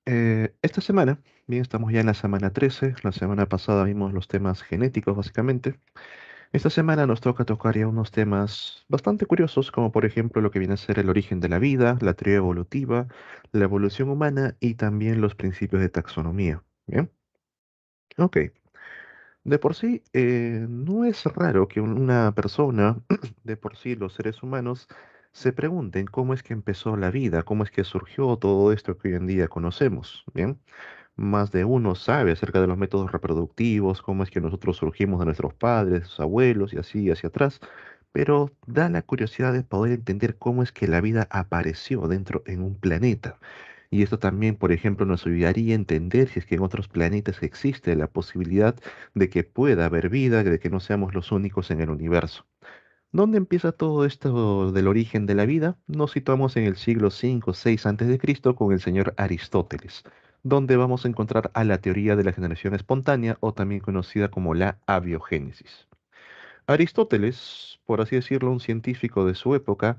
Esta semana, bien, estamos ya en la semana 13. La semana pasada vimos los temas genéticos, básicamente. Esta semana nos toca tocar ya unos temas bastante curiosos, como por ejemplo lo que viene a ser el origen de la vida, la teoría evolutiva, la evolución humana y también los principios de taxonomía. Bien, ok. De por sí, no es raro que una persona, de por sí los seres humanos, se pregunten cómo es que empezó la vida, cómo es que surgió todo esto que hoy en día conocemos. Bien. Más de uno sabe acerca de los métodos reproductivos, cómo es que nosotros surgimos de nuestros padres, sus abuelos y así hacia atrás, pero da la curiosidad de poder entender cómo es que la vida apareció dentro en un planeta. Y esto también, por ejemplo, nos ayudaría a entender si es que en otros planetas existe la posibilidad de que pueda haber vida, de que no seamos los únicos en el universo. ¿Dónde empieza todo esto del origen de la vida? Nos situamos en el siglo 5 o 6 antes de Cristo con el señor Aristóteles, donde vamos a encontrar a la teoría de la generación espontánea o también conocida como la abiogénesis. Aristóteles, por así decirlo, un científico de su época,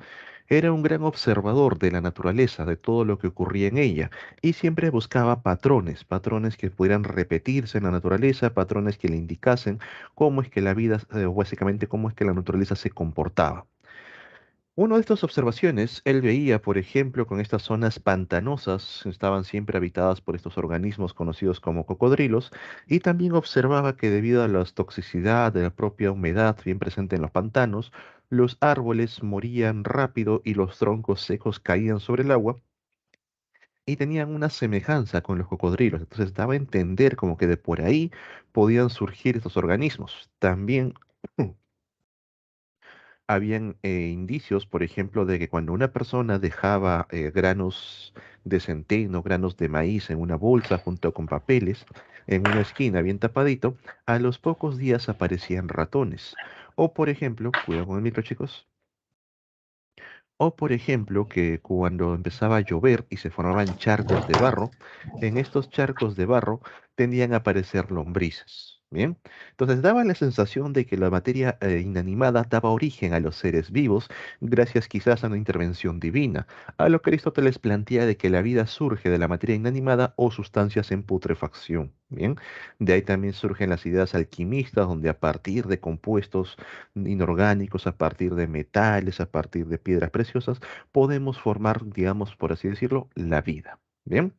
era un gran observador de la naturaleza, de todo lo que ocurría en ella, y siempre buscaba patrones, patrones que pudieran repetirse en la naturaleza, patrones que le indicasen cómo es que la vida, o básicamente cómo es que la naturaleza se comportaba. Una de estas observaciones, él veía, por ejemplo, con estas zonas pantanosas, estaban siempre habitadas por estos organismos conocidos como cocodrilos, y también observaba que debido a la toxicidad de la propia humedad bien presente en los pantanos, los árboles morían rápido y los troncos secos caían sobre el agua y tenían una semejanza con los cocodrilos. Entonces daba a entender como que de por ahí podían surgir estos organismos. También habían indicios, por ejemplo, de que cuando una persona dejaba granos de centeno, granos de maíz en una bolsa junto con papeles, en una esquina bien tapadito, a los pocos días aparecían ratones. O, por ejemplo, cuidado con el micro, chicos. O, por ejemplo, que cuando empezaba a llover y se formaban charcos de barro, en estos charcos de barro tendían a aparecer lombrices. Bien, entonces daba la sensación de que la materia inanimada daba origen a los seres vivos, gracias quizás a una intervención divina, a lo que Aristóteles plantea de que la vida surge de la materia inanimada o sustancias en putrefacción. Bien, de ahí también surgen las ideas alquimistas, donde a partir de compuestos inorgánicos, a partir de metales, a partir de piedras preciosas, podemos formar, digamos, por así decirlo, la vida. Bien,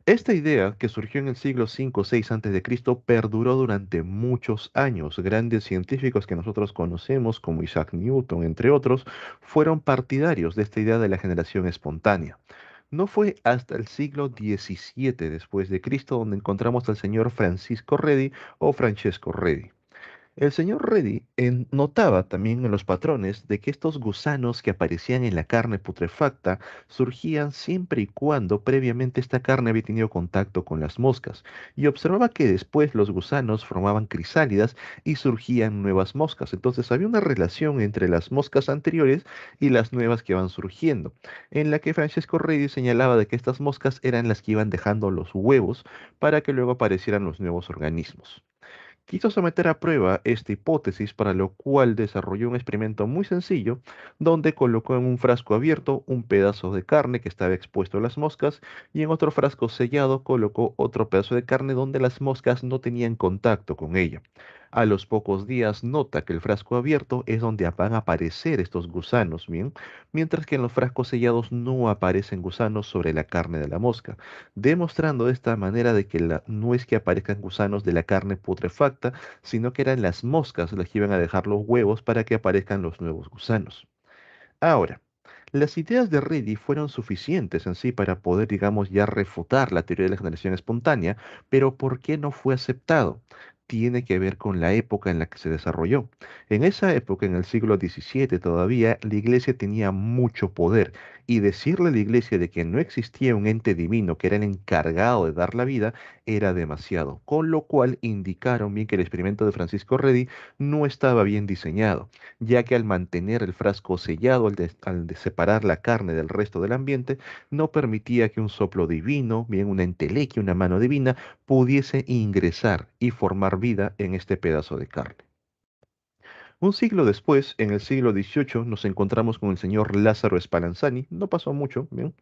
esta idea, que surgió en el siglo 5 o 6 antes de Cristo, perduró durante muchos años. Grandes científicos que nosotros conocemos, como Isaac Newton, entre otros, fueron partidarios de esta idea de la generación espontánea. No fue hasta el siglo XVII después de Cristo donde encontramos al señor Francisco Redi o Francesco Redi. El señor Reddy notaba también en los patrones de que estos gusanos que aparecían en la carne putrefacta surgían siempre y cuando previamente esta carne había tenido contacto con las moscas, y observaba que después los gusanos formaban crisálidas y surgían nuevas moscas. Entonces había una relación entre las moscas anteriores y las nuevas que van surgiendo, en la que Francesco Reddy señalaba de que estas moscas eran las que iban dejando los huevos para que luego aparecieran los nuevos organismos. Quiso someter a prueba esta hipótesis, para lo cual desarrolló un experimento muy sencillo, donde colocó en un frasco abierto un pedazo de carne que estaba expuesto a las moscas y en otro frasco sellado colocó otro pedazo de carne donde las moscas no tenían contacto con ella. A los pocos días nota que el frasco abierto es donde van a aparecer estos gusanos, bien, mientras que en los frascos sellados no aparecen gusanos sobre la carne de la mosca, demostrando de esta manera de que no es que aparezcan gusanos de la carne putrefacta, sino que eran las moscas las que iban a dejar los huevos para que aparezcan los nuevos gusanos. Ahora, las ideas de Reedy fueron suficientes en sí para poder, digamos, ya refutar la teoría de la generación espontánea, pero ¿por qué no fue aceptado? Tiene que ver con la época en la que se desarrolló. En esa época, en el siglo XVII todavía, la iglesia tenía mucho poder, y decirle a la iglesia de que no existía un ente divino que era el encargado de dar la vida era demasiado, con lo cual indicaron bien que el experimento de Francisco Reedy no estaba bien diseñado, ya que al mantener el frasco sellado, al de separar la carne del resto del ambiente, no permitía que un soplo divino, bien una entelequia, una mano divina, pudiese ingresar y formar vida en este pedazo de carne. Un siglo después, en el siglo XVIII, nos encontramos con el señor Lázaro Spallanzani. No pasó mucho, ¿bien?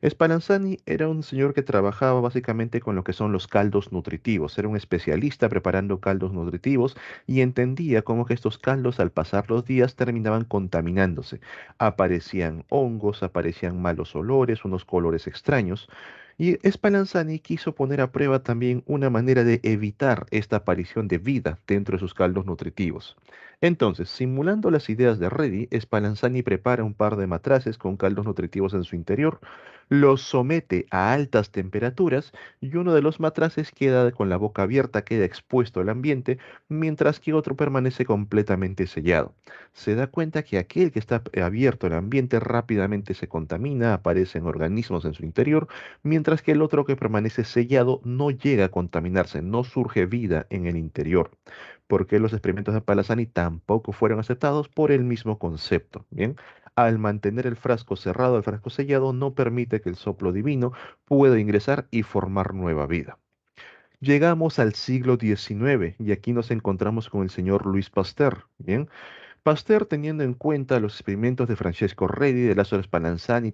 Spallanzani era un señor que trabajaba básicamente con lo que son los caldos nutritivos. Era un especialista preparando caldos nutritivos y entendía cómo que estos caldos al pasar los días terminaban contaminándose. Aparecían hongos, aparecían malos olores, unos colores extraños. Y Spallanzani quiso poner a prueba también una manera de evitar esta aparición de vida dentro de sus caldos nutritivos. Entonces, simulando las ideas de Reddy, Spallanzani prepara un par de matraces con caldos nutritivos en su interior, los somete a altas temperaturas y uno de los matraces queda con la boca abierta, queda expuesto al ambiente, mientras que otro permanece completamente sellado. Se da cuenta que aquel que está abierto al ambiente rápidamente se contamina, aparecen organismos en su interior, mientras que el otro que permanece sellado no llega a contaminarse, no surge vida en el interior. Porque los experimentos de Palazzani tampoco fueron aceptados por el mismo concepto. Bien, al mantener el frasco cerrado, el frasco sellado no permite que el soplo divino pueda ingresar y formar nueva vida. Llegamos al siglo XIX y aquí nos encontramos con el señor Luis Pasteur. Bien, Pasteur, teniendo en cuenta los experimentos de Francesco Redi, de Lázaro Spallanzani,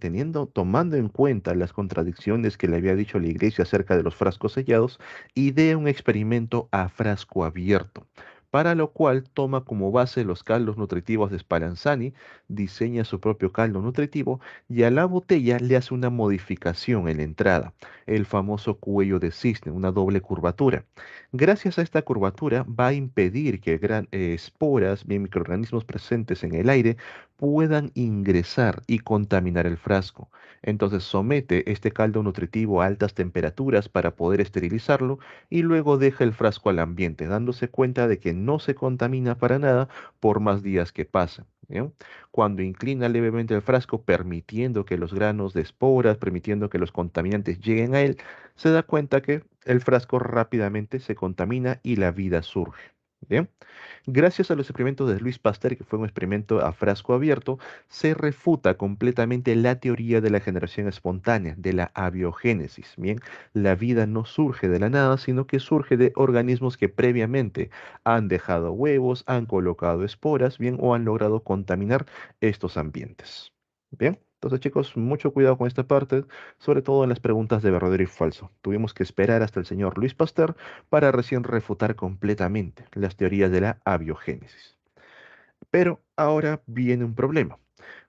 tomando en cuenta las contradicciones que le había dicho la iglesia acerca de los frascos sellados, idea un experimento a frasco abierto, para lo cual toma como base los caldos nutritivos de Spallanzani, diseña su propio caldo nutritivo y a la botella le hace una modificación en la entrada, el famoso cuello de cisne, una doble curvatura. Gracias a esta curvatura va a impedir que esporas, bien microorganismos presentes en el aire, puedan ingresar y contaminar el frasco. Entonces somete este caldo nutritivo a altas temperaturas para poder esterilizarlo y luego deja el frasco al ambiente, dándose cuenta de que no se contamina para nada por más días que pasen. ¿Bien? Cuando inclina levemente el frasco, permitiendo que los granos de esporas, permitiendo que los contaminantes lleguen a él, se da cuenta que el frasco rápidamente se contamina y la vida surge. Bien, gracias a los experimentos de Luis Pasteur, que fue un experimento a frasco abierto, se refuta completamente la teoría de la generación espontánea, de la abiogénesis. Bien, la vida no surge de la nada, sino que surge de organismos que previamente han dejado huevos, han colocado esporas, bien, o han logrado contaminar estos ambientes. Bien, entonces chicos, mucho cuidado con esta parte, sobre todo en las preguntas de verdadero y falso. Tuvimos que esperar hasta el señor Luis Pasteur para recién refutar completamente las teorías de la abiogénesis. Pero ahora viene un problema.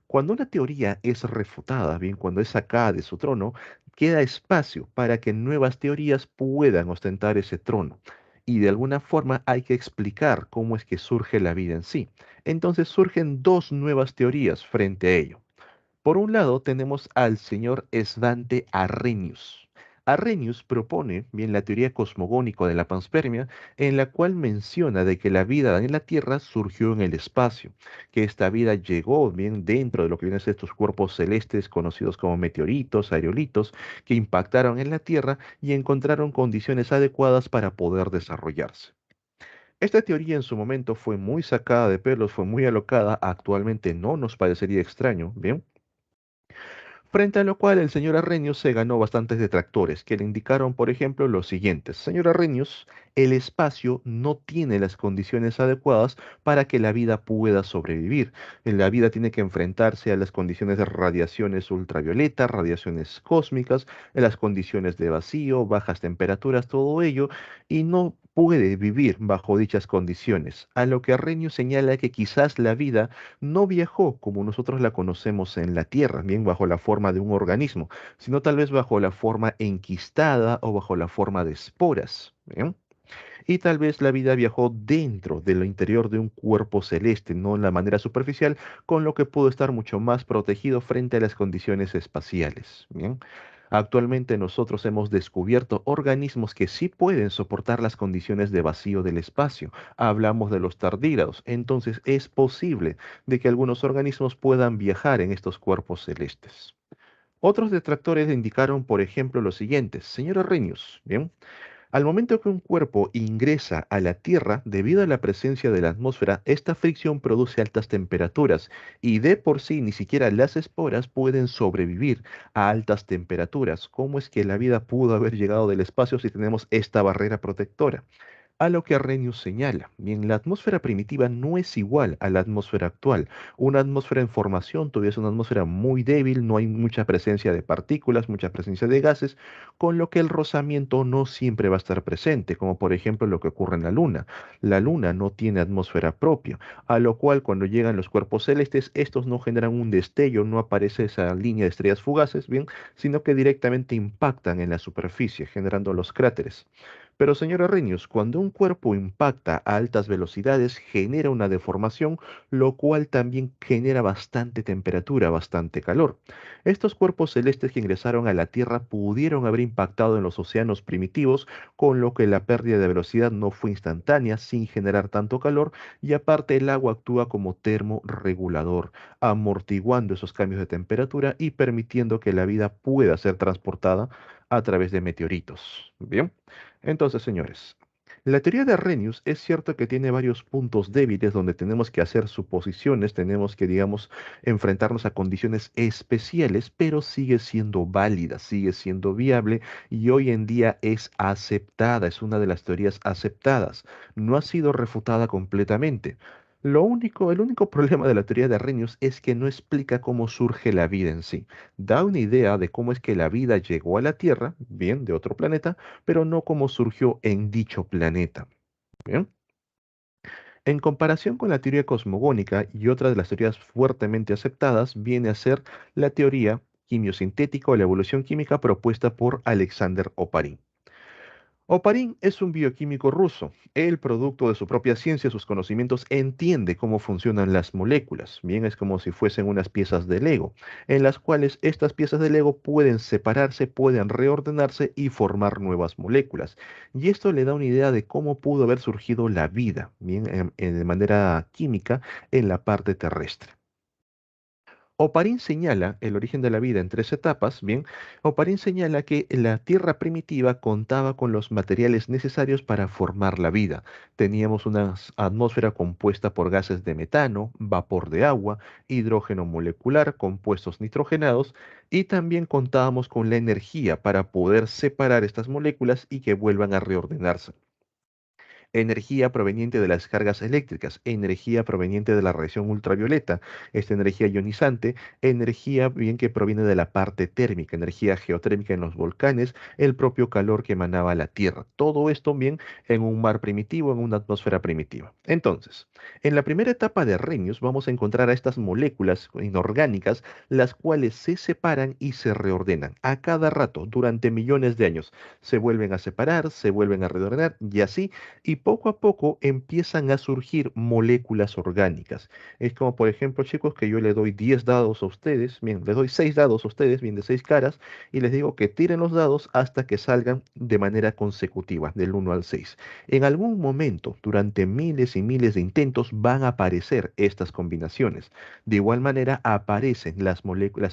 Cuando una teoría es refutada, bien, cuando es sacada de su trono, queda espacio para que nuevas teorías puedan ostentar ese trono. Y de alguna forma hay que explicar cómo es que surge la vida en sí. Entonces surgen dos nuevas teorías frente a ello. Por un lado, tenemos al señor Svante Arrhenius. Arrhenius propone bien la teoría cosmogónica de la panspermia, en la cual menciona de que la vida en la Tierra surgió en el espacio, que esta vida llegó bien dentro de lo que vienen a ser estos cuerpos celestes conocidos como meteoritos, aerolitos, que impactaron en la Tierra y encontraron condiciones adecuadas para poder desarrollarse. Esta teoría en su momento fue muy sacada de pelos, fue muy alocada, actualmente no nos parecería extraño, ¿bien? Frente a lo cual el señor Arrhenius se ganó bastantes detractores, que le indicaron, por ejemplo, los siguientes. Señor Arrhenius, el espacio no tiene las condiciones adecuadas para que la vida pueda sobrevivir. La vida tiene que enfrentarse a las condiciones de radiaciones ultravioletas, radiaciones cósmicas, las condiciones de vacío, bajas temperaturas, todo ello, y no puede vivir bajo dichas condiciones. A lo que Arrhenius señala que quizás la vida no viajó como nosotros la conocemos en la Tierra, bien bajo la forma de un organismo, sino tal vez bajo la forma enquistada o bajo la forma de esporas. ¿Bien? Y tal vez la vida viajó dentro del interior de un cuerpo celeste, no en la manera superficial, con lo que pudo estar mucho más protegido frente a las condiciones espaciales. Bien. Actualmente nosotros hemos descubierto organismos que sí pueden soportar las condiciones de vacío del espacio. Hablamos de los tardígrados. Entonces es posible de que algunos organismos puedan viajar en estos cuerpos celestes. Otros detractores indicaron, por ejemplo, lo siguiente. Señor Arrhenius, ¿bien? Al momento que un cuerpo ingresa a la Tierra, debido a la presencia de la atmósfera, esta fricción produce altas temperaturas y de por sí ni siquiera las esporas pueden sobrevivir a altas temperaturas. ¿Cómo es que la vida pudo haber llegado del espacio si tenemos esta barrera protectora? A lo que Arrhenius señala, bien, la atmósfera primitiva no es igual a la atmósfera actual. Una atmósfera en formación todavía es una atmósfera muy débil, no hay mucha presencia de partículas, mucha presencia de gases, con lo que el rozamiento no siempre va a estar presente, como por ejemplo lo que ocurre en la Luna. La Luna no tiene atmósfera propia, a lo cual cuando llegan los cuerpos celestes, estos no generan un destello, no aparece esa línea de estrellas fugaces, bien, sino que directamente impactan en la superficie, generando los cráteres. Pero señor Arrhenius, cuando un cuerpo impacta a altas velocidades, genera una deformación, lo cual también genera bastante temperatura, bastante calor. Estos cuerpos celestes que ingresaron a la Tierra pudieron haber impactado en los océanos primitivos, con lo que la pérdida de velocidad no fue instantánea, sin generar tanto calor, y aparte el agua actúa como termorregulador, amortiguando esos cambios de temperatura y permitiendo que la vida pueda ser transportada a través de meteoritos. Bien. Entonces, señores, la teoría de Arrhenius es cierto que tiene varios puntos débiles donde tenemos que hacer suposiciones, tenemos que, digamos, enfrentarnos a condiciones especiales, pero sigue siendo válida, sigue siendo viable y hoy en día es aceptada, es una de las teorías aceptadas. No ha sido refutada completamente. El único problema de la teoría de Arrhenius es que no explica cómo surge la vida en sí. Da una idea de cómo es que la vida llegó a la Tierra, bien, de otro planeta, pero no cómo surgió en dicho planeta. Bien. En comparación con la teoría cosmogónica y otra de las teorías fuertemente aceptadas, viene a ser la teoría quimiosintética o la evolución química propuesta por Alexander Oparin. Oparin es un bioquímico ruso. Él, producto de su propia ciencia, sus conocimientos, entiende cómo funcionan las moléculas. Bien, es como si fuesen unas piezas de Lego, en las cuales estas piezas de Lego pueden separarse, pueden reordenarse y formar nuevas moléculas. Y esto le da una idea de cómo pudo haber surgido la vida, bien, de manera química en la parte terrestre. Oparín señala el origen de la vida en tres etapas. Bien, Oparín señala que la Tierra primitiva contaba con los materiales necesarios para formar la vida. Teníamos una atmósfera compuesta por gases de metano, vapor de agua, hidrógeno molecular, compuestos nitrogenados, y también contábamos con la energía para poder separar estas moléculas y que vuelvan a reordenarse, energía proveniente de las cargas eléctricas, energía proveniente de la radiación ultravioleta, esta energía ionizante, energía bien que proviene de la parte térmica, energía geotérmica en los volcanes, el propio calor que emanaba la Tierra. Todo esto bien en un mar primitivo, en una atmósfera primitiva. Entonces, en la primera etapa de Arrhenius vamos a encontrar a estas moléculas inorgánicas, las cuales se separan y se reordenan a cada rato durante millones de años. Se vuelven a separar, se vuelven a reordenar y así y poco a poco empiezan a surgir moléculas orgánicas. Es como, por ejemplo, chicos, que yo le doy 10 dados a ustedes, bien, les doy 6 dados a ustedes, bien, de 6 caras, y les digo que tiren los dados hasta que salgan de manera consecutiva, del 1 al 6. En algún momento, durante miles y miles de intentos, van a aparecer estas combinaciones. De igual manera, aparecen las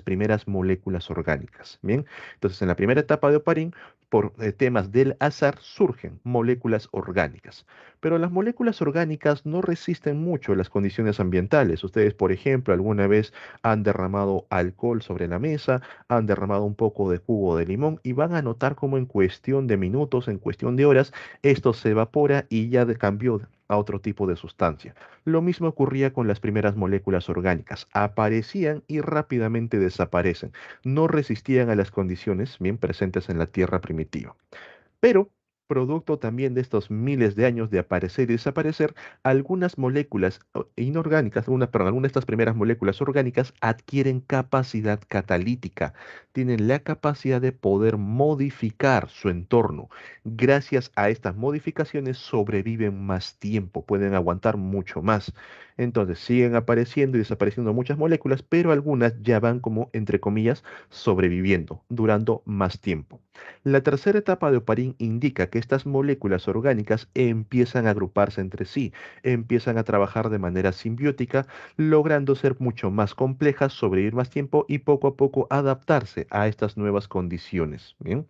primeras moléculas orgánicas. Bien, entonces en la primera etapa de Oparín, por temas del azar surgen moléculas orgánicas. Pero las moléculas orgánicas no resisten mucho las condiciones ambientales. Ustedes, por ejemplo, alguna vez han derramado alcohol sobre la mesa, han derramado un poco de jugo de limón y van a notar cómo en cuestión de minutos, en cuestión de horas, esto se evapora y ya cambió a otro tipo de sustancia. Lo mismo ocurría con las primeras moléculas orgánicas. Aparecían y rápidamente desaparecen, no resistían a las condiciones bien presentes en la Tierra primitiva. Pero, producto también de estos miles de años de aparecer y desaparecer, algunas moléculas inorgánicas, algunas de estas primeras moléculas orgánicas adquieren capacidad catalítica, tienen la capacidad de poder modificar su entorno. Gracias a estas modificaciones sobreviven más tiempo, pueden aguantar mucho más. Entonces siguen apareciendo y desapareciendo muchas moléculas, pero algunas ya van como, entre comillas, sobreviviendo, durando más tiempo. La tercera etapa de Oparín indica que estas moléculas orgánicas empiezan a agruparse entre sí, empiezan a trabajar de manera simbiótica, logrando ser mucho más complejas, sobrevivir más tiempo y poco a poco adaptarse a estas nuevas condiciones. ¿Bien?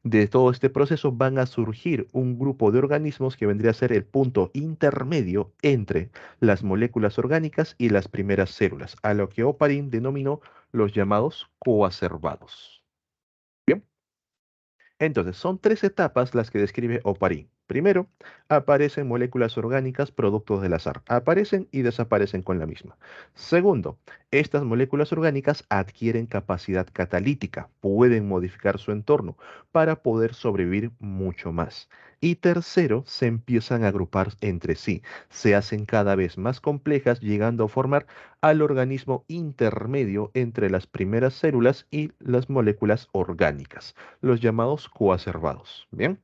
De todo este proceso van a surgir un grupo de organismos que vendría a ser el punto intermedio entre las moléculas orgánicas y las primeras células, a lo que Oparín denominó los llamados coacervados. Bien. Entonces, son tres etapas las que describe Oparín. Primero, aparecen moléculas orgánicas productos del azar. Aparecen y desaparecen con la misma. Segundo, estas moléculas orgánicas adquieren capacidad catalítica, pueden modificar su entorno para poder sobrevivir mucho más. Y tercero, se empiezan a agrupar entre sí, se hacen cada vez más complejas, llegando a formar al organismo intermedio entre las primeras células y las moléculas orgánicas, los llamados coacervados. Bien.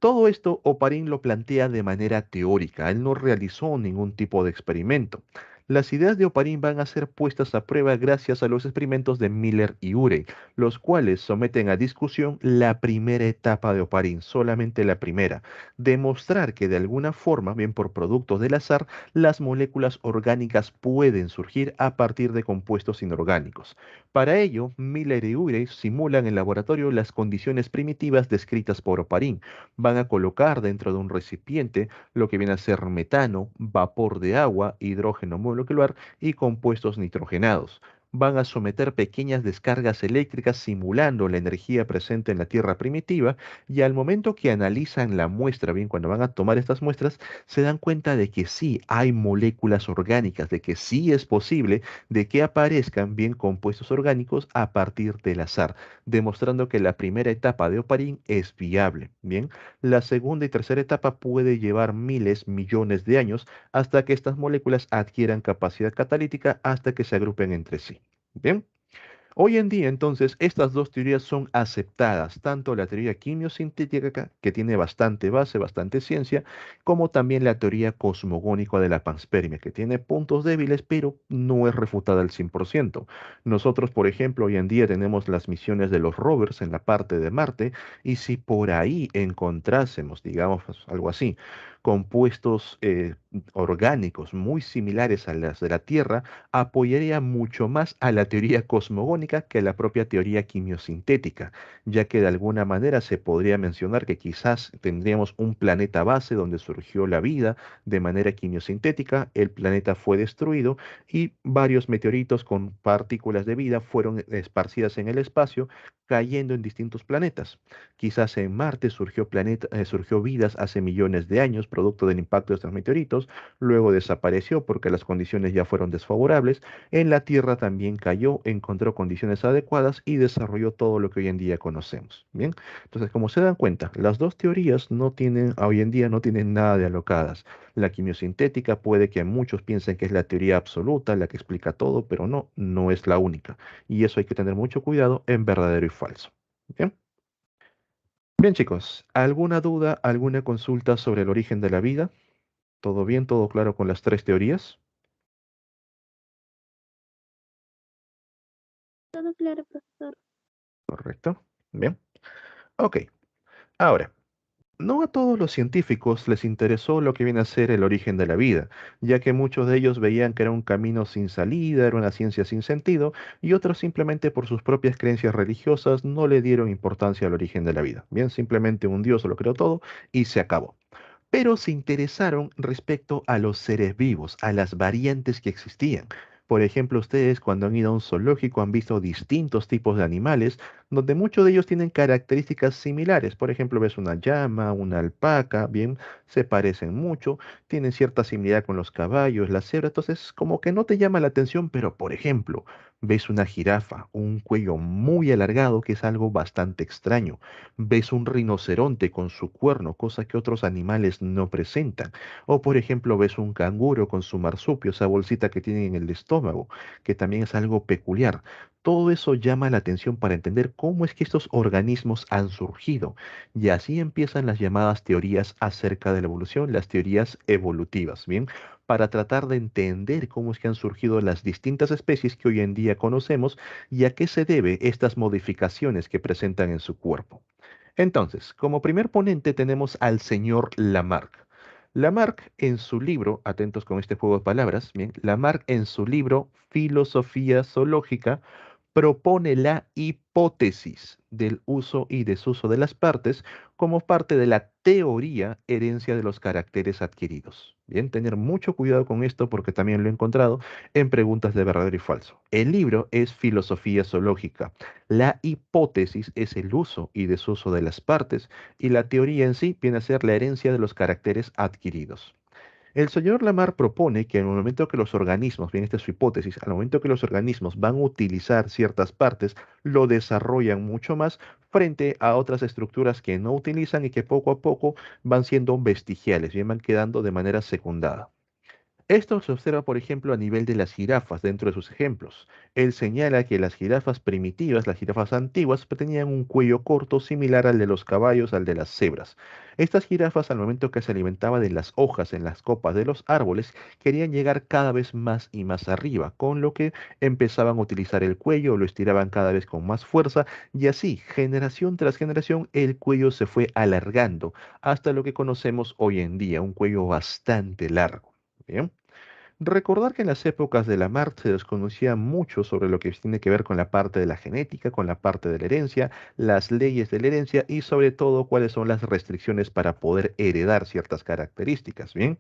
Todo esto Oparin lo plantea de manera teórica, él no realizó ningún tipo de experimento. Las ideas de Oparin van a ser puestas a prueba gracias a los experimentos de Miller y Urey, los cuales someten a discusión la primera etapa de Oparin, solamente la primera, demostrar que de alguna forma, bien por producto del azar, las moléculas orgánicas pueden surgir a partir de compuestos inorgánicos. Para ello, Miller y Urey simulan en laboratorio las condiciones primitivas descritas por Oparin, van a colocar dentro de un recipiente lo que viene a ser metano, vapor de agua, hidrógeno molecular y compuestos nitrogenados. Van a someter pequeñas descargas eléctricas simulando la energía presente en la Tierra primitiva y al momento que analizan la muestra, bien, cuando van a tomar estas muestras, se dan cuenta de que sí hay moléculas orgánicas, de que sí es posible de que aparezcan bien compuestos orgánicos a partir del azar, demostrando que la primera etapa de Oparin es viable. Bien, la segunda y tercera etapa puede llevar miles, millones de años hasta que estas moléculas adquieran capacidad catalítica hasta que se agrupen entre sí. Bien. Hoy en día, entonces, estas dos teorías son aceptadas, tanto la teoría quimiosintética, que tiene bastante base, bastante ciencia, como también la teoría cosmogónica de la panspermia, que tiene puntos débiles, pero no es refutada al 100%. Nosotros, por ejemplo, hoy en día tenemos las misiones de los rovers en la parte de Marte, y si por ahí encontrásemos, digamos, pues, algo así, compuestos orgánicos muy similares a las de la Tierra, apoyaría mucho más a la teoría cosmogónica que a la propia teoría quimiosintética, ya que de alguna manera se podría mencionar que quizás tendríamos un planeta base donde surgió la vida de manera quimiosintética, el planeta fue destruido y varios meteoritos con partículas de vida fueron esparcidas en el espacio, cayendo en distintos planetas. Quizás en Marte surgió vidas hace millones de años, producto del impacto de estos meteoritos, luego desapareció porque las condiciones ya fueron desfavorables. En la Tierra también cayó, encontró condiciones adecuadas y desarrolló todo lo que hoy en día conocemos. Bien, entonces como se dan cuenta, las dos teorías no tienen, hoy en día no tienen nada de alocadas. La quimiosintética puede que muchos piensen que es la teoría absoluta, la que explica todo, pero no, no es la única. Y eso hay que tener mucho cuidado en verdadero y falso. Bien. Bien, chicos, ¿alguna duda, alguna consulta sobre el origen de la vida? ¿Todo bien, todo claro con las tres teorías? Todo claro, profesor. Correcto. Bien. Ok. Ahora, no a todos los científicos les interesó lo que viene a ser el origen de la vida, ya que muchos de ellos veían que era un camino sin salida, era una ciencia sin sentido, y otros simplemente por sus propias creencias religiosas no le dieron importancia al origen de la vida. Bien, simplemente un Dios lo creó todo y se acabó. Pero se interesaron respecto a los seres vivos, a las variantes que existían. Por ejemplo, ustedes cuando han ido a un zoológico han visto distintos tipos de animales, donde muchos de ellos tienen características similares. Por ejemplo, ves una llama, una alpaca, bien, se parecen mucho, tienen cierta similaridad con los caballos, las cebras, entonces como que no te llama la atención, pero por ejemplo, ves una jirafa, un cuello muy alargado, que es algo bastante extraño. Ves un rinoceronte con su cuerno, cosa que otros animales no presentan. O por ejemplo, ves un canguro con su marsupio, esa bolsita que tiene en el estómago, que también es algo peculiar. Todo eso llama la atención para entender cómo es que estos organismos han surgido. Y así empiezan las llamadas teorías acerca de la evolución, las teorías evolutivas, ¿bien? Para tratar de entender cómo es que han surgido las distintas especies que hoy en día conocemos y a qué se debe estas modificaciones que presentan en su cuerpo. Entonces, como primer ponente tenemos al señor Lamarck. Lamarck en su libro, atentos con este juego de palabras, bien, Lamarck en su libro Filosofía Zoológica propone la hipótesis del uso y desuso de las partes como parte de la teoría herencia de los caracteres adquiridos. Bien, tener mucho cuidado con esto porque también lo he encontrado en preguntas de verdadero y falso. El libro es filosofía zoológica. La hipótesis es el uso y desuso de las partes y la teoría en sí viene a ser la herencia de los caracteres adquiridos. El señor Lamar propone que al momento que los organismos, bien, esta es su hipótesis, al momento que los organismos van a utilizar ciertas partes, lo desarrollan mucho más frente a otras estructuras que no utilizan y que poco a poco van siendo vestigiales, bien, van quedando de manera secundada. Esto se observa, por ejemplo, a nivel de las jirafas dentro de sus ejemplos. Él señala que las jirafas primitivas, las jirafas antiguas, tenían un cuello corto similar al de los caballos, al de las cebras. Estas jirafas, al momento que se alimentaban de las hojas en las copas de los árboles, querían llegar cada vez más y más arriba, con lo que empezaban a utilizar el cuello, lo estiraban cada vez con más fuerza, y así, generación tras generación, el cuello se fue alargando hasta lo que conocemos hoy en día, un cuello bastante largo. Bien. Recordar que en las épocas de Lamarck se desconocía mucho sobre lo que tiene que ver con la parte de la genética, con la parte de la herencia, las leyes de la herencia y sobre todo cuáles son las restricciones para poder heredar ciertas características, ¿bien?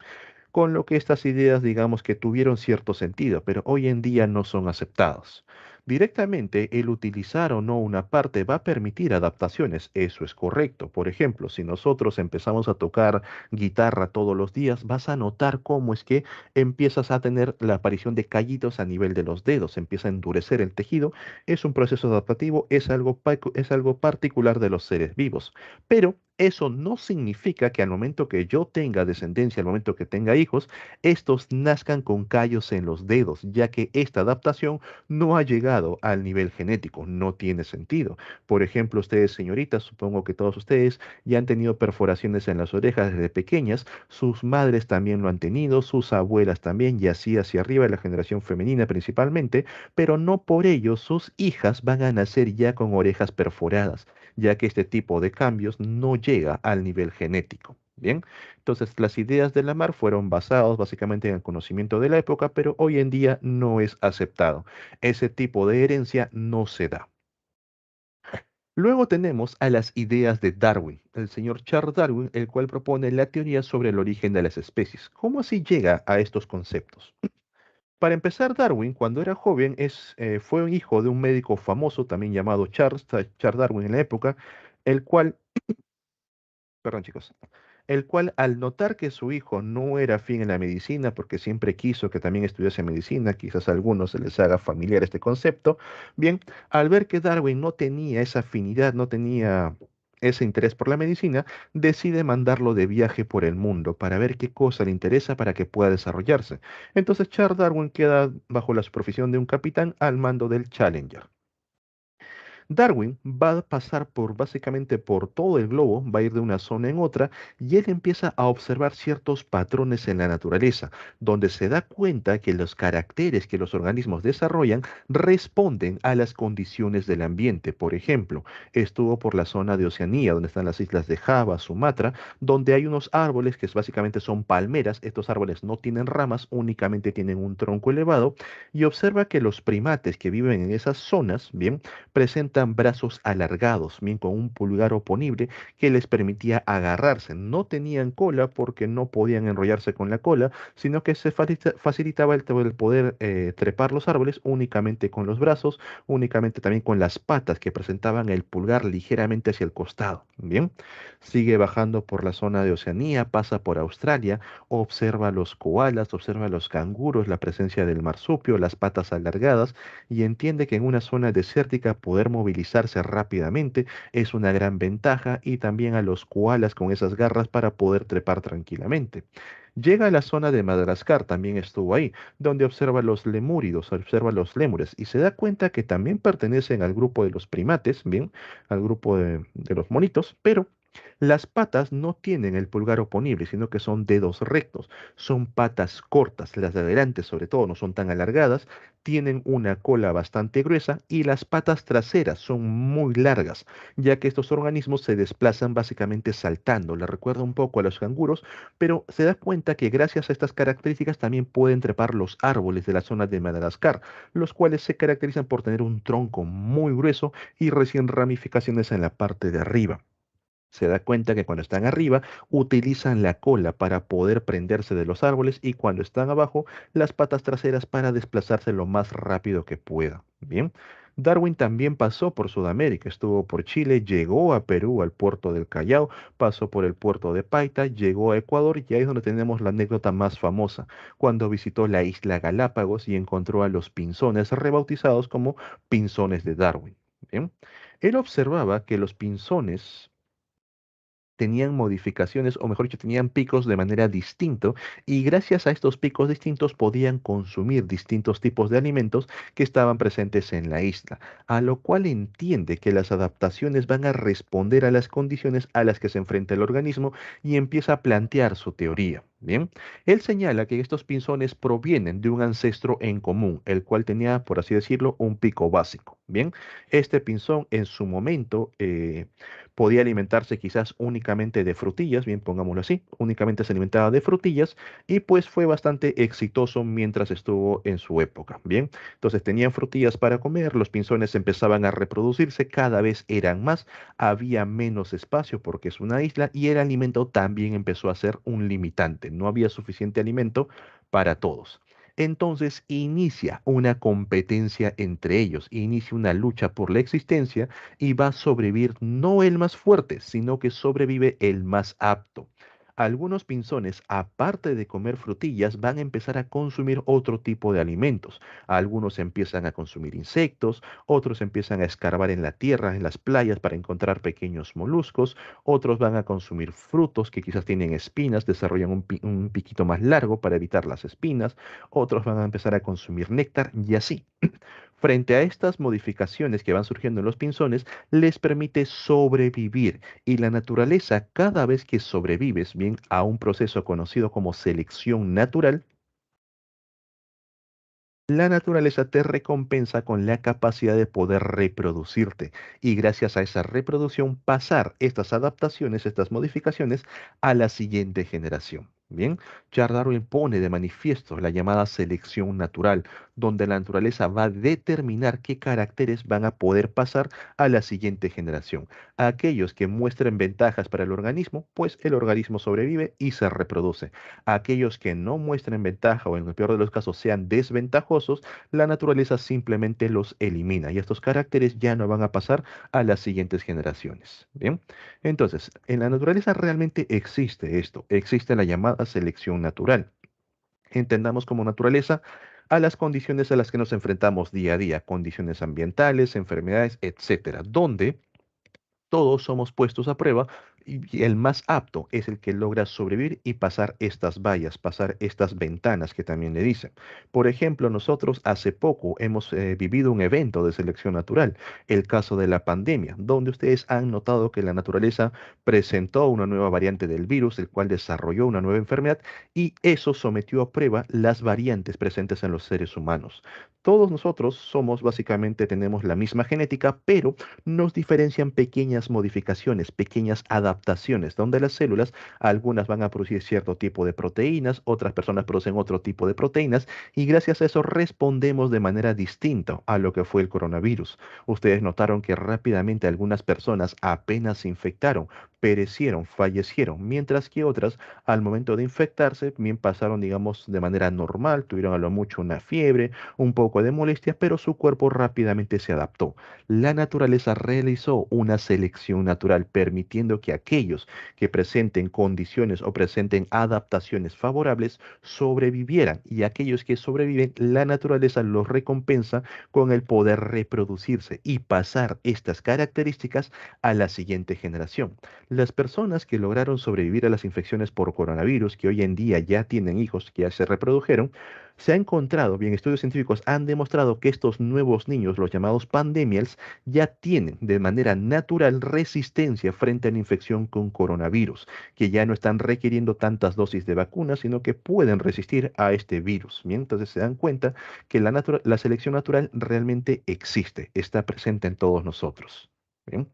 Con lo que estas ideas digamos que tuvieron cierto sentido, pero hoy en día no son aceptadas. Directamente, el utilizar o no una parte va a permitir adaptaciones, eso es correcto. Por ejemplo, si nosotros empezamos a tocar guitarra todos los días, vas a notar cómo es que empiezas a tener la aparición de callitos a nivel de los dedos, empieza a endurecer el tejido, es un proceso adaptativo, es algo particular de los seres vivos. Pero eso no significa que al momento que yo tenga descendencia, al momento que tenga hijos, estos nazcan con callos en los dedos, ya que esta adaptación no ha llegado al nivel genético, no tiene sentido. Por ejemplo, ustedes, señoritas, supongo que todos ustedes ya han tenido perforaciones en las orejas desde pequeñas, sus madres también lo han tenido, sus abuelas también, y así hacia arriba, la generación femenina principalmente, pero no por ello sus hijas van a nacer ya con orejas perforadas, ya que este tipo de cambios no llega al nivel genético. Bien, entonces las ideas de Lamarck fueron basadas básicamente en el conocimiento de la época, pero hoy en día no es aceptado. Ese tipo de herencia no se da. Luego tenemos a las ideas de Darwin, el señor Charles Darwin, el cual propone la teoría sobre el origen de las especies. ¿Cómo así llega a estos conceptos? Para empezar, Darwin, cuando era joven, fue un hijo de un médico famoso, también llamado Charles Darwin en la época, el cual, perdón chicos, el cual al notar que su hijo no era afín en la medicina, porque siempre quiso que también estudiase medicina, quizás a algunos se les haga familiar este concepto, bien, al ver que Darwin no tenía esa afinidad, no tenía ese interés por la medicina, decide mandarlo de viaje por el mundo para ver qué cosa le interesa para que pueda desarrollarse. Entonces Charles Darwin queda bajo la supervisión de un capitán al mando del Challenger. Darwin va a pasar por básicamente por todo el globo, va a ir de una zona en otra y él empieza a observar ciertos patrones en la naturaleza, donde se da cuenta que los caracteres que los organismos desarrollan responden a las condiciones del ambiente. Por ejemplo, estuvo por la zona de Oceanía, donde están las islas de Java, Sumatra, donde hay unos árboles que básicamente son palmeras. Estos árboles no tienen ramas, únicamente tienen un tronco elevado y observa que los primates que viven en esas zonas, bien, presentan brazos alargados, bien con un pulgar oponible que les permitía agarrarse. No tenían cola porque no podían enrollarse con la cola, sino que se facilitaba el poder trepar los árboles únicamente con los brazos, únicamente también con las patas que presentaban el pulgar ligeramente hacia el costado. Bien, sigue bajando por la zona de Oceanía, pasa por Australia, observa los koalas, observa los canguros, la presencia del marsupio, las patas alargadas y entiende que en una zona desértica poder movilizarse rápidamente es una gran ventaja y también a los koalas con esas garras para poder trepar tranquilamente. Llega a la zona de Madagascar, también estuvo ahí, donde observa los lemúridos, observa los lémures y se da cuenta que también pertenecen al grupo de los primates, bien, al grupo de los monitos, pero Las patas no tienen el pulgar oponible, sino que son dedos rectos. Son patas cortas, las de adelante sobre todo no son tan alargadas, tienen una cola bastante gruesa y las patas traseras son muy largas, ya que estos organismos se desplazan básicamente saltando. Le recuerda un poco a los canguros, pero se da cuenta que gracias a estas características también pueden trepar los árboles de la zona de Madagascar, los cuales se caracterizan por tener un tronco muy grueso y recién ramificaciones en la parte de arriba. Se da cuenta que cuando están arriba utilizan la cola para poder prenderse de los árboles y cuando están abajo las patas traseras para desplazarse lo más rápido que pueda. Bien. Darwin también pasó por Sudamérica, estuvo por Chile, llegó a Perú, al puerto del Callao, pasó por el puerto de Paita, llegó a Ecuador y ahí es donde tenemos la anécdota más famosa, cuando visitó la isla Galápagos y encontró a los pinzones rebautizados como pinzones de Darwin. Bien. Él observaba que los pinzones tenían modificaciones, o mejor dicho, tenían picos de manera distinta, y gracias a estos picos distintos podían consumir distintos tipos de alimentos que estaban presentes en la isla, a lo cual entiende que las adaptaciones van a responder a las condiciones a las que se enfrenta el organismo y empieza a plantear su teoría. Bien, él señala que estos pinzones provienen de un ancestro en común, el cual tenía, por así decirlo, un pico básico. Bien, este pinzón en su momento podía alimentarse quizás únicamente de frutillas, bien, pongámoslo así, únicamente se alimentaba de frutillas y pues fue bastante exitoso mientras estuvo en su época, bien. Entonces tenían frutillas para comer, los pinzones empezaban a reproducirse, cada vez eran más, había menos espacio porque es una isla y el alimento también empezó a ser un limitante, no había suficiente alimento para todos. Entonces inicia una competencia entre ellos, inicia una lucha por la existencia y va a sobrevivir no el más fuerte, sino que sobrevive el más apto. Algunos pinzones, aparte de comer frutillas, van a empezar a consumir otro tipo de alimentos. Algunos empiezan a consumir insectos, otros empiezan a escarbar en la tierra, en las playas, para encontrar pequeños moluscos, otros van a consumir frutos que quizás tienen espinas, desarrollan un piquito más largo para evitar las espinas, otros van a empezar a consumir néctar y así. Frente a estas modificaciones que van surgiendo en los pinzones, les permite sobrevivir y la naturaleza, cada vez que sobrevives bien a un proceso conocido como selección natural, la naturaleza te recompensa con la capacidad de poder reproducirte y gracias a esa reproducción pasar estas adaptaciones, estas modificaciones a la siguiente generación. Bien, Charles Darwin pone de manifiesto la llamada selección natural, donde la naturaleza va a determinar qué caracteres van a poder pasar a la siguiente generación. Aquellos que muestren ventajas para el organismo, pues el organismo sobrevive y se reproduce. Aquellos que no muestren ventaja o en el peor de los casos sean desventajosos, la naturaleza simplemente los elimina y estos caracteres ya no van a pasar a las siguientes generaciones. Bien, entonces, en la naturaleza realmente existe esto, existe la llamada selección natural. Entendamos como naturaleza a las condiciones a las que nos enfrentamos día a día, condiciones ambientales, enfermedades, etcétera, donde todos somos puestos a prueba y el más apto es el que logra sobrevivir y pasar estas vallas, pasar estas ventanas que también le dicen. Por ejemplo, nosotros hace poco hemos vivido un evento de selección natural, el caso de la pandemia, donde ustedes han notado que la naturaleza presentó una nueva variante del virus, el cual desarrolló una nueva enfermedad y eso sometió a prueba las variantes presentes en los seres humanos. Todos nosotros somos básicamente, tenemos la misma genética, pero nos diferencian pequeñas modificaciones, pequeñas adaptaciones, donde las células, algunas van a producir cierto tipo de proteínas, otras personas producen otro tipo de proteínas, y gracias a eso respondemos de manera distinta a lo que fue el coronavirus. Ustedes notaron que rápidamente algunas personas apenas se infectaron, perecieron, fallecieron, mientras que otras, al momento de infectarse, bien pasaron, digamos, de manera normal, tuvieron a lo mucho una fiebre, un poco de molestia, pero su cuerpo rápidamente se adaptó. La naturaleza realizó una selección natural, permitiendo que aquellos que presenten condiciones o presenten adaptaciones favorables sobrevivieran y aquellos que sobreviven, la naturaleza los recompensa con el poder reproducirse y pasar estas características a la siguiente generación. Las personas que lograron sobrevivir a las infecciones por coronavirus, que hoy en día ya tienen hijos que ya se reprodujeron, se ha encontrado, bien, estudios científicos han demostrado que estos nuevos niños, los llamados pandemials, ya tienen de manera natural resistencia frente a la infección evolución con coronavirus, que ya no están requiriendo tantas dosis de vacunas, sino que pueden resistir a este virus. Bien, entonces se dan cuenta que la selección natural realmente existe, está presente en todos nosotros. Bien.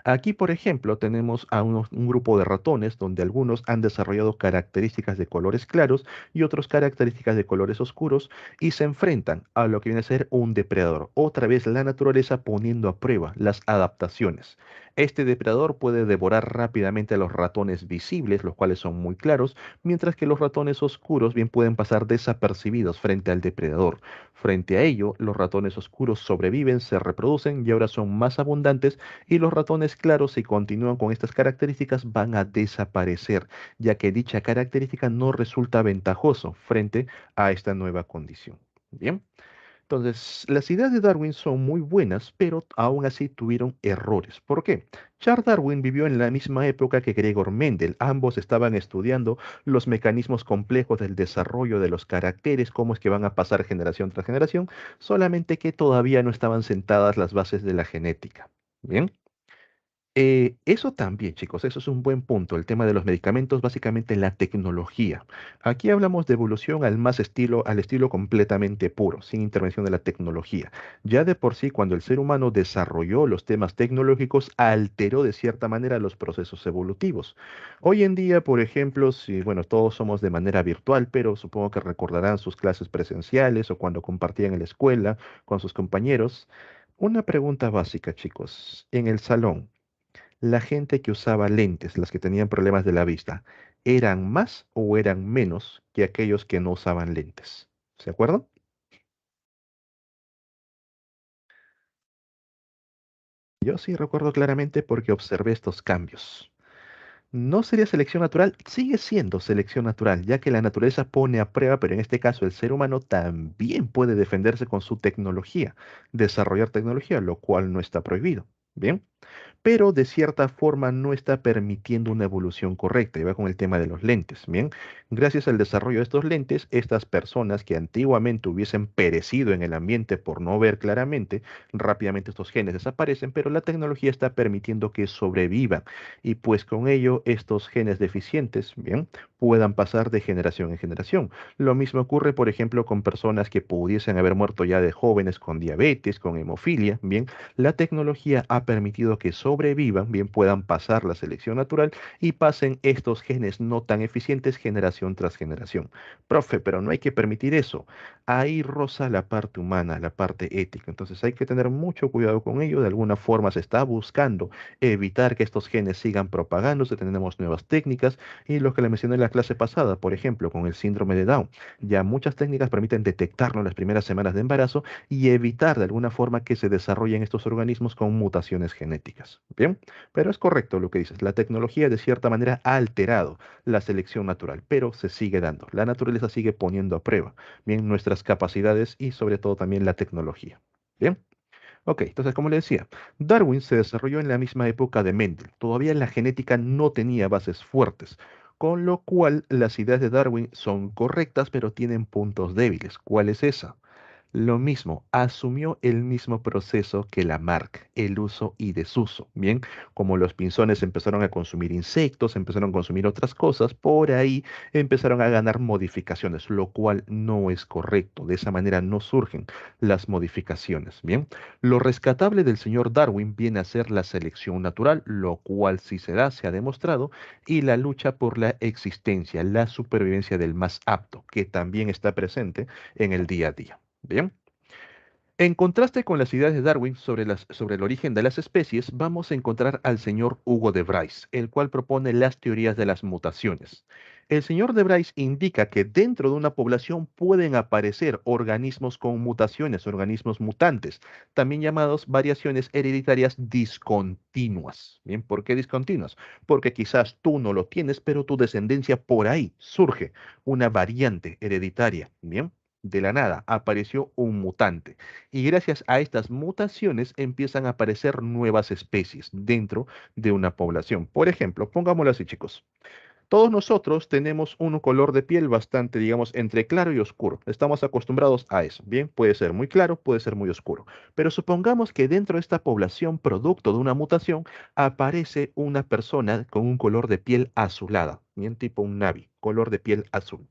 Aquí, por ejemplo, tenemos a un grupo de ratones donde algunos han desarrollado características de colores claros y otros características de colores oscuros y se enfrentan a lo que viene a ser un depredador. Otra vez la naturaleza poniendo a prueba las adaptaciones. Este depredador puede devorar rápidamente a los ratones visibles, los cuales son muy claros, mientras que los ratones oscuros bien pueden pasar desapercibidos frente al depredador. Frente a ello, los ratones oscuros sobreviven, se reproducen y ahora son más abundantes y los ratones claros, si continúan con estas características, van a desaparecer, ya que dicha característica no resulta ventajoso frente a esta nueva condición. Bien. Entonces, las ideas de Darwin son muy buenas, pero aún así tuvieron errores. ¿Por qué? Charles Darwin vivió en la misma época que Gregor Mendel. Ambos estaban estudiando los mecanismos complejos del desarrollo de los caracteres, cómo es que van a pasar generación tras generación, solamente que todavía no estaban sentadas las bases de la genética. Bien. Eso también, chicos, eso es un buen punto, el tema de los medicamentos, básicamente la tecnología. Aquí hablamos de evolución al estilo completamente puro, sin intervención de la tecnología. Ya de por sí, cuando el ser humano desarrolló los temas tecnológicos, alteró de cierta manera los procesos evolutivos. Hoy en día, por ejemplo, si, bueno, todos somos de manera virtual, pero supongo que recordarán sus clases presenciales o cuando compartían en la escuela con sus compañeros. Una pregunta básica, chicos. En el salón. La gente que usaba lentes, las que tenían problemas de la vista, ¿eran más o eran menos que aquellos que no usaban lentes? ¿Se acuerdan? Yo sí recuerdo claramente porque observé estos cambios. No sería selección natural, sigue siendo selección natural, ya que la naturaleza pone a prueba, pero en este caso el ser humano también puede defenderse con su tecnología, desarrollar tecnología, lo cual no está prohibido. Bien. Pero de cierta forma no está permitiendo una evolución correcta. Y va con el tema de los lentes. Bien, gracias al desarrollo de estos lentes, estas personas que antiguamente hubiesen perecido en el ambiente por no ver claramente, rápidamente estos genes desaparecen, pero la tecnología está permitiendo que sobrevivan. Y pues con ello, estos genes deficientes, bien, puedan pasar de generación en generación. Lo mismo ocurre, por ejemplo, con personas que pudiesen haber muerto ya de jóvenes con diabetes, con hemofilia, bien, la tecnología ha permitido que sobrevivan, bien puedan pasar la selección natural y pasen estos genes no tan eficientes generación tras generación. Profe, pero no hay que permitir eso. Ahí roza la parte humana, la parte ética. Entonces hay que tener mucho cuidado con ello. De alguna forma se está buscando evitar que estos genes sigan propagándose. Tenemos nuevas técnicas y lo que le mencioné en la clase pasada, por ejemplo, con el síndrome de Down. Ya muchas técnicas permiten detectarlo en las primeras semanas de embarazo y evitar de alguna forma que se desarrollen estos organismos con mutaciones genéticas. Bien, pero es correcto lo que dices. La tecnología de cierta manera ha alterado la selección natural, pero se sigue dando. La naturaleza sigue poniendo a prueba, bien, nuestras capacidades y sobre todo también la tecnología. Bien. Ok, entonces como le decía, Darwin se desarrolló en la misma época de Mendel. Todavía la genética no tenía bases fuertes, con lo cual las ideas de Darwin son correctas, pero tienen puntos débiles. ¿Cuál es esa? Lo mismo, asumió el mismo proceso que Lamarck, el uso y desuso. Bien, como los pinzones empezaron a consumir insectos, empezaron a consumir otras cosas, por ahí empezaron a ganar modificaciones, lo cual no es correcto. De esa manera no surgen las modificaciones. Bien, lo rescatable del señor Darwin viene a ser la selección natural, lo cual sí se da, se ha demostrado, y la lucha por la existencia, la supervivencia del más apto, que también está presente en el día a día. Bien. En contraste con las ideas de Darwin sobre el origen de las especies, vamos a encontrar al señor Hugo de Vries, el cual propone las teorías de las mutaciones. El señor de Vries indica que dentro de una población pueden aparecer organismos con mutaciones, organismos mutantes, también llamados variaciones hereditarias discontinuas. Bien, ¿por qué discontinuas? Porque quizás tú no lo tienes, pero tu descendencia por ahí surge una variante hereditaria. Bien. De la nada apareció un mutante. Y gracias a estas mutaciones empiezan a aparecer nuevas especies dentro de una población. Por ejemplo, pongámoslo así, chicos. Todos nosotros tenemos un color de piel bastante, digamos, entre claro y oscuro. Estamos acostumbrados a eso. Bien, puede ser muy claro, puede ser muy oscuro. Pero supongamos que dentro de esta población, producto de una mutación, aparece una persona con un color de piel azulada, bien tipo un Navi, color de piel azul.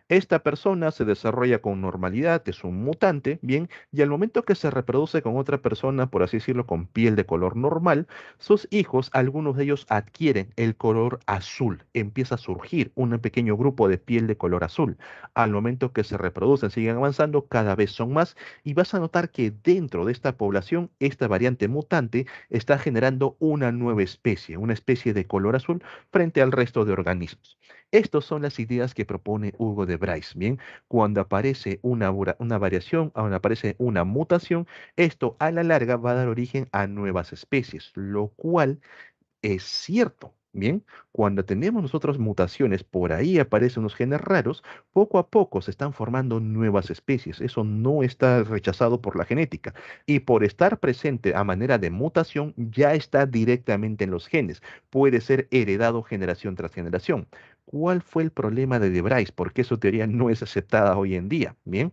Esta persona se desarrolla con normalidad, es un mutante, bien, y al momento que se reproduce con otra persona, por así decirlo, con piel de color normal, sus hijos, algunos de ellos adquieren el color azul. Empieza a surgir un pequeño grupo de piel de color azul. Al momento que se reproducen, siguen avanzando, cada vez son más, y vas a notar que dentro de esta población, esta variante mutante está generando una nueva especie, una especie de color azul frente al resto de organismos. Estas son las ideas que propone Hugo de Bryce. Bien, cuando aparece una variación, cuando aparece una mutación, esto a la larga va a dar origen a nuevas especies, lo cual es cierto. Bien, cuando tenemos nosotros mutaciones, por ahí aparecen unos genes raros, poco a poco se están formando nuevas especies. Eso no está rechazado por la genética. Y por estar presente a manera de mutación, ya está directamente en los genes. Puede ser heredado generación tras generación. ¿Cuál fue el problema de De Vries? ¿Por qué su teoría no es aceptada hoy en día? Bien,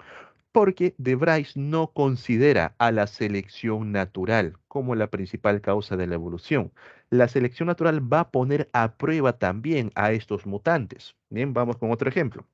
porque De Vries no considera a la selección natural como la principal causa de la evolución. La selección natural va a poner a prueba también a estos mutantes. Bien, vamos con otro ejemplo.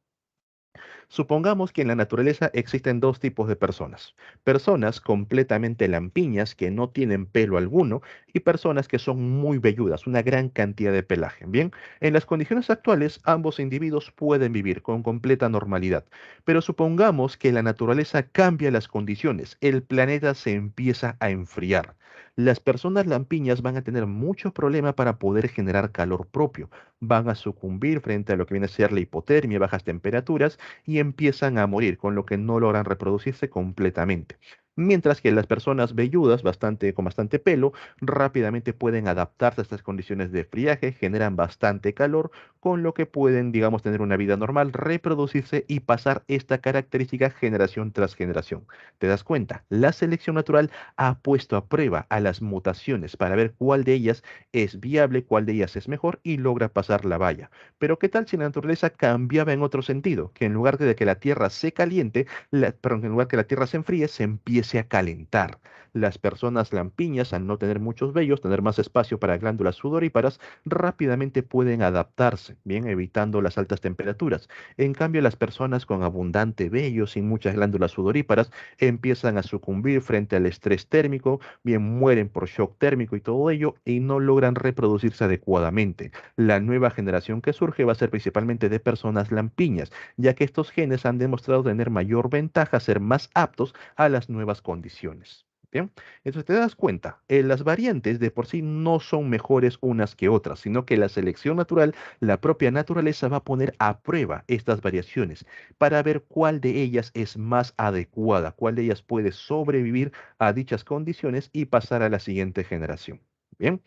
Supongamos que en la naturaleza existen dos tipos de personas. Personas completamente lampiñas que no tienen pelo alguno y personas que son muy velludas, una gran cantidad de pelaje. Bien, en las condiciones actuales ambos individuos pueden vivir con completa normalidad, pero supongamos que la naturaleza cambia las condiciones, el planeta se empieza a enfriar. Las personas lampiñas van a tener muchos problemas para poder generar calor propio, van a sucumbir frente a lo que viene a ser la hipotermia, bajas temperaturas, y empiezan a morir, con lo que no logran reproducirse completamente. Mientras que las personas velludas, con bastante pelo, rápidamente pueden adaptarse a estas condiciones de friaje, generan bastante calor, con lo que pueden, digamos, tener una vida normal, reproducirse y pasar esta característica generación tras generación. ¿Te das cuenta? La selección natural ha puesto a prueba a las mutaciones para ver cuál de ellas es viable, cuál de ellas es mejor y logra pasar la valla. Pero ¿qué tal si la naturaleza cambiaba en otro sentido? Que en lugar de que la Tierra se caliente, perdón, en lugar que la Tierra se enfríe, se empiece a calentar. Las personas lampiñas, al no tener muchos vellos, tener más espacio para glándulas sudoríparas, rápidamente pueden adaptarse, bien, evitando las altas temperaturas. En cambio, las personas con abundante vello, sin muchas glándulas sudoríparas, empiezan a sucumbir frente al estrés térmico, bien, mueren por shock térmico y todo ello, y no logran reproducirse adecuadamente. La nueva generación que surge va a ser principalmente de personas lampiñas, ya que estos genes han demostrado tener mayor ventaja, ser más aptos a las nuevas condiciones. Bien, entonces te das cuenta, las variantes de por sí no son mejores unas que otras, sino que la selección natural, la propia naturaleza va a poner a prueba estas variaciones para ver cuál de ellas es más adecuada, cuál de ellas puede sobrevivir a dichas condiciones y pasar a la siguiente generación. Bien,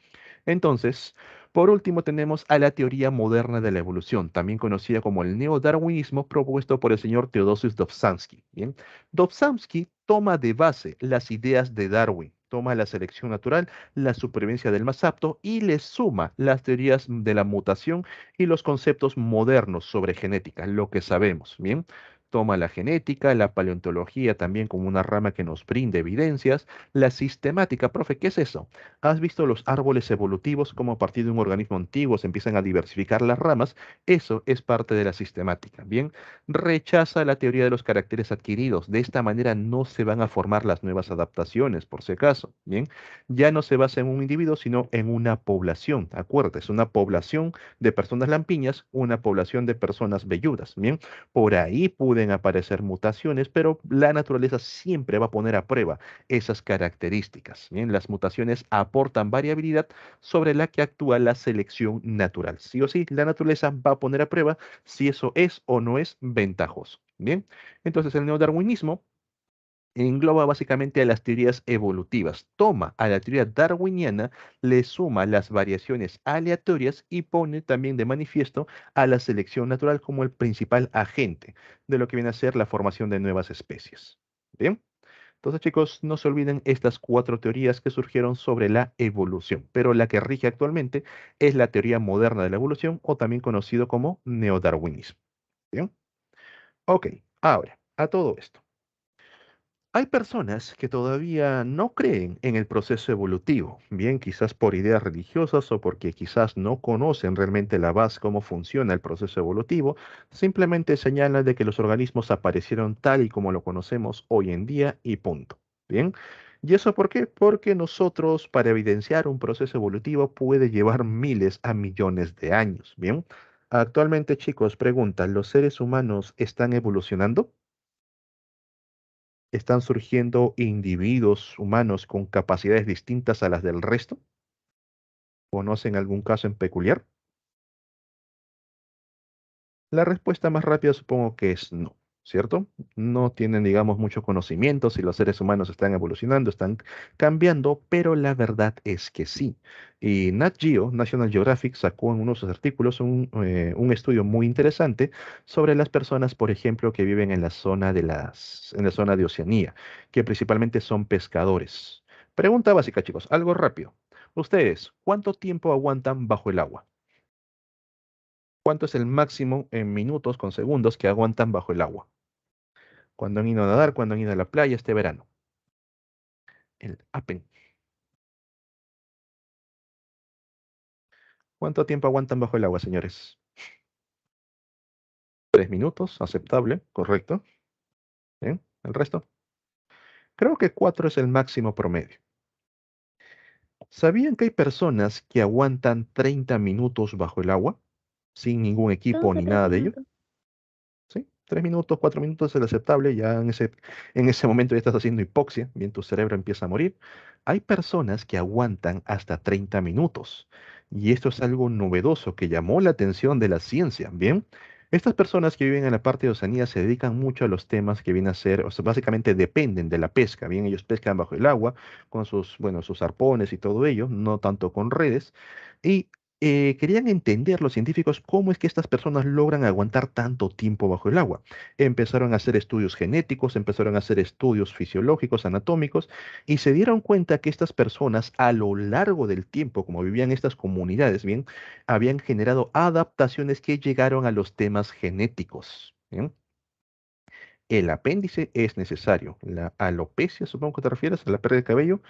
entonces, por último, tenemos a la teoría moderna de la evolución, también conocida como el neodarwinismo, propuesto por el señor Theodosius Dobzhansky. Bien, Dobzhansky toma de base las ideas de Darwin, toma la selección natural, la supervivencia del más apto y le suma las teorías de la mutación y los conceptos modernos sobre genética, lo que sabemos. Bien, toma la genética, la paleontología también como una rama que nos brinde evidencias, la sistemática, profe, ¿qué es eso? ¿Has visto los árboles evolutivos como a partir de un organismo antiguo se empiezan a diversificar las ramas? Eso es parte de la sistemática. Bien, rechaza la teoría de los caracteres adquiridos. De esta manera no se van a formar las nuevas adaptaciones, por si acaso. Bien, ya no se basa en un individuo, sino en una población. Acuérdate, es una población de personas lampiñas, una población de personas velludas. Bien, por ahí pueden aparecer mutaciones, pero la naturaleza siempre va a poner a prueba esas características. Bien, las mutaciones aportan variabilidad sobre la que actúa la selección natural. Sí o sí, la naturaleza va a poner a prueba si eso es o no es ventajoso. Bien, entonces el neodarwinismo engloba básicamente a las teorías evolutivas. Toma a la teoría darwiniana, le suma las variaciones aleatorias y pone también de manifiesto a la selección natural como el principal agente de lo que viene a ser la formación de nuevas especies. Bien. Entonces, chicos, no se olviden estas cuatro teorías que surgieron sobre la evolución, pero la que rige actualmente es la teoría moderna de la evolución o también conocido como neodarwinismo. ¿Bien? Ok, ahora, a todo esto. Hay personas que todavía no creen en el proceso evolutivo, bien quizás por ideas religiosas o porque quizás no conocen realmente la base, cómo funciona el proceso evolutivo, simplemente señalan de que los organismos aparecieron tal y como lo conocemos hoy en día y punto. Bien, ¿y eso por qué? Porque nosotros para evidenciar un proceso evolutivo puede llevar miles a millones de años. Bien, actualmente chicos, preguntan, ¿los seres humanos están evolucionando? ¿Están surgiendo individuos humanos con capacidades distintas a las del resto? ¿Conocen algún caso en peculiar? La respuesta más rápida supongo que es no, ¿cierto? No tienen, digamos, mucho conocimiento si los seres humanos están evolucionando, están cambiando, pero la verdad es que sí. Y Nat Geo, National Geographic, sacó en uno de sus artículos un estudio muy interesante sobre las personas, por ejemplo, que viven en la zona en la zona de Oceanía, que principalmente son pescadores. Pregunta básica, chicos, algo rápido. Ustedes, ¿cuánto tiempo aguantan bajo el agua? ¿Cuánto es el máximo en minutos con segundos que aguantan bajo el agua? Cuando han ido a nadar, cuando han ido a la playa este verano. El Apen. ¿Cuánto tiempo aguantan bajo el agua, señores? 3 minutos, aceptable, correcto. ¿Bien? ¿El resto? Creo que 4 es el máximo promedio. ¿Sabían que hay personas que aguantan 30 minutos bajo el agua sin ningún Solo equipo ni tres nada de ello? minutos. ¿Sí? 3 minutos, 4 minutos es el aceptable, ya en ese momento ya estás haciendo hipoxia, bien tu cerebro empieza a morir. Hay personas que aguantan hasta 30 minutos y esto es algo novedoso que llamó la atención de la ciencia, ¿bien? Estas personas que viven en la parte de Oceanía se dedican mucho a los temas que vienen a ser, o sea, básicamente dependen de la pesca, bien, ellos pescan bajo el agua con sus, bueno, sus arpones y todo ello, no tanto con redes. Y querían entender los científicos cómo es que estas personas logran aguantar tanto tiempo bajo el agua. Empezaron a hacer estudios genéticos, empezaron a hacer estudios fisiológicos, anatómicos, y se dieron cuenta que estas personas a lo largo del tiempo, como vivían estas comunidades, bien, habían generado adaptaciones que llegaron a los temas genéticos. ¿Bien? El apéndice es necesario. La alopecia, supongo que te refieres, a la pérdida de cabello,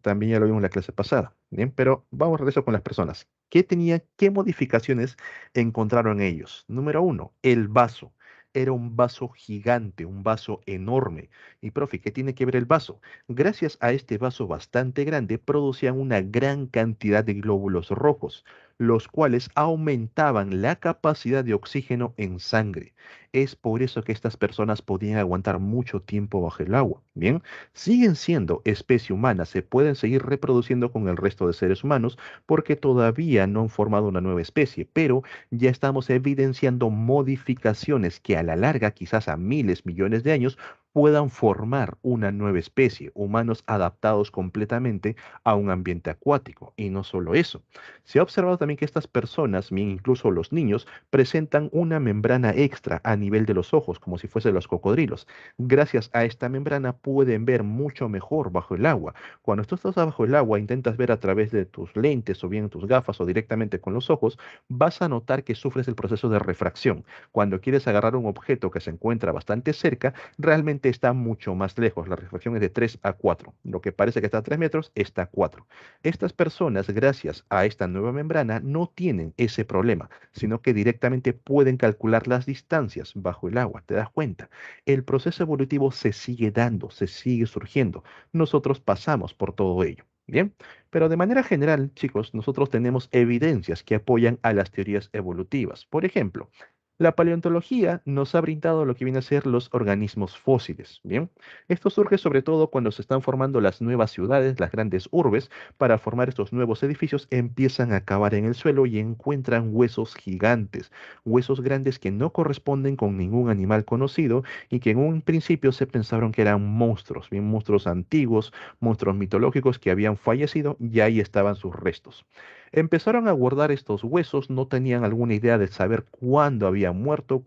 también ya lo vimos en la clase pasada. Bien, pero vamos a regreso con las personas. ¿Qué modificaciones encontraron ellos? Número uno, el vaso. Era un vaso gigante, un vaso enorme. Y profe, ¿qué tiene que ver el vaso? Gracias a este vaso bastante grande, producían una gran cantidad de glóbulos rojos, los cuales aumentaban la capacidad de oxígeno en sangre. Es por eso que estas personas podían aguantar mucho tiempo bajo el agua. Bien, siguen siendo especie humana, se pueden seguir reproduciendo con el resto de seres humanos porque todavía no han formado una nueva especie, pero ya estamos evidenciando modificaciones que a la larga, quizás a miles, millones de años, puedan formar una nueva especie, humanos adaptados completamente a un ambiente acuático. Y no solo eso, se ha observado también que estas personas, bien incluso los niños, presentan una membrana extra a nivel de los ojos, como si fuesen los cocodrilos. Gracias a esta membrana pueden ver mucho mejor bajo el agua. Cuando tú estás bajo el agua, intentas ver a través de tus lentes o bien tus gafas o directamente con los ojos, vas a notar que sufres el proceso de refracción. Cuando quieres agarrar un objeto que se encuentra bastante cerca, realmente está mucho más lejos. La refracción es de 3 a 4. Lo que parece que está a 3 metros está a 4. Estas personas, gracias a esta nueva membrana, no tienen ese problema, sino que directamente pueden calcular las distancias bajo el agua. ¿Te das cuenta? El proceso evolutivo se sigue dando, se sigue surgiendo. Nosotros pasamos por todo ello. Bien, pero de manera general, chicos, nosotros tenemos evidencias que apoyan a las teorías evolutivas. Por ejemplo, la paleontología nos ha brindado lo que viene a ser los organismos fósiles. Bien, esto surge sobre todo cuando se están formando las nuevas ciudades, las grandes urbes, para formar estos nuevos edificios, empiezan a cavar en el suelo y encuentran huesos gigantes, huesos grandes que no corresponden con ningún animal conocido y que en un principio se pensaron que eran monstruos, bien monstruos antiguos, monstruos mitológicos que habían fallecido y ahí estaban sus restos. Empezaron a guardar estos huesos, no tenían alguna idea de saber cuándo había muerto,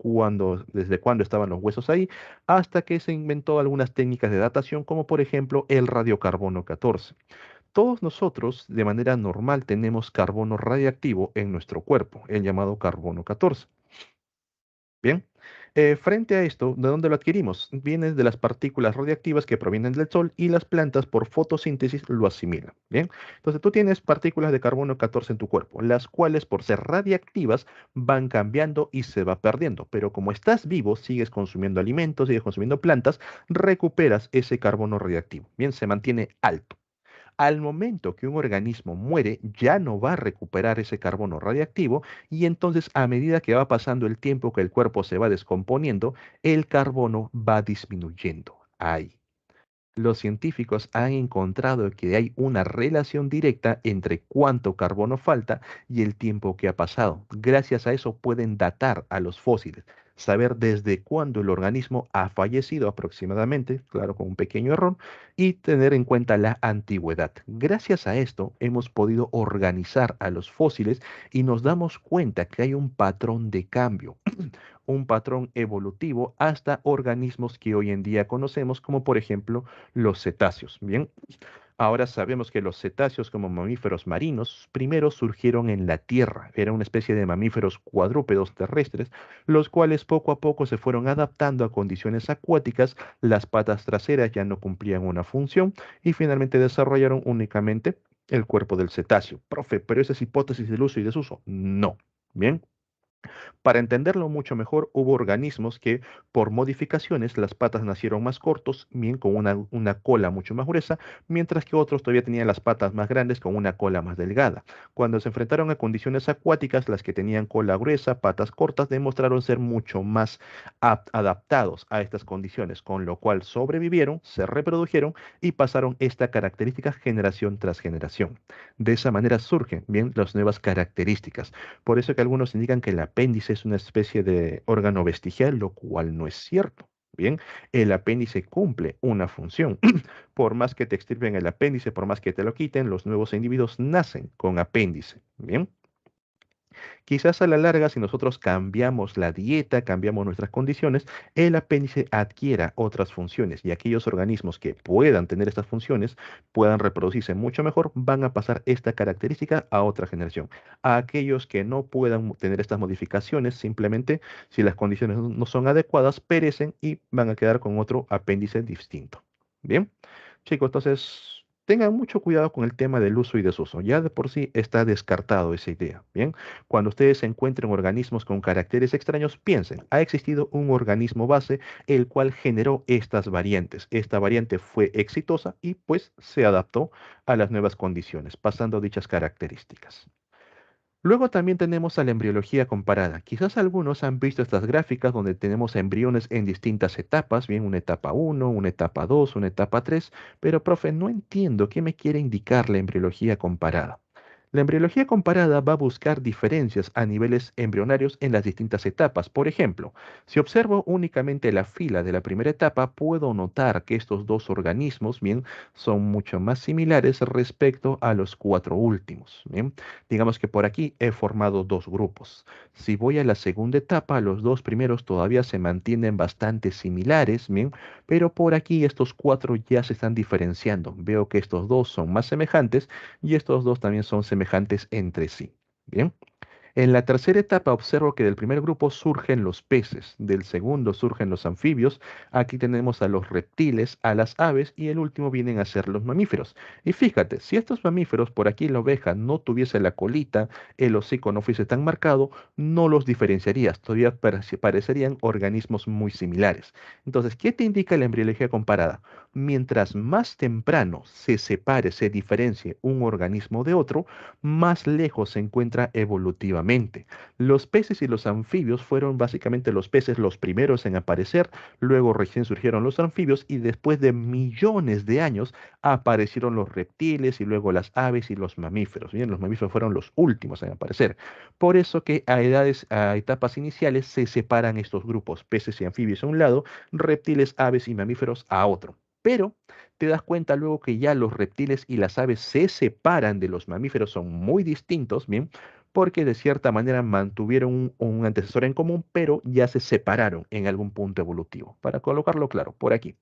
desde cuándo estaban los huesos ahí, hasta que se inventó algunas técnicas de datación, como por ejemplo el radiocarbono 14. Todos nosotros, de manera normal, tenemos carbono radiactivo en nuestro cuerpo, el llamado carbono 14. Bien, frente a esto, ¿de dónde lo adquirimos? Viene de las partículas radiactivas que provienen del Sol y las plantas por fotosíntesis lo asimilan. Bien, entonces tú tienes partículas de carbono 14 en tu cuerpo, las cuales por ser radiactivas van cambiando y se va perdiendo. Pero como estás vivo, sigues consumiendo alimentos, sigues consumiendo plantas, recuperas ese carbono radiactivo. Bien, se mantiene alto. Al momento que un organismo muere, ya no va a recuperar ese carbono radiactivo y entonces a medida que va pasando el tiempo que el cuerpo se va descomponiendo, el carbono va disminuyendo. Ahí. Los científicos han encontrado que hay una relación directa entre cuánto carbono falta y el tiempo que ha pasado. Gracias a eso pueden datar a los fósiles, saber desde cuándo el organismo ha fallecido aproximadamente, claro, con un pequeño error, y tener en cuenta la antigüedad. Gracias a esto hemos podido organizar a los fósiles y nos damos cuenta que hay un patrón de cambio, un patrón evolutivo hasta organismos que hoy en día conocemos, como por ejemplo los cetáceos. Bien, ahora sabemos que los cetáceos como mamíferos marinos primero surgieron en la tierra, era una especie de mamíferos cuadrúpedos terrestres, los cuales poco a poco se fueron adaptando a condiciones acuáticas, las patas traseras ya no cumplían una función y finalmente desarrollaron únicamente el cuerpo del cetáceo. Profe, pero esa es hipótesis del uso y desuso. No. Bien. Para entenderlo mucho mejor, hubo organismos que por modificaciones las patas nacieron más cortos, bien con una cola mucho más gruesa, mientras que otros todavía tenían las patas más grandes con una cola más delgada. Cuando se enfrentaron a condiciones acuáticas, las que tenían cola gruesa, patas cortas, demostraron ser mucho más adaptados a estas condiciones, con lo cual sobrevivieron, se reprodujeron y pasaron esta característica generación tras generación. De esa manera surgen bien las nuevas características. Por eso que algunos indican que el apéndice es una especie de órgano vestigial, lo cual no es cierto. Bien, el apéndice cumple una función. Por más que te extirpen el apéndice, por más que te lo quiten, los nuevos individuos nacen con apéndice. Bien. Quizás a la larga, si nosotros cambiamos la dieta, cambiamos nuestras condiciones, el apéndice adquiera otras funciones y aquellos organismos que puedan tener estas funciones, puedan reproducirse mucho mejor, van a pasar esta característica a otra generación. A aquellos que no puedan tener estas modificaciones, simplemente si las condiciones no son adecuadas, perecen y van a quedar con otro apéndice distinto. Bien, chicos, entonces tengan mucho cuidado con el tema del uso y desuso. Ya de por sí está descartado esa idea. Bien. Cuando ustedes encuentren organismos con caracteres extraños, piensen, ha existido un organismo base el cual generó estas variantes. Esta variante fue exitosa y pues se adaptó a las nuevas condiciones, pasando dichas características. Luego también tenemos a la embriología comparada. Quizás algunos han visto estas gráficas donde tenemos embriones en distintas etapas, bien una etapa uno, una etapa 2, una etapa 3, pero profe, no entiendo qué me quiere indicar la embriología comparada. La embriología comparada va a buscar diferencias a niveles embrionarios en las distintas etapas. Por ejemplo, si observo únicamente la fila de la primera etapa, puedo notar que estos dos organismos, bien, son mucho más similares respecto a los cuatro últimos. Bien, digamos que por aquí he formado dos grupos. Si voy a la segunda etapa, los dos primeros todavía se mantienen bastante similares, bien, pero por aquí estos cuatro ya se están diferenciando. Veo que estos dos son más semejantes y estos dos también son semejantes entre sí. Bien. En la tercera etapa observo que del primer grupo surgen los peces, del segundo surgen los anfibios, aquí tenemos a los reptiles, a las aves y el último vienen a ser los mamíferos. Y fíjate, si estos mamíferos por aquí la oveja no tuviese la colita, el hocico no fuese tan marcado, no los diferenciarías, todavía parecerían organismos muy similares. Entonces, ¿qué te indica la embriología comparada? Mientras más temprano se separe, se diferencie un organismo de otro, más lejos se encuentra evolutivamente. Los peces y los anfibios fueron básicamente los peces los primeros en aparecer, luego recién surgieron los anfibios y después de millones de años aparecieron los reptiles y luego las aves y los mamíferos. Bien, los mamíferos fueron los últimos en aparecer. Por eso que a etapas iniciales se separan estos grupos, peces y anfibios a un lado, reptiles, aves y mamíferos a otro. Pero te das cuenta luego que ya los reptiles y las aves se separan de los mamíferos, son muy distintos, ¿bien? Porque de cierta manera mantuvieron un antecesor en común, pero ya se separaron en algún punto evolutivo. Para colocarlo claro, por aquí.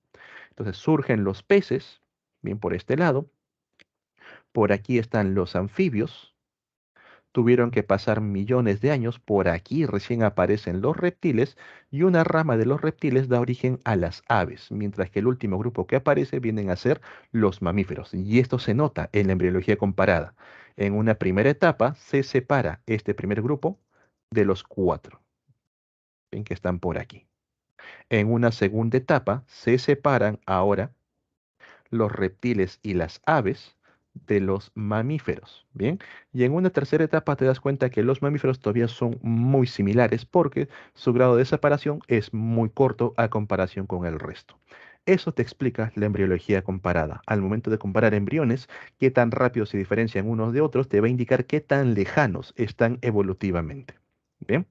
Entonces surgen los peces, bien por este lado. Por aquí están los anfibios. Tuvieron que pasar millones de años, por aquí recién aparecen los reptiles y una rama de los reptiles da origen a las aves, mientras que el último grupo que aparece vienen a ser los mamíferos. Y esto se nota en la embriología comparada. En una primera etapa se separa este primer grupo de los cuatro, ven que están por aquí. En una segunda etapa se separan ahora los reptiles y las aves de los mamíferos, ¿bien? Y en una tercera etapa te das cuenta que los mamíferos todavía son muy similares porque su grado de separación es muy corto a comparación con el resto. Eso te explica la embriología comparada. Al momento de comparar embriones, qué tan rápido se diferencian unos de otros te va a indicar qué tan lejanos están evolutivamente. ¿Bien?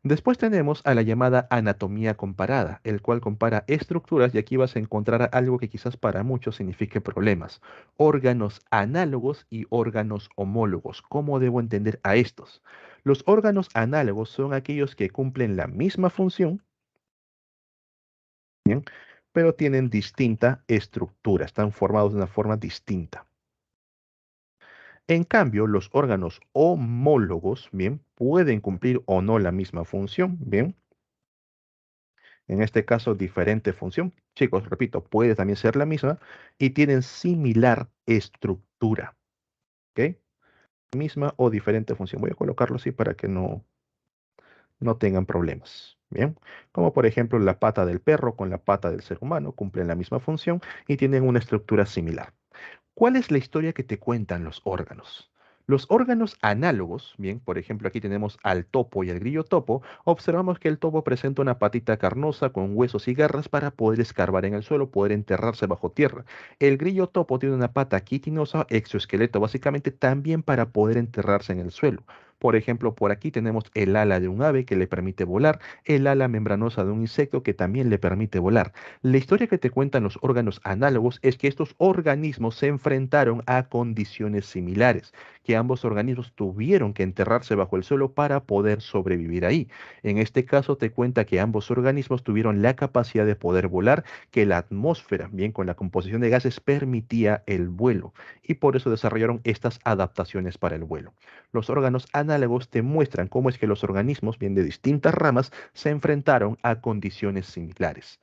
Después tenemos a la llamada anatomía comparada, el cual compara estructuras y aquí vas a encontrar algo que quizás para muchos signifique problemas. Órganos análogos y órganos homólogos. ¿Cómo debo entender a estos? Los órganos análogos son aquellos que cumplen la misma función, ¿bien? Pero tienen distinta estructura, están formados de una forma distinta. En cambio, los órganos homólogos, bien, pueden cumplir o no la misma función, bien, en este caso diferente función. Chicos, repito, puede también ser la misma y tienen similar estructura, ¿ok? Misma o diferente función. Voy a colocarlo así para que no tengan problemas. Bien, como por ejemplo la pata del perro con la pata del ser humano cumplen la misma función y tienen una estructura similar. ¿Cuál es la historia que te cuentan los órganos? Los órganos análogos, bien, por ejemplo, aquí tenemos al topo y al grillo topo, observamos que el topo presenta una patita carnosa con huesos y garras para poder escarbar en el suelo, poder enterrarse bajo tierra. El grillo topo tiene una pata quitinosa, exoesqueleto, básicamente también para poder enterrarse en el suelo. Por ejemplo, por aquí tenemos el ala de un ave que le permite volar, el ala membranosa de un insecto que también le permite volar. La historia que te cuentan los órganos análogos es que estos organismos se enfrentaron a condiciones similares, que ambos organismos tuvieron que enterrarse bajo el suelo para poder sobrevivir ahí. En este caso te cuenta que ambos organismos tuvieron la capacidad de poder volar, que la atmósfera, bien con la composición de gases, permitía el vuelo y por eso desarrollaron estas adaptaciones para el vuelo. Los órganos análogos te muestran cómo es que los organismos, bien de distintas ramas, se enfrentaron a condiciones similares.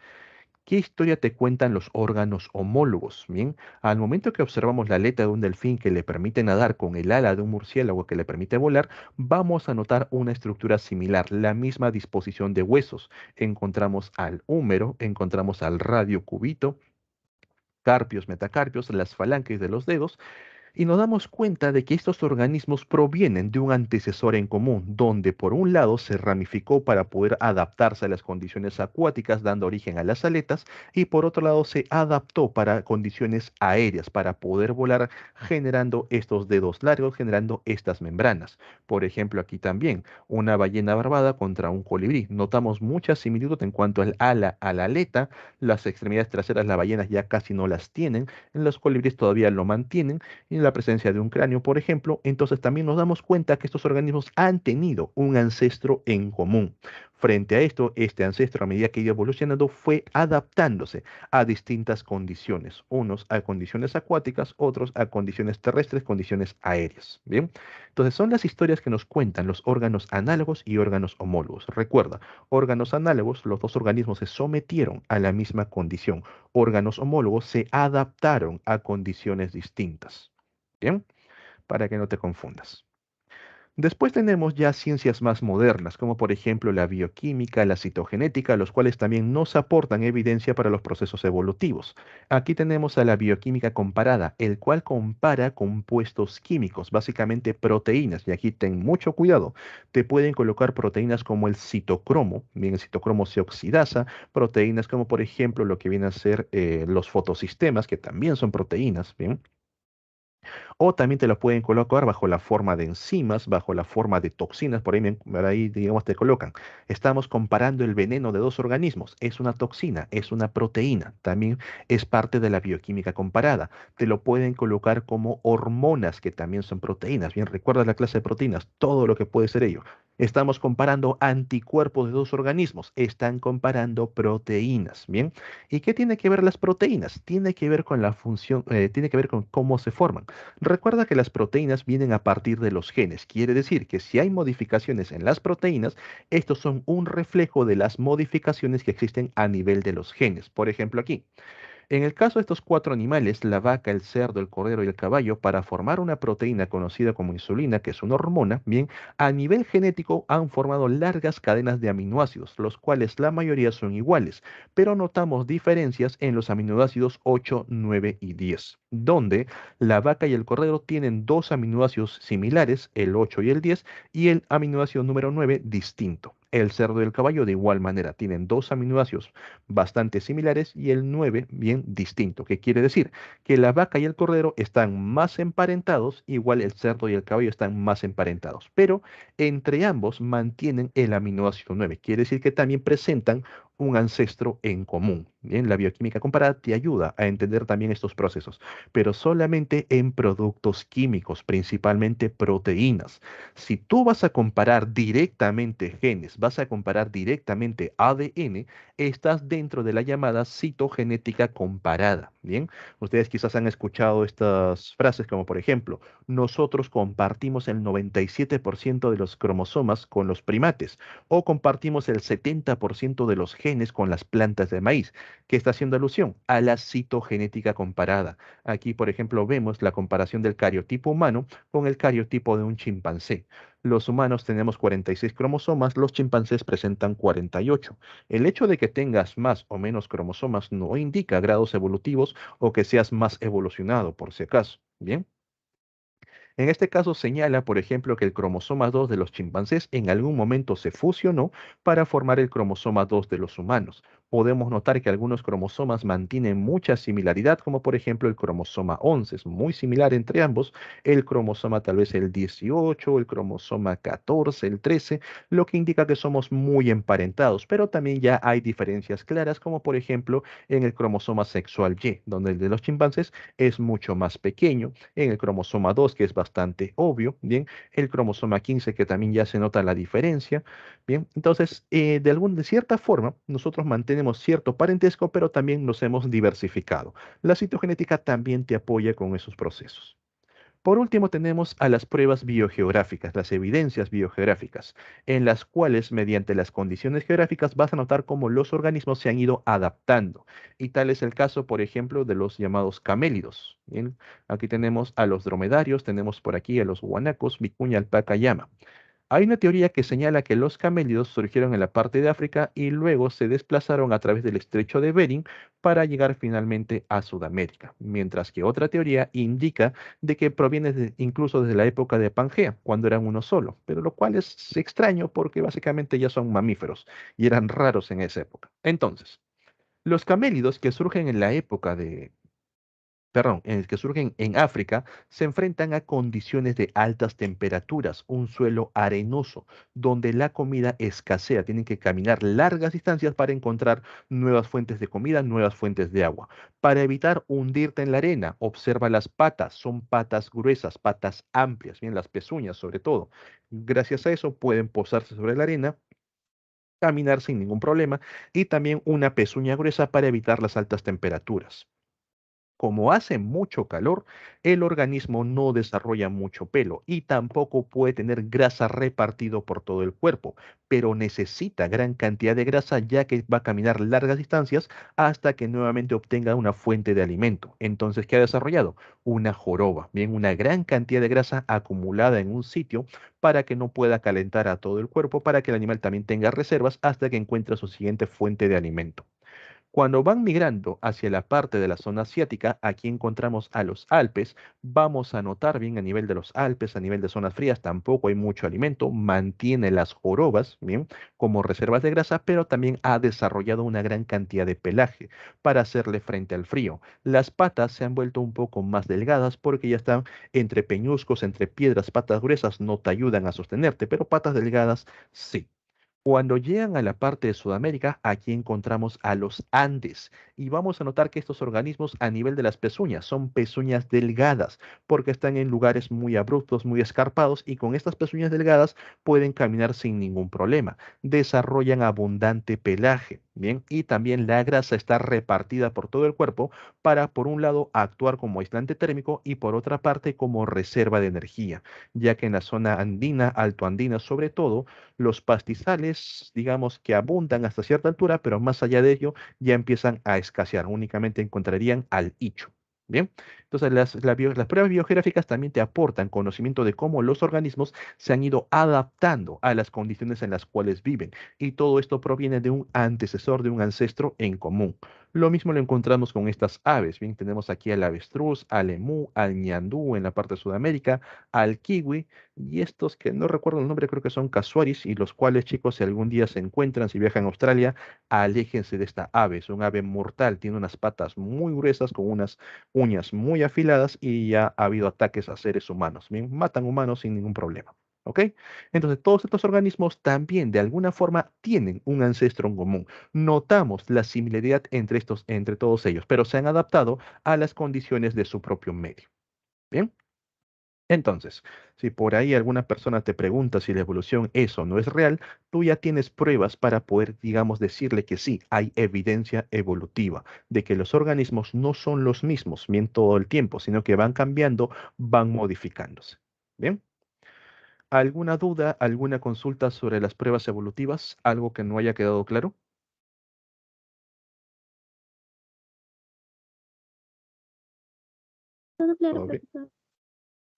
¿Qué historia te cuentan los órganos homólogos? Bien, al momento que observamos la aleta de un delfín que le permite nadar con el ala de un murciélago que le permite volar, vamos a notar una estructura similar, la misma disposición de huesos. Encontramos al húmero, encontramos al radiocubito, carpios, metacarpios, las falanges de los dedos y nos damos cuenta de que estos organismos provienen de un antecesor en común, donde por un lado se ramificó para poder adaptarse a las condiciones acuáticas, dando origen a las aletas, y por otro lado se adaptó para condiciones aéreas, para poder volar, generando estos dedos largos, generando estas membranas. Por ejemplo, aquí también, una ballena barbada contra un colibrí. Notamos mucha similitud en cuanto al ala a la aleta, las extremidades traseras las ballenas ya casi no las tienen, en los colibríes todavía lo mantienen, y la presencia de un cráneo, por ejemplo, entonces también nos damos cuenta que estos organismos han tenido un ancestro en común. Frente a esto, este ancestro, a medida que iba evolucionando, fue adaptándose a distintas condiciones, unos a condiciones acuáticas, otros a condiciones terrestres, condiciones aéreas. Bien, entonces son las historias que nos cuentan los órganos análogos y órganos homólogos. Recuerda, órganos análogos, los dos organismos se sometieron a la misma condición. Órganos homólogos se adaptaron a condiciones distintas. Bien, para que no te confundas. Después tenemos ya ciencias más modernas, como por ejemplo la bioquímica, la citogenética, los cuales también nos aportan evidencia para los procesos evolutivos. Aquí tenemos a la bioquímica comparada, el cual compara compuestos químicos, básicamente proteínas, y aquí ten mucho cuidado. Te pueden colocar proteínas como el citocromo, bien, el citocromo se oxidasa, proteínas como por ejemplo lo que viene a ser los fotosistemas, que también son proteínas, bien O también te lo pueden colocar bajo la forma de enzimas, bajo la forma de toxinas, por ahí digamos te colocan. Estamos comparando el veneno de dos organismos. Es una toxina, es una proteína. También es parte de la bioquímica comparada. Te lo pueden colocar como hormonas, que también son proteínas. Bien, recuerda la clase de proteínas, todo lo que puede ser ello. Estamos comparando anticuerpos de dos organismos. Están comparando proteínas. Bien. ¿Y qué tiene que ver las proteínas? Tiene que ver con la función, tiene que ver con cómo se forman. Recuerda que las proteínas vienen a partir de los genes. Quiere decir que si hay modificaciones en las proteínas, estos son un reflejo de las modificaciones que existen a nivel de los genes. Por ejemplo, aquí. En el caso de estos cuatro animales, la vaca, el cerdo, el cordero y el caballo, para formar una proteína conocida como insulina, que es una hormona, bien, a nivel genético han formado largas cadenas de aminoácidos, los cuales la mayoría son iguales, pero notamos diferencias en los aminoácidos 8, 9 y 10, donde la vaca y el cordero tienen dos aminoácidos similares, el 8 y el 10, y el aminoácido número 9 distinto. El cerdo y el caballo de igual manera tienen dos aminoácidos bastante similares y el 9 bien distinto. ¿Qué quiere decir? Que la vaca y el cordero están más emparentados, igual el cerdo y el caballo están más emparentados, pero entre ambos mantienen el aminoácido 9. Quiere decir que también presentan un ancestro en común. Bien, la bioquímica comparada te ayuda a entender también estos procesos, pero solamente en productos químicos, principalmente proteínas. Si tú vas a comparar directamente genes, vas a comparar directamente ADN, estás dentro de la llamada citogenética comparada. Bien, ustedes quizás han escuchado estas frases como por ejemplo, nosotros compartimos el 97% de los cromosomas con los primates o compartimos el 70% de los genes con las plantas de maíz, que está haciendo alusión a la citogenética comparada. Aquí, por ejemplo, vemos la comparación del cariotipo humano con el cariotipo de un chimpancé. Los humanos tenemos 46 cromosomas, los chimpancés presentan 48. El hecho de que tengas más o menos cromosomas no indica grados evolutivos o que seas más evolucionado, por si acaso. Bien. En este caso señala, por ejemplo, que el cromosoma 2 de los chimpancés en algún momento se fusionó para formar el cromosoma 2 de los humanos. Podemos notar que algunos cromosomas mantienen mucha similaridad, como por ejemplo el cromosoma 11, es muy similar entre ambos, el cromosoma tal vez el 18, el cromosoma 14, el 13, lo que indica que somos muy emparentados, pero también ya hay diferencias claras, como por ejemplo en el cromosoma sexual Y, donde el de los chimpancés es mucho más pequeño, en el cromosoma 2, que es bastante obvio, bien, el cromosoma 15, que también ya se nota la diferencia, bien, entonces, de cierta forma, nosotros mantenemos cierto parentesco, pero también nos hemos diversificado. La citogenética también te apoya con esos procesos. Por último, tenemos a las pruebas biogeográficas, las evidencias biogeográficas, en las cuales, mediante las condiciones geográficas, vas a notar cómo los organismos se han ido adaptando. Y tal es el caso, por ejemplo, de los llamados camélidos. Bien, aquí tenemos a los dromedarios, tenemos por aquí a los guanacos, vicuña, alpaca, llama. Hay una teoría que señala que los camélidos surgieron en la parte de África y luego se desplazaron a través del estrecho de Bering para llegar finalmente a Sudamérica, mientras que otra teoría indica de que proviene incluso desde la época de Pangea, cuando eran uno solo, pero lo cual es extraño porque básicamente ya son mamíferos y eran raros en esa época. Entonces, los camélidos que surgen en la época de en el que surgen en África, se enfrentan a condiciones de altas temperaturas, un suelo arenoso, donde la comida escasea. Tienen que caminar largas distancias para encontrar nuevas fuentes de comida, nuevas fuentes de agua. Para evitar hundirte en la arena, observa las patas. Son patas gruesas, patas amplias, bien, las pezuñas sobre todo. Gracias a eso pueden posarse sobre la arena, caminar sin ningún problema y también una pezuña gruesa para evitar las altas temperaturas. Como hace mucho calor, el organismo no desarrolla mucho pelo y tampoco puede tener grasa repartido por todo el cuerpo, pero necesita gran cantidad de grasa ya que va a caminar largas distancias hasta que nuevamente obtenga una fuente de alimento. Entonces, ¿qué ha desarrollado? Una joroba, bien, una gran cantidad de grasa acumulada en un sitio para que no pueda calentar a todo el cuerpo, para que el animal también tenga reservas hasta que encuentre su siguiente fuente de alimento. Cuando van migrando hacia la parte de la zona asiática, aquí encontramos a los Alpes. Vamos a notar bien a nivel de los Alpes, a nivel de zonas frías, tampoco hay mucho alimento, mantiene las jorobas, bien, como reservas de grasa, pero también ha desarrollado una gran cantidad de pelaje para hacerle frente al frío. Las patas se han vuelto un poco más delgadas porque ya están entre peñuscos, entre piedras. Patas gruesas no te ayudan a sostenerte, pero patas delgadas sí. Cuando llegan a la parte de Sudamérica, aquí encontramos a los Andes y vamos a notar que estos organismos a nivel de las pezuñas son pezuñas delgadas porque están en lugares muy abruptos, muy escarpados y con estas pezuñas delgadas pueden caminar sin ningún problema. Desarrollan abundante pelaje, bien, y también la grasa está repartida por todo el cuerpo para, por un lado, actuar como aislante térmico y por otra parte como reserva de energía, ya que en la zona andina, altoandina sobre todo, los pastizales, digamos que abundan hasta cierta altura, pero más allá de ello ya empiezan a escasear. Únicamente encontrarían al icho. Bien, entonces las pruebas biogeográficas también te aportan conocimiento de cómo los organismos se han ido adaptando a las condiciones en las cuales viven. Y todo esto proviene de un antecesor, de un ancestro en común. Lo mismo lo encontramos con estas aves. Bien, tenemos aquí al avestruz, al emú, al ñandú en la parte de Sudamérica, al kiwi, y estos que no recuerdo el nombre, creo que son casuaris, y los cuales, chicos, si algún día se encuentran, si viajan a Australia, aléjense de esta ave. Es un ave mortal, tiene unas patas muy gruesas con unas uñas muy afiladas y ya ha habido ataques a seres humanos. Bien, matan humanos sin ningún problema. ¿Ok? Entonces, todos estos organismos también de alguna forma tienen un ancestro en común. Notamos la similaridad entre estos, entre todos ellos, pero se han adaptado a las condiciones de su propio medio. Bien. Entonces, si por ahí alguna persona te pregunta si la evolución es o no es real, tú ya tienes pruebas para poder, digamos, decirle que sí, hay evidencia evolutiva, de que los organismos no son los mismos bien todo el tiempo, sino que van cambiando, van modificándose. Bien, ¿alguna duda, alguna consulta sobre las pruebas evolutivas? ¿Algo que no haya quedado claro? Todo claro, ¿Todo bien? profesor.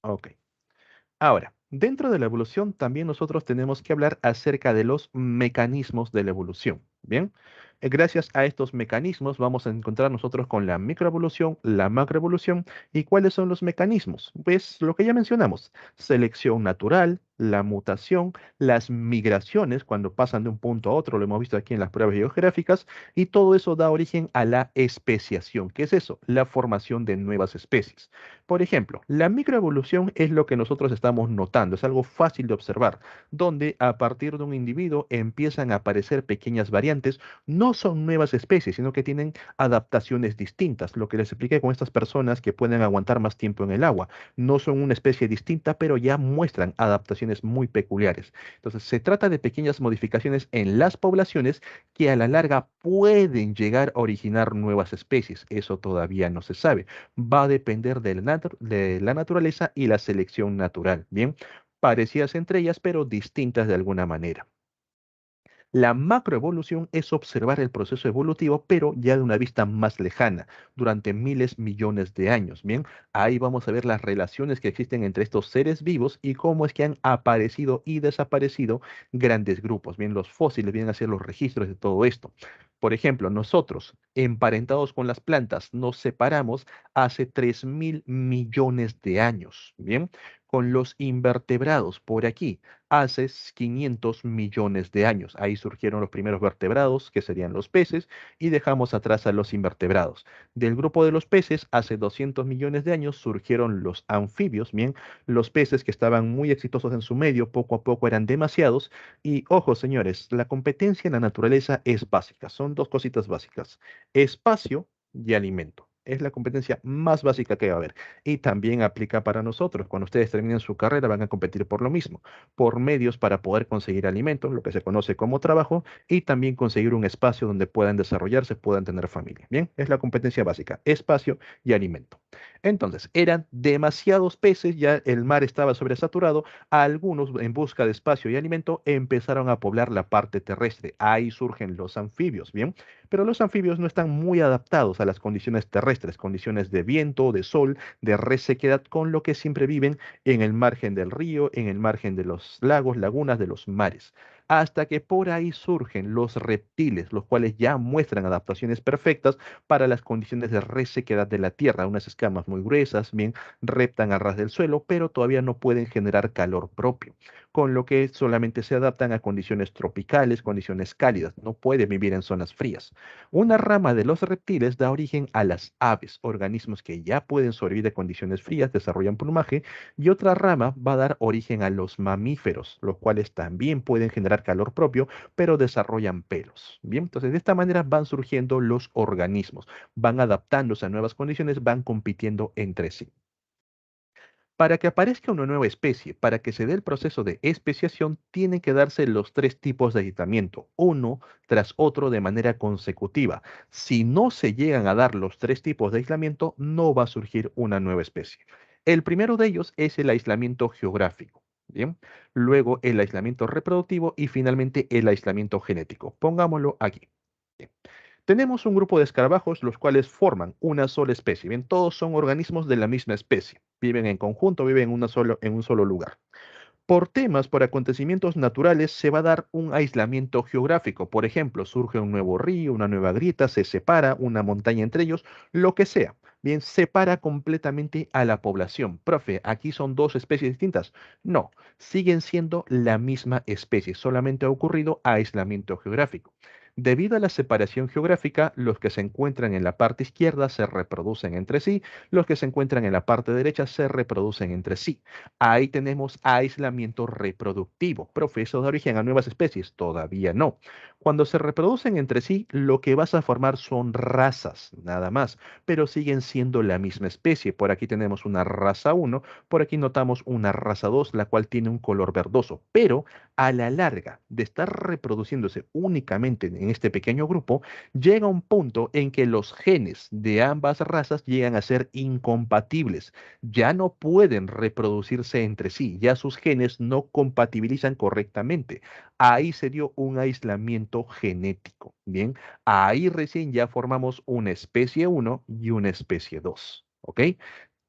Ok. Ahora, dentro de la evolución también nosotros tenemos que hablar acerca de los mecanismos de la evolución. Bien, gracias a estos mecanismos vamos a encontrar nosotros con la microevolución, la macroevolución y cuáles son los mecanismos. Pues lo que ya mencionamos, selección natural, la mutación, las migraciones cuando pasan de un punto a otro, lo hemos visto aquí en las pruebas geográficas, y todo eso da origen a la especiación. ¿Qué es eso? La formación de nuevas especies. Por ejemplo, la microevolución es lo que nosotros estamos notando, es algo fácil de observar, donde a partir de un individuo empiezan a aparecer pequeñas variantes, no son nuevas especies, sino que tienen adaptaciones distintas, lo que les expliqué con estas personas que pueden aguantar más tiempo en el agua, no son una especie distinta, pero ya muestran adaptaciones muy peculiares. Entonces, se trata de pequeñas modificaciones en las poblaciones que a la larga pueden llegar a originar nuevas especies, eso todavía no se sabe, va a depender de la naturaleza y la selección natural, ¿bien? Parecidas entre ellas, pero distintas de alguna manera. La macroevolución es observar el proceso evolutivo, pero ya de una vista más lejana, durante miles, millones de años. Bien, ahí vamos a ver las relaciones que existen entre estos seres vivos y cómo es que han aparecido y desaparecido grandes grupos. Bien, los fósiles vienen a ser los registros de todo esto. Por ejemplo, nosotros, emparentados con las plantas, nos separamos hace 3.000 millones de años. Bien, con los invertebrados por aquí hace 500 millones de años. Ahí surgieron los primeros vertebrados, que serían los peces, y dejamos atrás a los invertebrados. Del grupo de los peces, hace 200 millones de años surgieron los anfibios, bien, los peces que estaban muy exitosos en su medio, poco a poco eran demasiados. Y ojo, señores, la competencia en la naturaleza es básica, son dos cositas básicas, espacio y alimento. Es la competencia más básica que va a haber. Y también aplica para nosotros. Cuando ustedes terminen su carrera van a competir por lo mismo, por medios para poder conseguir alimentos, lo que se conoce como trabajo, y también conseguir un espacio donde puedan desarrollarse, puedan tener familia. Bien, es la competencia básica, espacio y alimento. Entonces, eran demasiados peces, ya el mar estaba sobresaturado, algunos en busca de espacio y alimento empezaron a poblar la parte terrestre. Ahí surgen los anfibios, ¿bien? Pero los anfibios no están muy adaptados a las condiciones terrestres, condiciones de viento, de sol, de resequedad, con lo que siempre viven en el margen del río, en el margen de los lagos, lagunas, de los mares. hasta que por ahí surgen los reptiles, los cuales ya muestran adaptaciones perfectas para las condiciones de resequedad de la tierra, unas escamas muy gruesas, bien, reptan al ras del suelo, pero todavía no pueden generar calor propio, con lo que solamente se adaptan a condiciones tropicales, condiciones cálidas, no pueden vivir en zonas frías. Una rama de los reptiles da origen a las aves, organismos que ya pueden sobrevivir de condiciones frías, desarrollan plumaje, y otra rama va a dar origen a los mamíferos, los cuales también pueden generar calor propio, pero desarrollan pelos. Bien, entonces de esta manera van surgiendo los organismos, van adaptándose a nuevas condiciones, van compitiendo entre sí. Para que aparezca una nueva especie, para que se dé el proceso de especiación, tienen que darse los tres tipos de aislamiento, uno tras otro de manera consecutiva. Si no se llegan a dar los tres tipos de aislamiento, no va a surgir una nueva especie. El primero de ellos es el aislamiento geográfico. Bien, luego el aislamiento reproductivo y finalmente el aislamiento genético. Pongámoslo aquí. Bien. Tenemos un grupo de escarabajos los cuales forman una sola especie. Bien, todos son organismos de la misma especie. Viven en conjunto, viven en un solo lugar. Por temas, por acontecimientos naturales, se va a dar un aislamiento geográfico. Por ejemplo, surge un nuevo río, una nueva grieta, se separa una montaña entre ellos, lo que sea. Bien, separa completamente a la población. Profe, ¿aquí son dos especies distintas? No, siguen siendo la misma especie, solamente ha ocurrido aislamiento geográfico. Debido a la separación geográfica, los que se encuentran en la parte izquierda se reproducen entre sí, los que se encuentran en la parte derecha se reproducen entre sí. Ahí tenemos aislamiento reproductivo. Profe, ¿eso da origen a nuevas especies? Todavía no. Cuando se reproducen entre sí, lo que vas a formar son razas, nada más, pero siguen siendo la misma especie. Por aquí tenemos una raza uno, por aquí notamos una raza 2, la cual tiene un color verdoso, pero a la larga de estar reproduciéndose únicamente en este pequeño grupo, llega un punto en que los genes de ambas razas llegan a ser incompatibles, ya no pueden reproducirse entre sí, ya sus genes no compatibilizan correctamente. Ahí se dio un aislamiento genético. Bien, ahí recién ya formamos una especie uno y una especie 2. ¿Ok?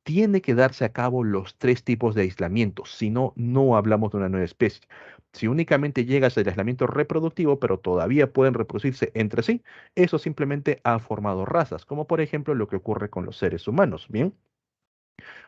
Tiene que darse a cabo los tres tipos de aislamiento, si no, no hablamos de una nueva especie. Si únicamente llegas al aislamiento reproductivo, pero todavía pueden reproducirse entre sí, eso simplemente ha formado razas, como por ejemplo lo que ocurre con los seres humanos. Bien.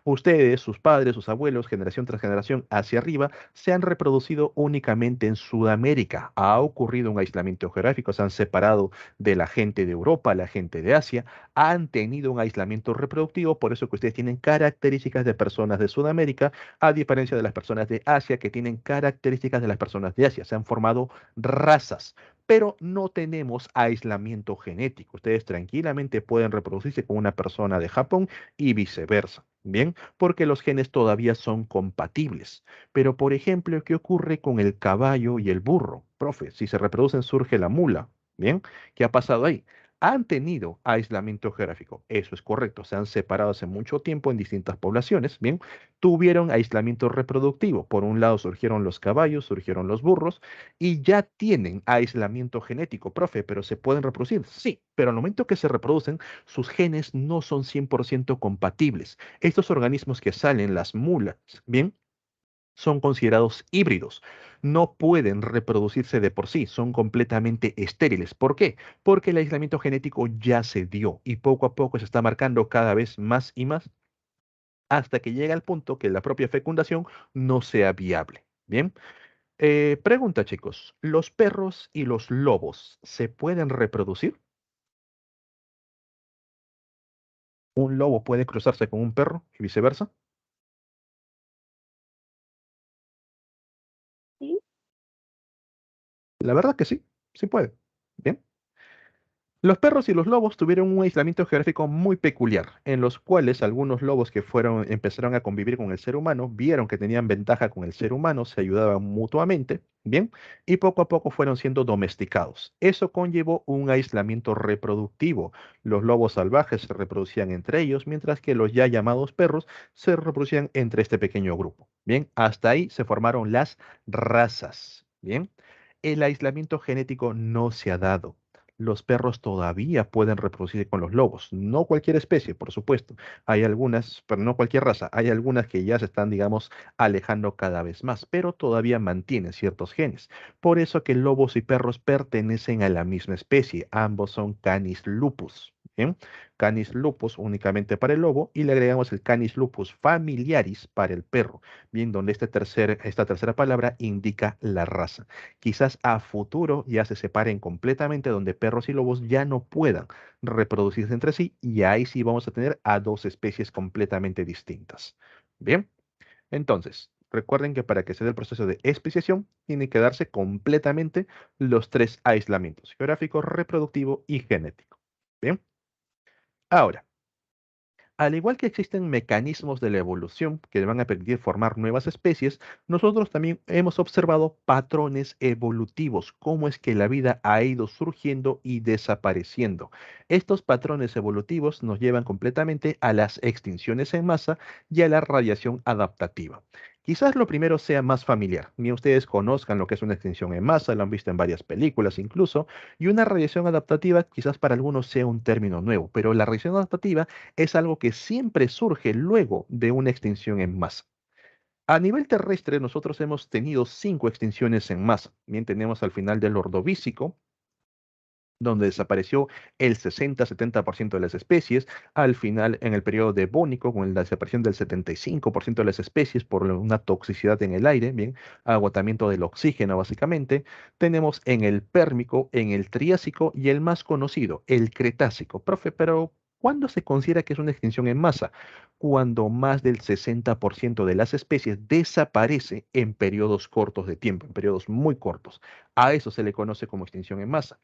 Ustedes, sus padres, sus abuelos, generación tras generación hacia arriba, se han reproducido únicamente en Sudamérica. Ha ocurrido un aislamiento geográfico, se han separado de la gente de Europa, la gente de Asia, han tenido un aislamiento reproductivo, por eso que ustedes tienen características de personas de Sudamérica, a diferencia de las personas de Asia que tienen características de las personas de Asia. Se han formado razas. Pero no tenemos aislamiento genético. Ustedes tranquilamente pueden reproducirse con una persona de Japón y viceversa. Bien, porque los genes todavía son compatibles. Pero, por ejemplo, ¿qué ocurre con el caballo y el burro? Profe, si se reproducen surge la mula. Bien, ¿qué ha pasado ahí? Han tenido aislamiento geográfico. Eso es correcto. Se han separado hace mucho tiempo en distintas poblaciones. Bien, tuvieron aislamiento reproductivo. Por un lado surgieron los caballos, surgieron los burros y ya tienen aislamiento genético. Profe, pero se pueden reproducir. Sí, pero al momento que se reproducen, sus genes no son 100% compatibles. Estos organismos que salen, las mulas, bien, son considerados híbridos. No pueden reproducirse de por sí, son completamente estériles. ¿Por qué? Porque el aislamiento genético ya se dio y poco a poco se está marcando cada vez más y más hasta que llega al punto que la propia fecundación no sea viable. Bien, pregunta chicos, ¿los perros y los lobos se pueden reproducir? ¿Un lobo puede cruzarse con un perro y viceversa? Sí. La verdad que sí, sí puede. Bien. Los perros y los lobos tuvieron un aislamiento geográfico muy peculiar, en los cuales algunos lobos que empezaron a convivir con el ser humano, vieron que tenían ventaja con el ser humano, se ayudaban mutuamente, bien, y poco a poco fueron siendo domesticados. Eso conllevó un aislamiento reproductivo. Los lobos salvajes se reproducían entre ellos, mientras que los ya llamados perros se reproducían entre este pequeño grupo. Bien, hasta ahí se formaron las razas. Bien, el aislamiento genético no se ha dado. Los perros todavía pueden reproducirse con los lobos. No cualquier especie, por supuesto. Hay algunas, pero no cualquier raza. Hay algunas que ya se están, digamos, alejando cada vez más, pero todavía mantienen ciertos genes. Por eso que lobos y perros pertenecen a la misma especie. Ambos son Canis lupus. ¿Bien? Canis lupus únicamente para el lobo y le agregamos el Canis lupus familiaris para el perro, bien, donde esta tercera palabra indica la raza. Quizás a futuro ya se separen completamente, donde perros y lobos ya no puedan reproducirse entre sí y ahí sí vamos a tener a dos especies completamente distintas. Bien, entonces, recuerden que para que se dé el proceso de especiación, tiene que darse completamente los tres aislamientos: geográfico, reproductivo y genético. Bien, ahora, al igual que existen mecanismos de la evolución que van a permitir formar nuevas especies, nosotros también hemos observado patrones evolutivos, cómo es que la vida ha ido surgiendo y desapareciendo. Estos patrones evolutivos nos llevan completamente a las extinciones en masa y a la radiación adaptativa. Quizás lo primero sea más familiar, ni ustedes conozcan lo que es una extinción en masa, lo han visto en varias películas incluso, y una radiación adaptativa quizás para algunos sea un término nuevo, pero la radiación adaptativa es algo que siempre surge luego de una extinción en masa. A nivel terrestre, nosotros hemos tenido 5 extinciones en masa. Bien, tenemos al final del Ordovícico, donde desapareció el 60-70% de las especies, al final en el periodo devónico, con la desaparición del 75% de las especies por una toxicidad en el aire, bien, agotamiento del oxígeno básicamente, tenemos en el Pérmico, en el Triásico y el más conocido, el Cretácico. Profe, pero ¿cuándo se considera que es una extinción en masa? Cuando más del 60% de las especies desaparece en periodos cortos de tiempo, en periodos muy cortos. A eso se le conoce como extinción en masa.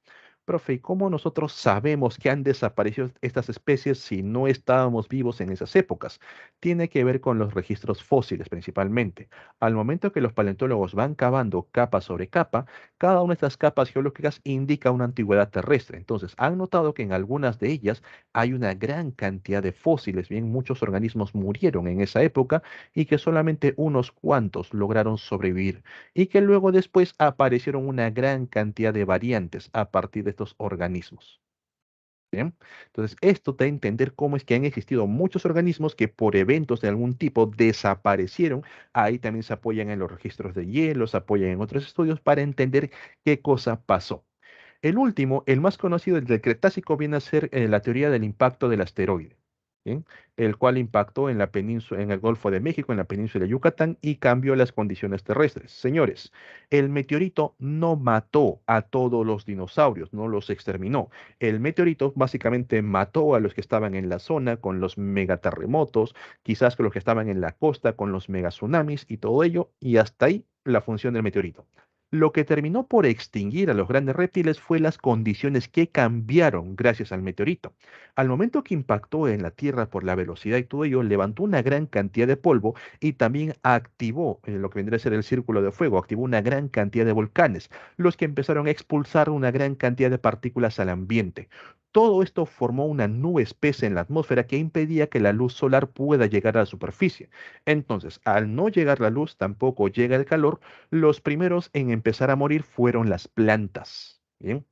Profe, ¿y cómo nosotros sabemos que han desaparecido estas especies si no estábamos vivos en esas épocas? Tiene que ver con los registros fósiles principalmente. Al momento que los paleontólogos van cavando capa sobre capa, cada una de estas capas geológicas indica una antigüedad terrestre. Entonces, han notado que en algunas de ellas hay una gran cantidad de fósiles, bien, muchos organismos murieron en esa época y que solamente unos cuantos lograron sobrevivir y que luego después aparecieron una gran cantidad de variantes a partir de estos organismos. ¿Bien? Entonces, esto da a entender cómo es que han existido muchos organismos que por eventos de algún tipo desaparecieron. Ahí también se apoyan en los registros de hielo, se apoyan en otros estudios para entender qué cosa pasó. El último, el más conocido, el del Cretácico, viene a ser la teoría del impacto del asteroide, ¿bien? El cual impactó en la península, en el Golfo de México, en la península de Yucatán y cambió las condiciones terrestres. Señores, el meteorito no mató a todos los dinosaurios, no los exterminó. El meteorito básicamente mató a los que estaban en la zona con los megaterremotos, quizás con los que estaban en la costa con los megatsunamis y todo ello, y hasta ahí la función del meteorito. Lo que terminó por extinguir a los grandes reptiles fue las condiciones que cambiaron gracias al meteorito. Al momento que impactó en la Tierra por la velocidad y todo ello, levantó una gran cantidad de polvo y también activó lo que vendría a ser el círculo de fuego, activó una gran cantidad de volcanes, los que empezaron a expulsar una gran cantidad de partículas al ambiente. Todo esto formó una nube espesa en la atmósfera que impedía que la luz solar pueda llegar a la superficie. Entonces, al no llegar la luz, tampoco llega el calor. Los primeros en empezar a morir fueron las plantas. Bien.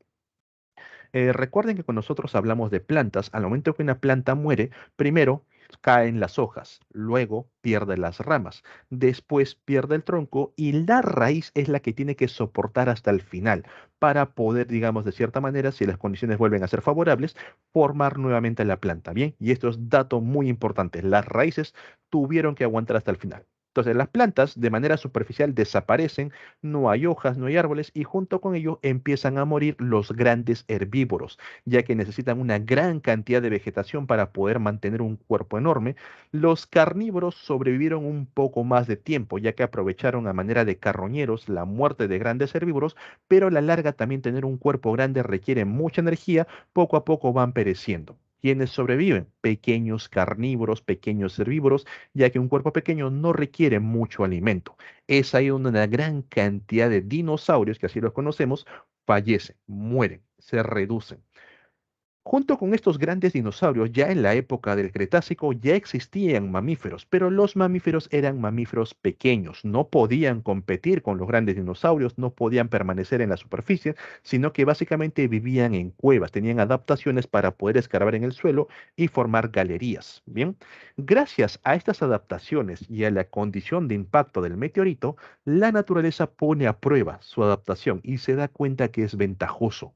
Recuerden que cuando nosotros hablamos de plantas, al momento que una planta muere, primero caen las hojas, luego pierde las ramas, después pierde el tronco y la raíz es la que tiene que soportar hasta el final para poder, digamos, de cierta manera, si las condiciones vuelven a ser favorables, formar nuevamente la planta. Bien, y esto es dato muy importante. Las raíces tuvieron que aguantar hasta el final. Entonces, las plantas de manera superficial desaparecen, no hay hojas, no hay árboles y junto con ello empiezan a morir los grandes herbívoros, ya que necesitan una gran cantidad de vegetación para poder mantener un cuerpo enorme. Los carnívoros sobrevivieron un poco más de tiempo, ya que aprovecharon a manera de carroñeros la muerte de grandes herbívoros, pero a la larga también tener un cuerpo grande requiere mucha energía, poco a poco van pereciendo. ¿Quiénes sobreviven? Pequeños carnívoros, pequeños herbívoros, ya que un cuerpo pequeño no requiere mucho alimento. Es ahí donde una gran cantidad de dinosaurios, que así los conocemos, fallecen, mueren, se reducen. Junto con estos grandes dinosaurios, ya en la época del Cretácico ya existían mamíferos, pero los mamíferos eran mamíferos pequeños, no podían competir con los grandes dinosaurios, no podían permanecer en la superficie, sino que básicamente vivían en cuevas, tenían adaptaciones para poder escarbar en el suelo y formar galerías. Bien, gracias a estas adaptaciones y a la condición de impacto del meteorito, la naturaleza pone a prueba su adaptación y se da cuenta que es ventajoso.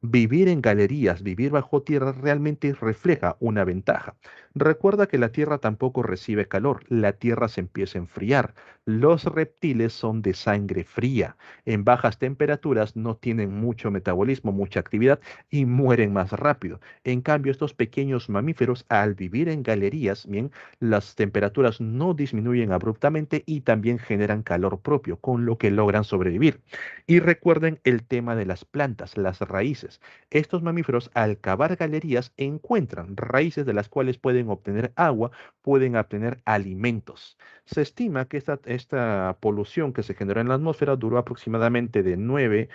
Vivir en galerías, vivir bajo tierra realmente refleja una ventaja. Recuerda que la tierra tampoco recibe calor, la tierra se empieza a enfriar. Los reptiles son de sangre fría. En bajas temperaturas no tienen mucho metabolismo, mucha actividad y mueren más rápido. En cambio, estos pequeños mamíferos, al vivir en galerías, bien, las temperaturas no disminuyen abruptamente y también generan calor propio, con lo que logran sobrevivir. Y recuerden el tema de las plantas, las raíces. Estos mamíferos, al cavar galerías, encuentran raíces de las cuales pueden obtener agua, pueden obtener alimentos. Se estima que esta polución que se generó en la atmósfera duró aproximadamente de nueve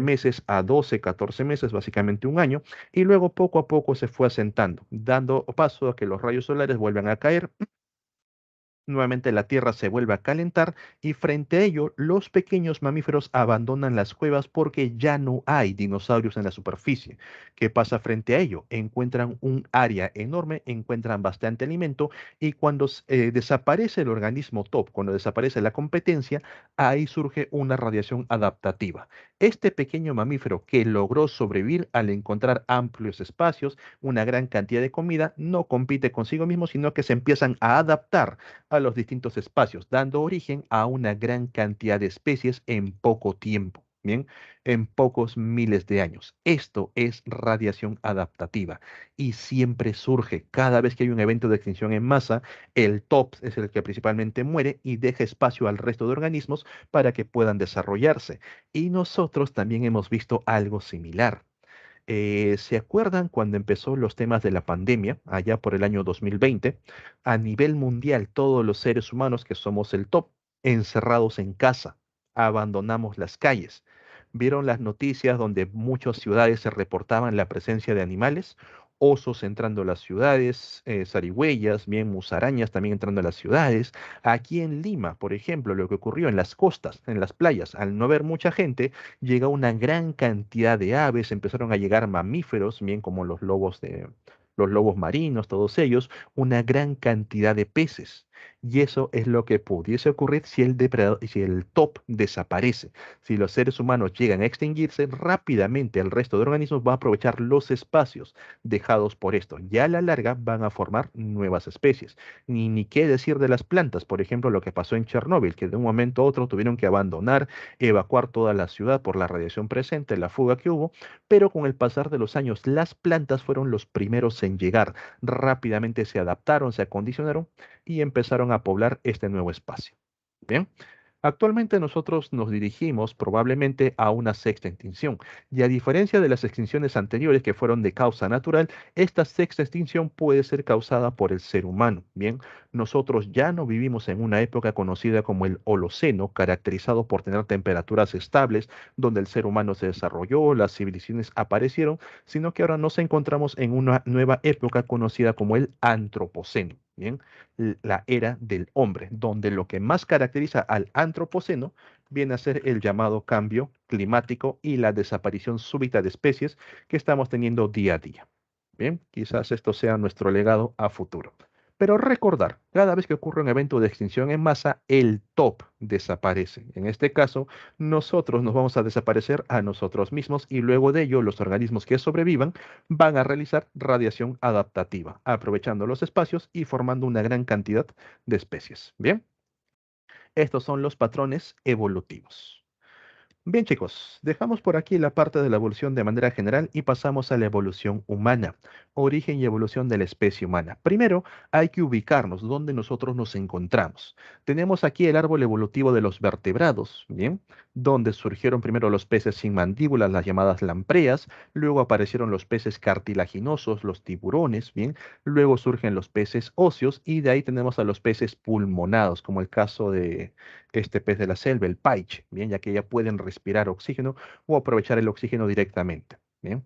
meses a 12, 14 meses, básicamente un año, y luego poco a poco se fue asentando, dando paso a que los rayos solares vuelvan a caer. Nuevamente la tierra se vuelve a calentar y frente a ello los pequeños mamíferos abandonan las cuevas porque ya no hay dinosaurios en la superficie. ¿Qué pasa frente a ello? Encuentran un área enorme, encuentran bastante alimento y cuando desaparece el organismo top, cuando desaparece la competencia, ahí surge una radiación adaptativa. Este pequeño mamífero que logró sobrevivir al encontrar amplios espacios, una gran cantidad de comida, no compite consigo mismo, sino que se empiezan a adaptar a los distintos espacios, dando origen a una gran cantidad de especies en poco tiempo, ¿bien? En pocos miles de años. Esto es radiación adaptativa y siempre surge cada vez que hay un evento de extinción en masa, el top es el que principalmente muere y deja espacio al resto de organismos para que puedan desarrollarse. Y nosotros también hemos visto algo similar. ¿Se acuerdan cuando empezó los temas de la pandemia, allá por el año 2020? A nivel mundial, todos los seres humanos que somos el top, encerrados en casa, abandonamos las calles. ¿Vieron las noticias donde muchas ciudades se reportaban la presencia de animales? Osos entrando a las ciudades, zarigüeyas, bien musarañas también entrando a las ciudades. Aquí en Lima, por ejemplo, lo que ocurrió en las costas, en las playas, al no haber mucha gente, llegó una gran cantidad de aves, empezaron a llegar mamíferos, bien como los lobos marinos, todos ellos, una gran cantidad de peces. Y eso es lo que pudiese ocurrir si el depredador, si el top desaparece. Si los seres humanos llegan a extinguirse, rápidamente el resto de organismos va a aprovechar los espacios dejados por esto. Ya a la larga van a formar nuevas especies. Ni qué decir de las plantas, por ejemplo, lo que pasó en Chernóbil, que de un momento a otro tuvieron que abandonar, evacuar toda la ciudad por la radiación presente, la fuga que hubo, pero con el pasar de los años las plantas fueron los primeros en llegar. Rápidamente se adaptaron, se acondicionaron y empezaron a poblar este nuevo espacio. Bien. Actualmente nosotros nos dirigimos probablemente a una sexta extinción, y a diferencia de las extinciones anteriores que fueron de causa natural, esta sexta extinción puede ser causada por el ser humano. Bien, nosotros ya no vivimos en una época conocida como el Holoceno, caracterizado por tener temperaturas estables, donde el ser humano se desarrolló, las civilizaciones aparecieron, sino que ahora nos encontramos en una nueva época conocida como el Antropoceno. Bien, la era del hombre, donde lo que más caracteriza al antropoceno viene a ser el llamado cambio climático y la desaparición súbita de especies que estamos teniendo día a día. Bien, quizás esto sea nuestro legado a futuro. Pero recordar, cada vez que ocurre un evento de extinción en masa, el top desaparece. En este caso, nosotros nos vamos a desaparecer a nosotros mismos y luego de ello los organismos que sobrevivan van a realizar radiación adaptativa, aprovechando los espacios y formando una gran cantidad de especies. Bien, estos son los patrones evolutivos. Bien, chicos, dejamos por aquí la parte de la evolución de manera general y pasamos a la evolución humana, origen y evolución de la especie humana. Primero, hay que ubicarnos donde nosotros nos encontramos. Tenemos aquí el árbol evolutivo de los vertebrados, ¿bien? Donde surgieron primero los peces sin mandíbulas, las llamadas lampreas, luego aparecieron los peces cartilaginosos, los tiburones, ¿bien? Luego surgen los peces óseos y de ahí tenemos a los peces pulmonados, como el caso de este pez de la selva, el paiche, bien, ya que ya pueden respirar oxígeno o aprovechar el oxígeno directamente, bien.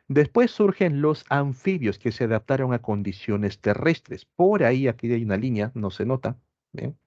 Después surgen los anfibios que se adaptaron a condiciones terrestres. Por ahí, aquí hay una línea, no se nota. ¿Bien?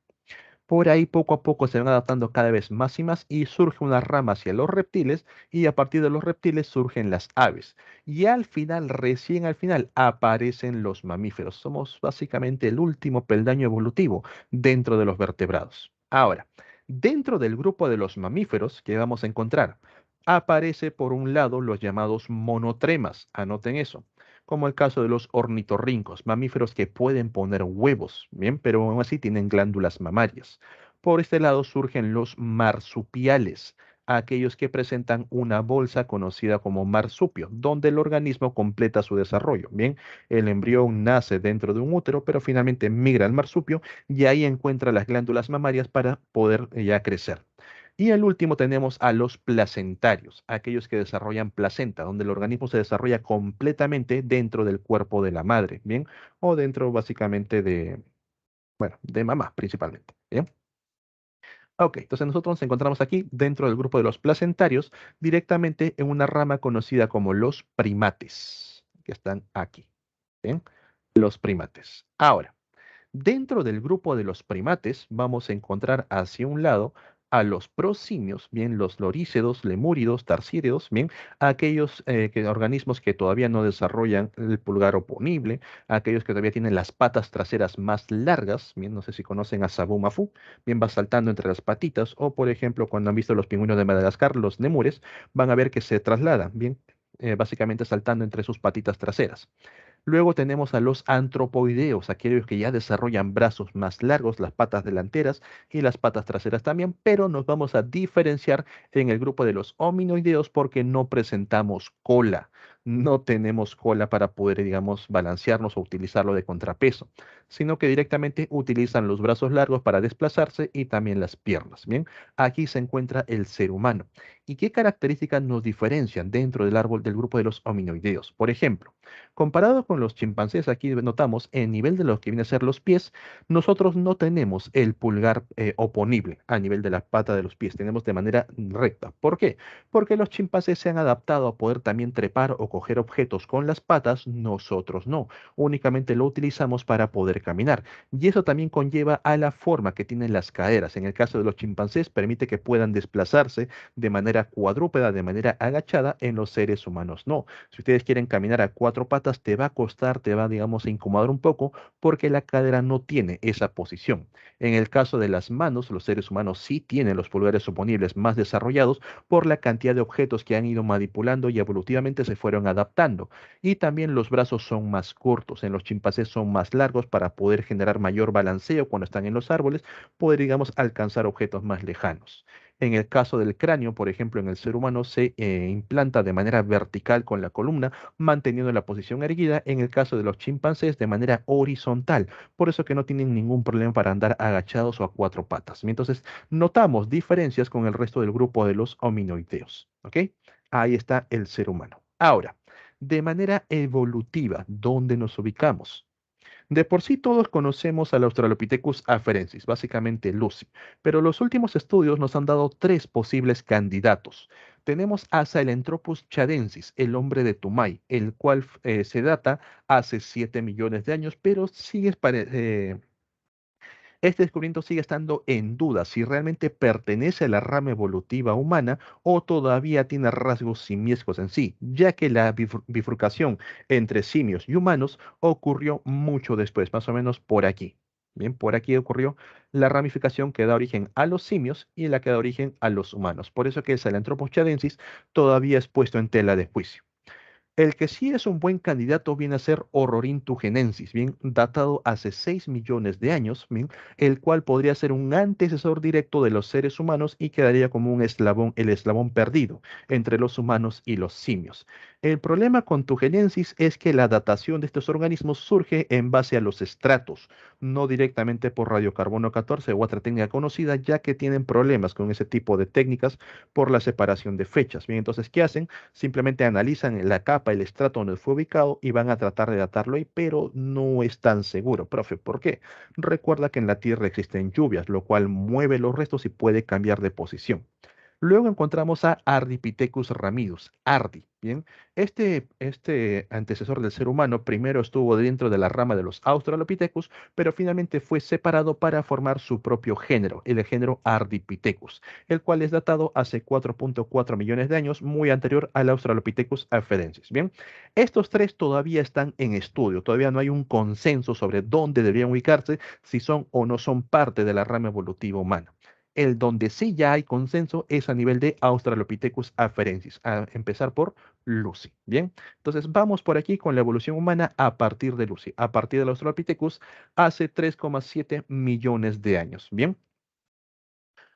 Por ahí poco a poco se van adaptando cada vez más y más y surge una rama hacia los reptiles y a partir de los reptiles surgen las aves. Y al final, recién al final, aparecen los mamíferos. Somos básicamente el último peldaño evolutivo dentro de los vertebrados. Ahora, dentro del grupo de los mamíferos que vamos a encontrar, aparece por un lado los llamados monotremas. Anoten eso como el caso de los ornitorrincos, mamíferos que pueden poner huevos, bien, pero aún así tienen glándulas mamarias. Por este lado surgen los marsupiales, aquellos que presentan una bolsa conocida como marsupio, donde el organismo completa su desarrollo. Bien, el embrión nace dentro de un útero, pero finalmente migra al marsupio y ahí encuentra las glándulas mamarias para poder ya crecer. Y el último tenemos a los placentarios, aquellos que desarrollan placenta, donde el organismo se desarrolla completamente dentro del cuerpo de la madre, ¿bien? O dentro básicamente de, bueno, de mamá principalmente, ¿bien? Ok, entonces nosotros nos encontramos aquí dentro del grupo de los placentarios, directamente en una rama conocida como los primates, que están aquí, ¿bien? Los primates. Ahora, dentro del grupo de los primates vamos a encontrar hacia un lado a los prosimios, bien los lorícedos, lemúridos, tarsídeos, bien aquellos organismos que todavía no desarrollan el pulgar oponible, aquellos que todavía tienen las patas traseras más largas, bien no sé si conocen a Sabu Mafu, bien va saltando entre las patitas, o por ejemplo cuando han visto los pingüinos de Madagascar, los lemures, van a ver que se trasladan, bien básicamente saltando entre sus patitas traseras. Luego tenemos a los antropoideos, aquellos que ya desarrollan brazos más largos, las patas delanteras y las patas traseras también, pero nos vamos a diferenciar en el grupo de los hominoideos porque no presentamos cola. No tenemos cola para poder, digamos, balancearnos o utilizarlo de contrapeso, sino que directamente utilizan los brazos largos para desplazarse y también las piernas. Bien, aquí se encuentra el ser humano. ¿Y qué características nos diferencian dentro del árbol del grupo de los hominoideos? Por ejemplo, comparado con los chimpancés, aquí notamos en nivel de lo que viene a ser los pies, nosotros no tenemos el pulgar oponible a nivel de la pata de los pies, tenemos de manera recta. ¿Por qué? Porque los chimpancés se han adaptado a poder también trepar o coger objetos con las patas, nosotros no, únicamente lo utilizamos para poder caminar. Y eso también conlleva a la forma que tienen las caderas. En el caso de los chimpancés, permite que puedan desplazarse de manera cuadrúpeda, de manera agachada, en los seres humanos no. Si ustedes quieren caminar a cuatro patas, te va a costar, te va, digamos, a incomodar un poco porque la cadera no tiene esa posición. En el caso de las manos, los seres humanos sí tienen los pulgares oponibles más desarrollados por la cantidad de objetos que han ido manipulando y evolutivamente se fueron adaptando. Y también los brazos son más cortos. En los chimpancés son más largos para poder generar mayor balanceo cuando están en los árboles, poder, digamos, alcanzar objetos más lejanos. En el caso del cráneo, por ejemplo, en el ser humano se implanta de manera vertical con la columna, manteniendo la posición erguida. En el caso de los chimpancés, de manera horizontal. Por eso que no tienen ningún problema para andar agachados o a cuatro patas. Entonces, notamos diferencias con el resto del grupo de los hominoideos. ¿Ok? Ahí está el ser humano. Ahora, de manera evolutiva, ¿dónde nos ubicamos? De por sí todos conocemos al Australopithecus afarensis, básicamente Lucy, pero los últimos estudios nos han dado tres posibles candidatos. Tenemos a Sahelanthropus chadensis, el hombre de Tumay, el cual se data hace 7 millones de años, pero sigue este descubrimiento sigue estando en duda si realmente pertenece a la rama evolutiva humana o todavía tiene rasgos simiescos en sí, ya que la bifurcación entre simios y humanos ocurrió mucho después, más o menos por aquí. Bien, por aquí ocurrió la ramificación que da origen a los simios y la que da origen a los humanos. Por eso que el Sahelanthropus chadensis todavía es puesto en tela de juicio. El que sí es un buen candidato viene a ser Ororhyntugenensis, bien datado hace 6 millones de años, bien, el cual podría ser un antecesor directo de los seres humanos y quedaría como un eslabón, el eslabón perdido entre los humanos y los simios. El problema con Tugenensis es que la datación de estos organismos surge en base a los estratos, no directamente por radiocarbono 14 u otra técnica conocida, ya que tienen problemas con ese tipo de técnicas por la separación de fechas. Bien, entonces, ¿qué hacen? Simplemente analizan la capa, el estrato donde fue ubicado y van a tratar de datarlo ahí, pero no es tan seguro. Profe, ¿por qué? Recuerda que en la Tierra existen lluvias, lo cual mueve los restos y puede cambiar de posición. Luego encontramos a Ardipithecus ramidus, Ardi. Bien, este antecesor del ser humano primero estuvo dentro de la rama de los Australopithecus, pero finalmente fue separado para formar su propio género, el género Ardipithecus, el cual es datado hace 4.4 millones de años, muy anterior al Australopithecus afarensis. Bien, estos tres todavía están en estudio, todavía no hay un consenso sobre dónde deberían ubicarse, si son o no son parte de la rama evolutiva humana. El donde sí ya hay consenso es a nivel de Australopithecus afarensis, a empezar por Lucy. Bien, entonces vamos por aquí con la evolución humana a partir de Lucy, a partir del Australopithecus hace 3,7 millones de años. Bien,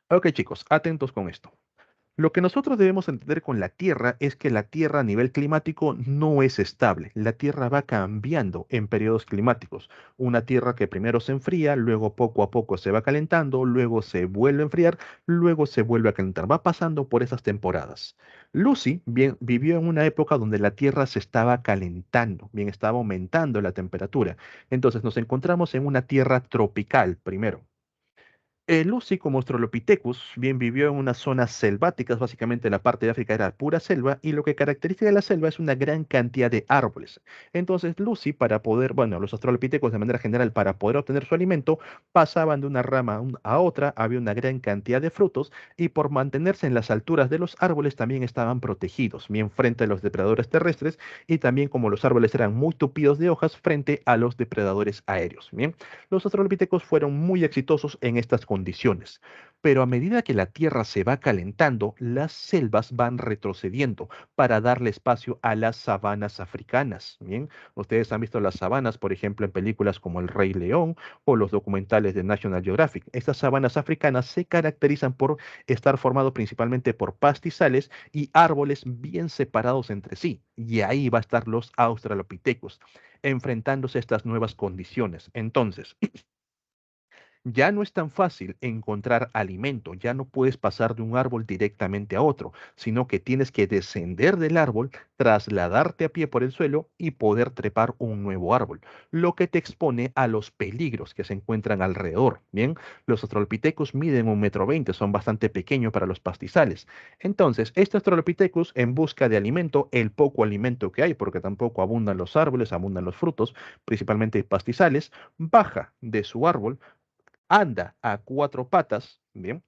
ok chicos, atentos con esto. Lo que nosotros debemos entender con la Tierra es que la Tierra a nivel climático no es estable. La Tierra va cambiando en periodos climáticos. Una Tierra que primero se enfría, luego poco a poco se va calentando, luego se vuelve a enfriar, luego se vuelve a calentar. Va pasando por esas temporadas. Lucy bien, vivió en una época donde la Tierra se estaba calentando, bien estaba aumentando la temperatura. Entonces nos encontramos en una Tierra tropical primero. Lucy, como Australopithecus, bien vivió en unas zonas selváticas, básicamente la parte de África era pura selva, y lo que caracteriza de la selva es una gran cantidad de árboles. Entonces, Lucy, para poder, bueno, los Australopithecus de manera general, para poder obtener su alimento, pasaban de una rama a otra, había una gran cantidad de frutos, y por mantenerse en las alturas de los árboles también estaban protegidos, bien frente a los depredadores terrestres, y también como los árboles eran muy tupidos de hojas, frente a los depredadores aéreos. Bien. Los australopithecus fueron muy exitosos en estas condiciones, pero a medida que la Tierra se va calentando, las selvas van retrocediendo para darle espacio a las sabanas africanas. Bien, ustedes han visto las sabanas, por ejemplo, en películas como El Rey León o los documentales de National Geographic. Estas sabanas africanas se caracterizan por estar formado principalmente por pastizales y árboles bien separados entre sí. Y ahí va a estar los australopithecus enfrentándose a estas nuevas condiciones. Entonces, ya no es tan fácil encontrar alimento, ya no puedes pasar de un árbol directamente a otro, sino que tienes que descender del árbol, trasladarte a pie por el suelo y poder trepar un nuevo árbol, lo que te expone a los peligros que se encuentran alrededor. Bien, los Australopithecus miden 1,20 m, son bastante pequeños para los pastizales. Entonces, este Australopithecus en busca de alimento, el poco alimento que hay, porque tampoco abundan los árboles, abundan los frutos, principalmente pastizales, baja de su árbol, anda a cuatro patas, ¿bien?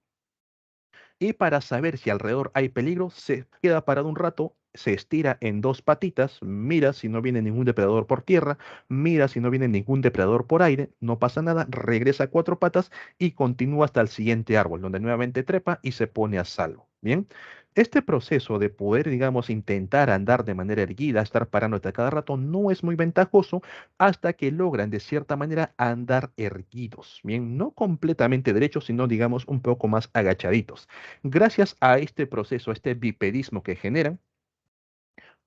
Y para saber si alrededor hay peligro, se queda parado un rato, se estira en dos patitas, mira si no viene ningún depredador por tierra, mira si no viene ningún depredador por aire, no pasa nada, regresa a cuatro patas y continúa hasta el siguiente árbol, donde nuevamente trepa y se pone a salvo. Bien, este proceso de poder, digamos, intentar andar de manera erguida, estar parándote a cada rato, no es muy ventajoso hasta que logran de cierta manera andar erguidos. Bien, no completamente derechos, sino digamos un poco más agachaditos. Gracias a este proceso, a este bipedismo que generan,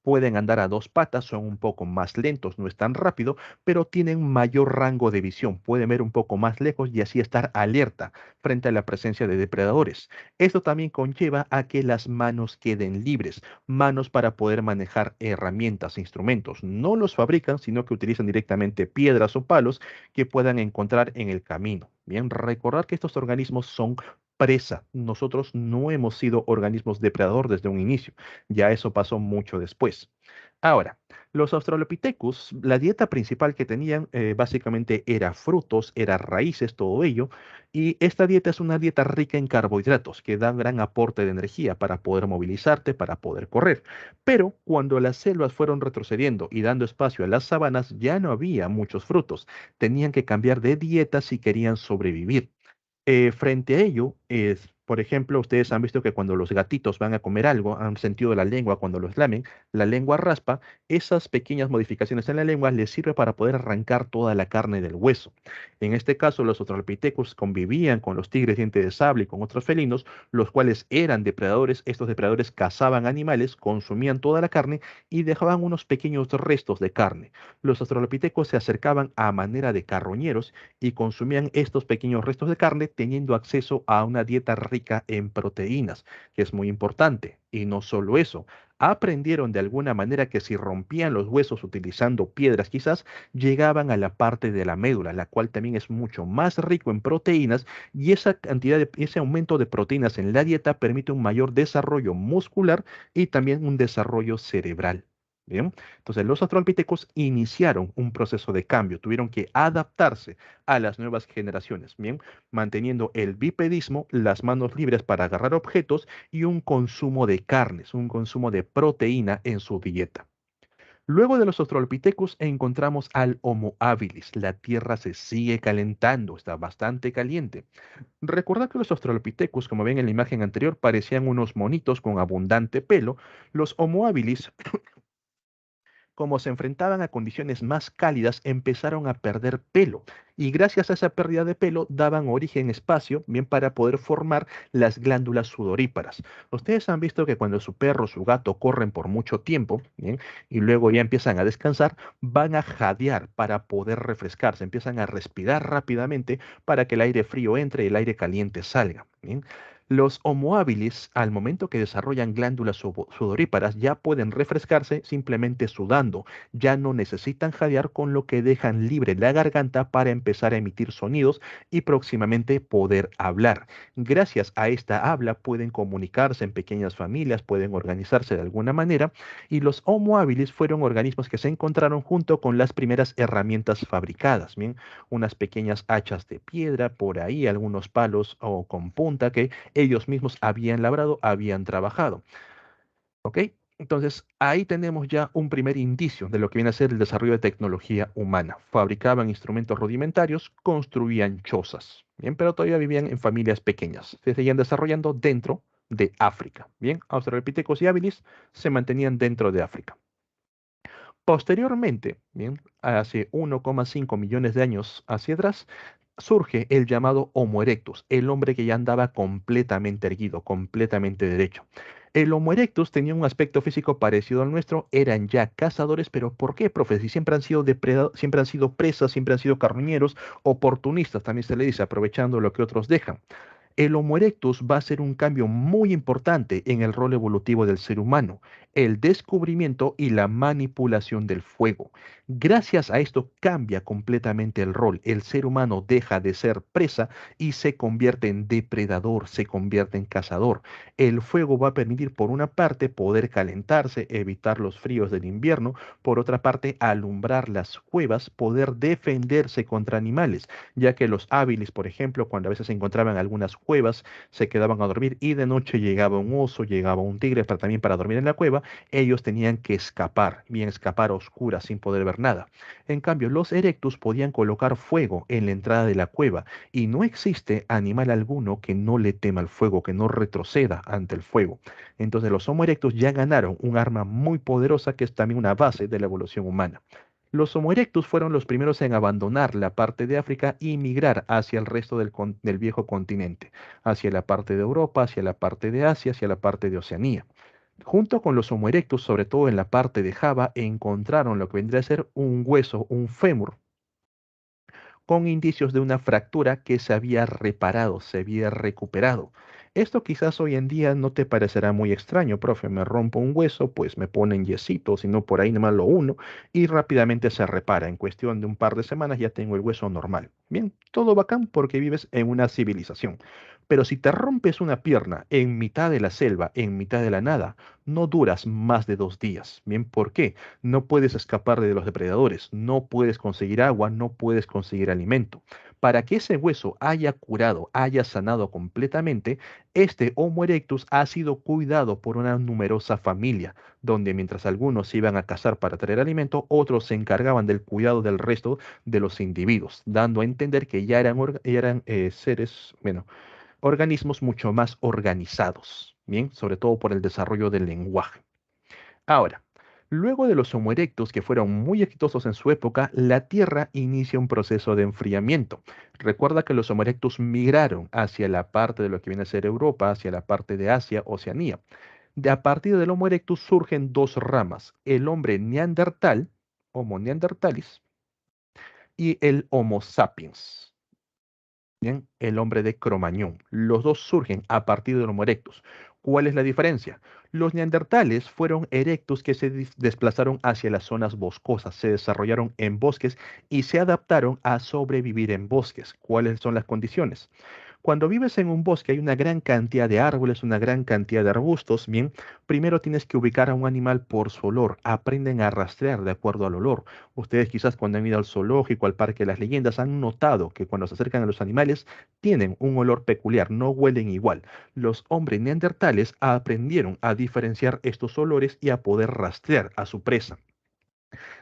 pueden andar a dos patas, son un poco más lentos, no es tan rápido, pero tienen mayor rango de visión, pueden ver un poco más lejos y así estar alerta frente a la presencia de depredadores. Esto también conlleva a que las manos queden libres, manos para poder manejar herramientas, instrumentos. No los fabrican, sino que utilizan directamente piedras o palos que puedan encontrar en el camino. Bien, recordar que estos organismos son presa. Nosotros no hemos sido organismos depredador desde un inicio. Ya eso pasó mucho después. Ahora, los Australopithecus, la dieta principal que tenían básicamente era frutos, era raíces, todo ello, y esta dieta es una dieta rica en carbohidratos que dan gran aporte de energía para poder movilizarte, para poder correr. Pero cuando las selvas fueron retrocediendo y dando espacio a las sabanas, ya no había muchos frutos. Tenían que cambiar de dieta si querían sobrevivir. Frente a ello, por ejemplo, ustedes han visto que cuando los gatitos van a comer algo, han sentido la lengua cuando los lamen, la lengua raspa, esas pequeñas modificaciones en la lengua les sirve para poder arrancar toda la carne del hueso. En este caso, los Australopithecus convivían con los tigres dientes de sable y con otros felinos, los cuales eran depredadores. Estos depredadores cazaban animales, consumían toda la carne y dejaban unos pequeños restos de carne. Los Australopithecus se acercaban a manera de carroñeros y consumían estos pequeños restos de carne teniendo acceso a una dieta rica en proteínas, que es muy importante. Y no solo eso, aprendieron de alguna manera que si rompían los huesos utilizando piedras quizás, llegaban a la parte de la médula, la cual también es mucho más rico en proteínas y esa cantidad ese aumento de proteínas en la dieta permite un mayor desarrollo muscular y también un desarrollo cerebral. Bien, entonces los australopithecus iniciaron un proceso de cambio, tuvieron que adaptarse a las nuevas generaciones, bien, manteniendo el bipedismo, las manos libres para agarrar objetos y un consumo de carnes, un consumo de proteína en su dieta. Luego de los Australopithecus encontramos al Homo habilis. La Tierra se sigue calentando, está bastante caliente. Recordad que los Australopithecus, como ven en la imagen anterior, parecían unos monitos con abundante pelo. Los Homo habilis, como se enfrentaban a condiciones más cálidas, empezaron a perder pelo. Y gracias a esa pérdida de pelo, daban origen espacio, bien para poder formar las glándulas sudoríparas. Ustedes han visto que cuando su perro o su gato corren por mucho tiempo, bien, y luego ya empiezan a descansar, van a jadear para poder refrescarse, empiezan a respirar rápidamente para que el aire frío entre y el aire caliente salga. Bien. Los Homo habilis, al momento que desarrollan glándulas sudoríparas, ya pueden refrescarse simplemente sudando. Ya no necesitan jadear, con lo que dejan libre la garganta para empezar a emitir sonidos y próximamente poder hablar. Gracias a esta habla pueden comunicarse en pequeñas familias, pueden organizarse de alguna manera, y los Homo habilis fueron organismos que se encontraron junto con las primeras herramientas fabricadas, ¿bien? Unas pequeñas hachas de piedra, por ahí algunos palos o con punta que ellos mismos habían labrado, habían trabajado. ¿Ok? Entonces, ahí tenemos ya un primer indicio de lo que viene a ser el desarrollo de tecnología humana. Fabricaban instrumentos rudimentarios, construían chozas, ¿bien? Pero todavía vivían en familias pequeñas. Se seguían desarrollando dentro de África, ¿bien? Australopithecus y habilis se mantenían dentro de África. Posteriormente, bien, hace 1,5 millones de años hacia atrás, surge el llamado Homo erectus, el hombre que ya andaba completamente erguido, completamente derecho. El Homo erectus tenía un aspecto físico parecido al nuestro, eran ya cazadores, pero ¿por qué, profe? Si siempre han sido siempre han sido presas, siempre han sido carroñeros, oportunistas, también se le dice, aprovechando lo que otros dejan. El Homo erectus va a ser un cambio muy importante en el rol evolutivo del ser humano, el descubrimiento y la manipulación del fuego. Gracias a esto cambia completamente el rol. El ser humano deja de ser presa y se convierte en depredador, se convierte en cazador. El fuego va a permitir, por una parte, poder calentarse, evitar los fríos del invierno, por otra parte, alumbrar las cuevas, poder defenderse contra animales, ya que los hábiles, por ejemplo, cuando a veces se encontraban en algunas cuevas, se quedaban a dormir y de noche llegaba un oso, llegaba un tigre también para dormir en la cueva, ellos tenían que escapar, bien escapar a oscuras sin poder ver nada. En cambio, los erectus podían colocar fuego en la entrada de la cueva y no existe animal alguno que no le tema al fuego, que no retroceda ante el fuego. Entonces los Homo erectus ya ganaron un arma muy poderosa que es también una base de la evolución humana. Los Homo erectus fueron los primeros en abandonar la parte de África y migrar hacia el resto del viejo continente, hacia la parte de Europa, hacia la parte de Asia, hacia la parte de Oceanía. Junto con los Homo erectus, sobre todo en la parte de Java, encontraron lo que vendría a ser un hueso, un fémur, con indicios de una fractura que se había reparado, se había recuperado. Esto quizás hoy en día no te parecerá muy extraño, profe, me rompo un hueso, pues me ponen yesito, si no por ahí nomás lo uno y rápidamente se repara. En cuestión de un par de semanas ya tengo el hueso normal. Bien, todo bacán porque vives en una civilización. Pero si te rompes una pierna en mitad de la selva, en mitad de la nada, no duras más de 2 días. Bien, ¿por qué? No puedes escapar de los depredadores, no puedes conseguir agua, no puedes conseguir alimento. Para que ese hueso haya curado, haya sanado completamente, este Homo erectus ha sido cuidado por una numerosa familia, donde mientras algunos se iban a cazar para traer alimento, otros se encargaban del cuidado del resto de los individuos, dando a entender que ya eran seres, bueno, organismos mucho más organizados, bien, sobre todo por el desarrollo del lenguaje. Ahora, luego de los Homo erectus, que fueron muy exitosos en su época, la Tierra inicia un proceso de enfriamiento. Recuerda que los Homo erectus migraron hacia la parte de lo que viene a ser Europa, hacia la parte de Asia, Oceanía. A partir del Homo erectus surgen dos ramas, el hombre neandertal, Homo neandertalis, y el Homo sapiens. Bien, el hombre de Cromañón. Los dos surgen a partir del Homo erectus. ¿Cuál es la diferencia? Los neandertales fueron erectos que se desplazaron hacia las zonas boscosas, se desarrollaron en bosques y se adaptaron a sobrevivir en bosques. ¿Cuáles son las condiciones? Cuando vives en un bosque hay una gran cantidad de árboles, una gran cantidad de arbustos, bien, primero tienes que ubicar a un animal por su olor, aprenden a rastrear de acuerdo al olor. Ustedes quizás cuando han ido al zoológico, al Parque de las Leyendas, han notado que cuando se acercan a los animales tienen un olor peculiar, no huelen igual. Los hombres neandertales aprendieron a diferenciar estos olores y a poder rastrear a su presa,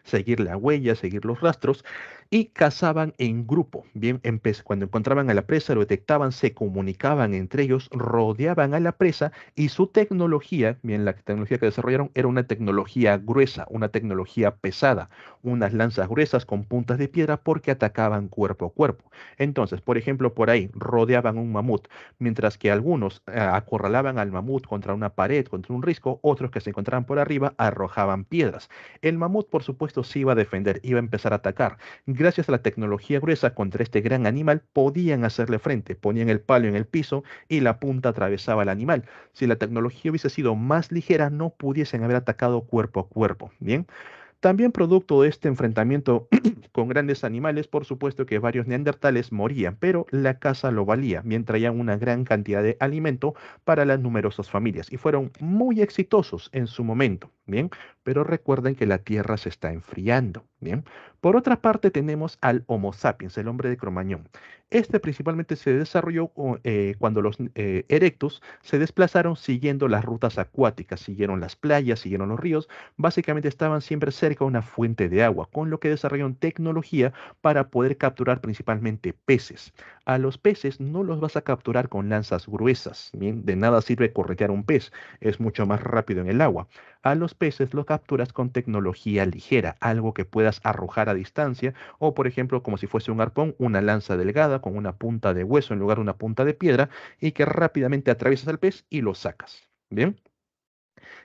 seguir la huella, seguir los rastros, y cazaban en grupo. Bien, cuando encontraban a la presa, lo detectaban, se comunicaban entre ellos, rodeaban a la presa y su tecnología, bien, la tecnología que desarrollaron era una tecnología gruesa, una tecnología pesada, unas lanzas gruesas con puntas de piedra porque atacaban cuerpo a cuerpo. Entonces, por ejemplo, por ahí rodeaban un mamut, mientras que algunos acorralaban al mamut contra una pared, contra un risco, otros que se encontraban por arriba arrojaban piedras. El mamut, por supuesto, se iba a defender, iba a empezar a atacar. Gracias a la tecnología gruesa contra este gran animal, podían hacerle frente. Ponían el palo en el piso y la punta atravesaba al animal. Si la tecnología hubiese sido más ligera, no pudiesen haber atacado cuerpo a cuerpo. Bien. También producto de este enfrentamiento con grandes animales, por supuesto que varios neandertales morían, pero la caza lo valía, mientras traían una gran cantidad de alimento para las numerosas familias y fueron muy exitosos en su momento, ¿bien? Pero recuerden que la Tierra se está enfriando, ¿bien? Por otra parte tenemos al Homo sapiens, el hombre de Cromañón. Este principalmente se desarrolló cuando los erectus se desplazaron siguiendo las rutas acuáticas, siguieron las playas, siguieron los ríos, básicamente estaban siempre cerca de una fuente de agua, con lo que desarrollaron tecnología para poder capturar principalmente peces. A los peces no los vas a capturar con lanzas gruesas, bien, de nada sirve corretear un pez, es mucho más rápido en el agua. A los peces los capturas con tecnología ligera, algo que puedas arrojar a distancia, o por ejemplo, como si fuese un arpón, una lanza delgada con una punta de hueso en lugar de una punta de piedra, y que rápidamente atraviesas al pez y lo sacas. Bien,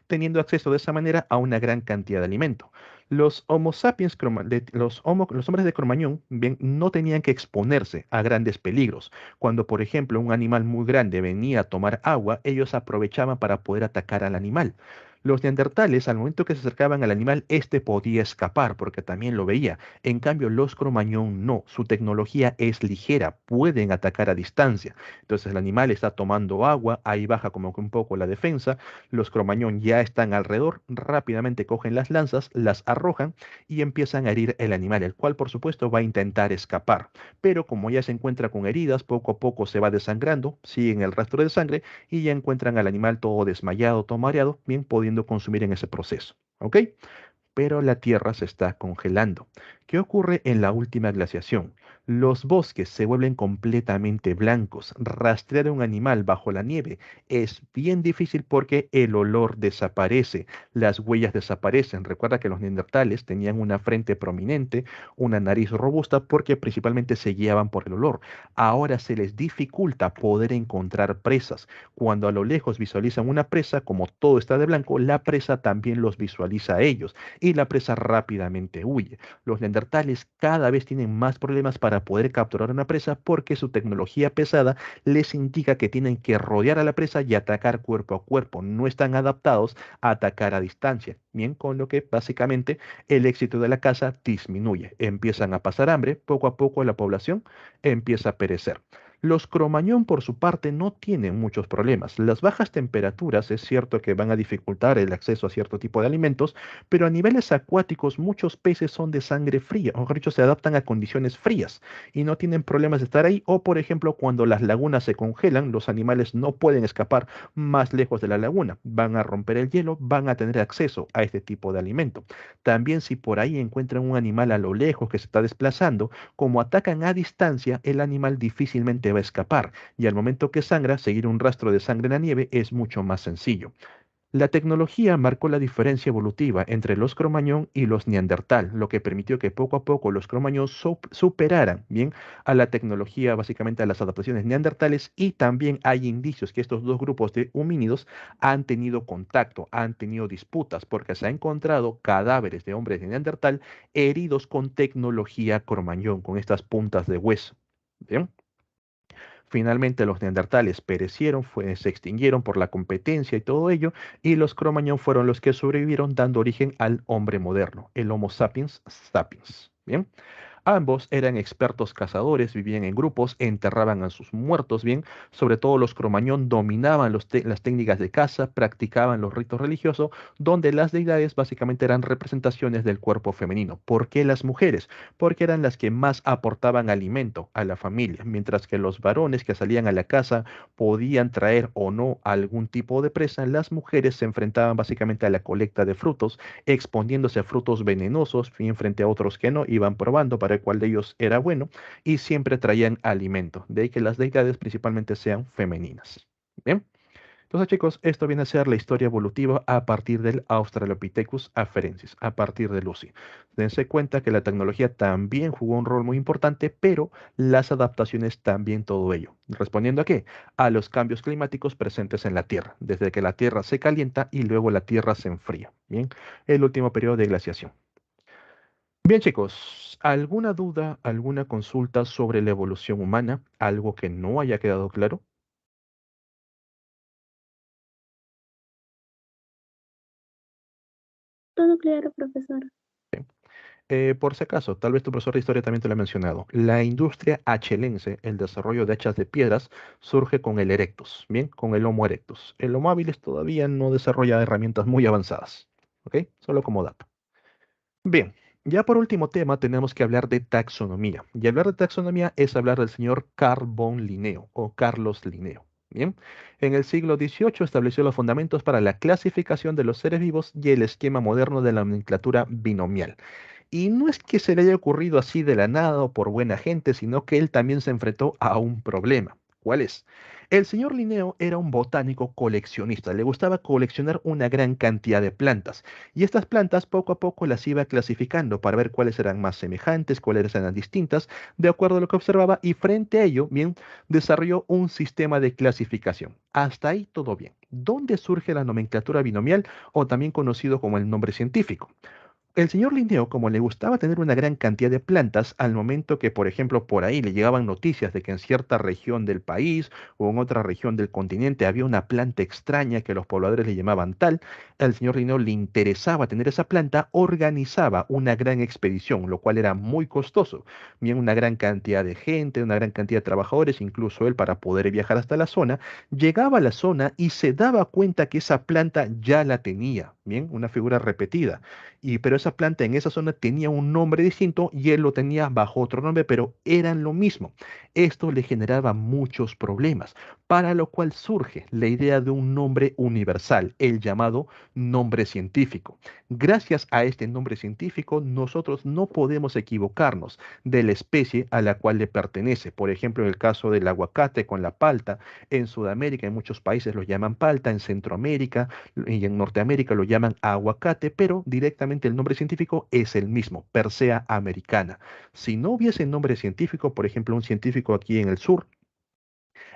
teniendo acceso de esa manera a una gran cantidad de alimento. Los Homo sapiens, los hombres de Cromañón, bien, no tenían que exponerse a grandes peligros. Cuando, por ejemplo, un animal muy grande venía a tomar agua, ellos aprovechaban para poder atacar al animal. Los neandertales, al momento que se acercaban al animal, este podía escapar porque también lo veía. En cambio, los Cromañón no. Su tecnología es ligera, pueden atacar a distancia. Entonces, el animal está tomando agua, ahí baja como que un poco la defensa, los cromañón ya están alrededor, rápidamente cogen las lanzas, las arrojan y empiezan a herir el animal, el cual por supuesto va a intentar escapar. Pero como ya se encuentra con heridas, poco a poco se va desangrando, siguen el rastro de sangre y ya encuentran al animal todo desmayado, todo mareado, bien pudiendo consumir en ese proceso. ¿Ok? Pero la Tierra se está congelando. ¿Qué ocurre en la última glaciación? Los bosques se vuelven completamente blancos. Rastrear a un animal bajo la nieve es bien difícil porque el olor desaparece, las huellas desaparecen. Recuerda que los neandertales tenían una frente prominente, una nariz robusta porque principalmente se guiaban por el olor. Ahora se les dificulta poder encontrar presas. Cuando a lo lejos visualizan una presa, como todo está de blanco, la presa también los visualiza a ellos y la presa rápidamente huye. Los neandertales cada vez tienen más problemas para poder capturar una presa porque su tecnología pesada les indica que tienen que rodear a la presa y atacar cuerpo a cuerpo. No están adaptados a atacar a distancia. Bien, con lo que básicamente el éxito de la caza disminuye. Empiezan a pasar hambre, poco a poco la población empieza a perecer. Los cromañón, por su parte, no tienen muchos problemas. Las bajas temperaturas es cierto que van a dificultar el acceso a cierto tipo de alimentos, pero a niveles acuáticos muchos peces son de sangre fría, o mejor dicho, se adaptan a condiciones frías y no tienen problemas de estar ahí. O por ejemplo, cuando las lagunas se congelan, los animales no pueden escapar más lejos de la laguna, van a romper el hielo, van a tener acceso a este tipo de alimento. También si por ahí encuentran un animal a lo lejos que se está desplazando, como atacan a distancia, el animal difícilmente va a escapar y al momento que sangra, seguir un rastro de sangre en la nieve es mucho más sencillo. La tecnología marcó la diferencia evolutiva entre los cromañón y los neandertal, lo que permitió que poco a poco los cromañón superaran bien a la tecnología, básicamente a las adaptaciones neandertales, y también hay indicios que estos dos grupos de homínidos han tenido contacto, han tenido disputas, porque se han encontrado cadáveres de hombres de neandertal heridos con tecnología cromañón, con estas puntas de hueso. ¿Bien? Finalmente los neandertales perecieron, se extinguieron por la competencia y todo ello, y los Cro-Magnon fueron los que sobrevivieron dando origen al hombre moderno, el Homo sapiens sapiens. Bien. Ambos eran expertos cazadores, vivían en grupos, enterraban a sus muertos bien, sobre todo los cromañón dominaban las técnicas de caza, practicaban los ritos religiosos, donde las deidades básicamente eran representaciones del cuerpo femenino. ¿Por qué las mujeres? Porque eran las que más aportaban alimento a la familia, mientras que los varones que salían a la caza podían traer o no algún tipo de presa, las mujeres se enfrentaban básicamente a la colecta de frutos, exponiéndose a frutos venenosos, bien frente a otros que no, iban probando para ver cuál de ellos era bueno y siempre traían alimento. De ahí que las deidades principalmente sean femeninas. Bien. Entonces, chicos, esto viene a ser la historia evolutiva a partir del Australopithecus afarensis, a partir de Lucy. Dense cuenta que la tecnología también jugó un rol muy importante, pero las adaptaciones también todo ello. ¿Respondiendo a qué? A los cambios climáticos presentes en la Tierra, desde que la Tierra se calienta y luego la Tierra se enfría. Bien, el último periodo de glaciación. Bien, chicos, ¿alguna duda, alguna consulta sobre la evolución humana? ¿Algo que no haya quedado claro? Todo claro, profesor. Por si acaso, tal vez tu profesor de historia también te lo ha mencionado. La industria achelense, el desarrollo de hachas de piedras, surge con el Erectus, bien, con el Homo erectus. El Homo habilis todavía no desarrolla herramientas muy avanzadas, ¿ok? Solo como dato. Bien, ya por último tema tenemos que hablar de taxonomía. Y hablar de taxonomía es hablar del señor Carl von Linneo o Carlos Linneo. Bien, en el siglo XVIII estableció los fundamentos para la clasificación de los seres vivos y el esquema moderno de la nomenclatura binomial. Y no es que se le haya ocurrido así de la nada o por buena gente, sino que él también se enfrentó a un problema. ¿Cuál es? El señor Linneo era un botánico coleccionista, le gustaba coleccionar una gran cantidad de plantas, y estas plantas poco a poco las iba clasificando para ver cuáles eran más semejantes, cuáles eran distintas, de acuerdo a lo que observaba, y frente a ello, bien, desarrolló un sistema de clasificación. Hasta ahí todo bien. ¿Dónde surge la nomenclatura binomial o también conocido como el nombre científico? El señor Linneo, como le gustaba tener una gran cantidad de plantas, al momento que, por ejemplo, por ahí le llegaban noticias de que en cierta región del país o en otra región del continente había una planta extraña que los pobladores le llamaban tal, al señor Linneo le interesaba tener esa planta, organizaba una gran expedición, lo cual era muy costoso. Bien, una gran cantidad de gente, una gran cantidad de trabajadores, incluso él para poder viajar hasta la zona, llegaba a la zona y se daba cuenta que esa planta ya la tenía, bien, una figura repetida pero esa planta en esa zona tenía un nombre distinto y él lo tenía bajo otro nombre, pero eran lo mismo. Esto le generaba muchos problemas, para lo cual surge la idea de un nombre universal, el llamado nombre científico. Gracias a este nombre científico, nosotros no podemos equivocarnos de la especie a la cual le pertenece. Por ejemplo, en el caso del aguacate con la palta, en Sudamérica, en muchos países lo llaman palta, en Centroamérica y en Norteamérica lo llaman aguacate, pero directamente el nombre científico es el mismo, Persea americana. Si no hubiese nombre científico, por ejemplo, un científico aquí en el sur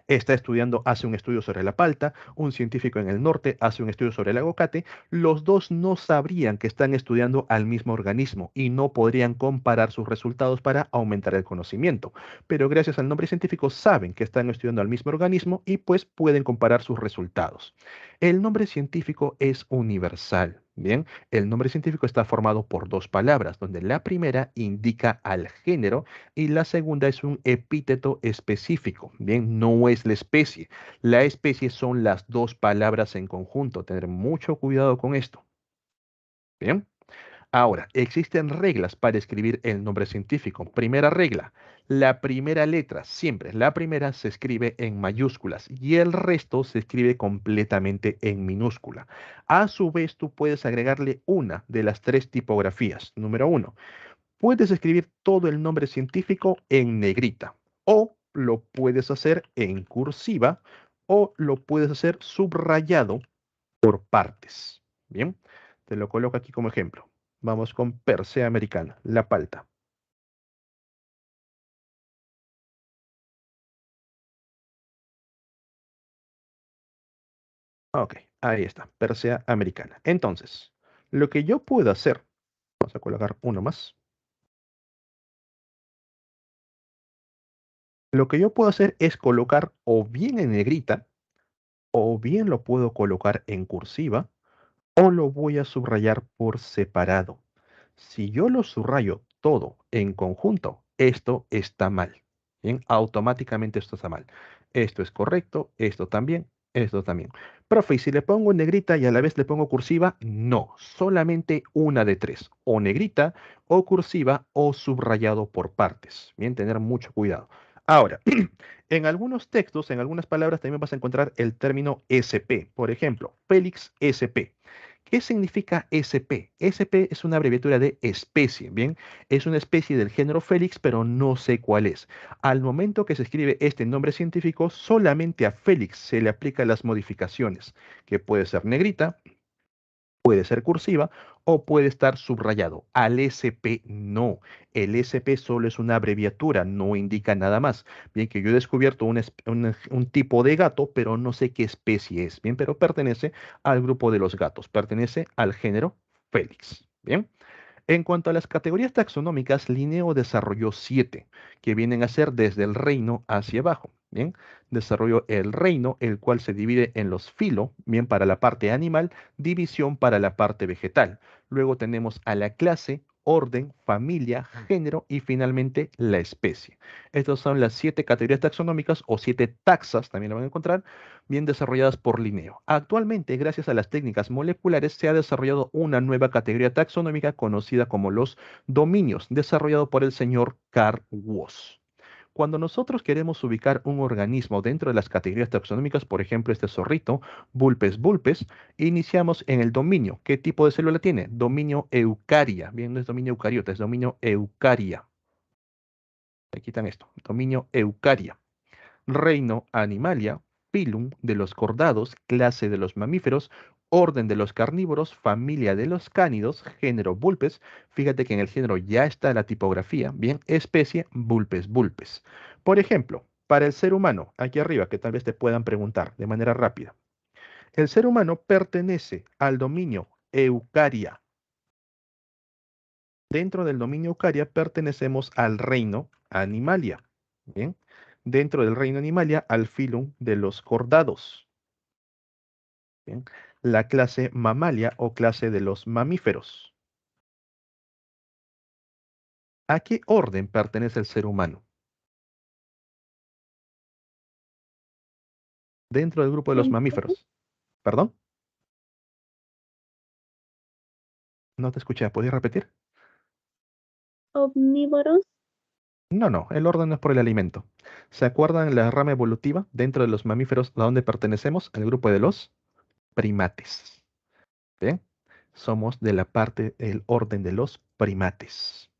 está estudiando, hace un estudio sobre la palta, un científico en el norte hace un estudio sobre el aguacate, los dos no sabrían que están estudiando al mismo organismo y no podrían comparar sus resultados para aumentar el conocimiento. Pero gracias al nombre científico saben que están estudiando al mismo organismo y pues pueden comparar sus resultados. El nombre científico es universal. Bien, el nombre científico está formado por dos palabras, donde la primera indica al género y la segunda es un epíteto específico. Bien, no es la especie. La especie son las dos palabras en conjunto. Tener mucho cuidado con esto. Bien. Ahora, existen reglas para escribir el nombre científico. Primera regla, la primera letra, siempre la primera se escribe en mayúsculas y el resto se escribe completamente en minúscula. A su vez, tú puedes agregarle una de las tres tipografías. Número uno, puedes escribir todo el nombre científico en negrita o lo puedes hacer en cursiva o lo puedes hacer subrayado por partes. Bien, te lo coloco aquí como ejemplo. Vamos con Persea americana, la palta. Ok, ahí está, Persea americana. Entonces, lo que yo puedo hacer, vamos a colocar uno más. Lo que yo puedo hacer es colocar o bien en negrita, o bien lo puedo colocar en cursiva, o lo voy a subrayar por separado. Si yo lo subrayo todo en conjunto, esto está mal. Bien, automáticamente esto está mal. Esto es correcto, esto también, esto también. Profe, ¿y si le pongo en negrita y a la vez le pongo cursiva? No, solamente una de tres, o negrita, o cursiva, o subrayado por partes. Bien, tener mucho cuidado. Ahora, en algunos textos, en algunas palabras, también vas a encontrar el término SP. Por ejemplo, Félix SP. ¿Qué significa SP? SP es una abreviatura de especie, ¿bien? Es una especie del género Félix, pero no sé cuál es. Al momento que se escribe este nombre científico, solamente a Félix se le aplican las modificaciones, que puede ser negrita, puede ser cursiva o puede estar subrayado. Al SP no. El SP solo es una abreviatura, no indica nada más. Bien que yo he descubierto un tipo de gato, pero no sé qué especie es. Bien, pero pertenece al grupo de los gatos. Pertenece al género Félix. Bien. En cuanto a las categorías taxonómicas, Linneo desarrolló 7, que vienen a ser desde el reino hacia abajo. Bien, desarrolló el reino, el cual se divide en los filo, bien para la parte animal, división para la parte vegetal. Luego tenemos a la clase, orden, familia, género y finalmente la especie. Estas son las 7 categorías taxonómicas o 7 taxas, también lo van a encontrar, bien desarrolladas por Linneo. Actualmente, gracias a las técnicas moleculares, se ha desarrollado una nueva categoría taxonómica conocida como los dominios, desarrollado por el señor Carl Woese. Cuando nosotros queremos ubicar un organismo dentro de las categorías taxonómicas, por ejemplo, este zorrito, Vulpes vulpes, iniciamos en el dominio. ¿Qué tipo de célula tiene? Dominio eucaria. Bien, no es dominio eucariota, es dominio eucaria. Le quitan esto, dominio eucaria. Reino Animalia, Phylum de los cordados, clase de los mamíferos, orden de los carnívoros, familia de los cánidos, género Vulpes. Fíjate que en el género ya está la tipografía, bien, especie Vulpes vulpes. Por ejemplo, para el ser humano, aquí arriba, que tal vez te puedan preguntar de manera rápida. El ser humano pertenece al dominio Eucaria. Dentro del dominio Eucaria pertenecemos al reino Animalia. Bien. Dentro del reino Animalia, al filum de los cordados. Bien. La clase Mamalia o clase de los mamíferos. ¿A qué orden pertenece el ser humano? Dentro del grupo de los Omnívoros. mamíferos. ¿Perdón? No te escuché. ¿Puedes repetir? Omnívoros. No, no. El orden no es por el alimento. ¿Se acuerdan la rama evolutiva dentro de los mamíferos a dónde pertenecemos? Al grupo de los primates. Bien. Somos de la parte del orden de los primates.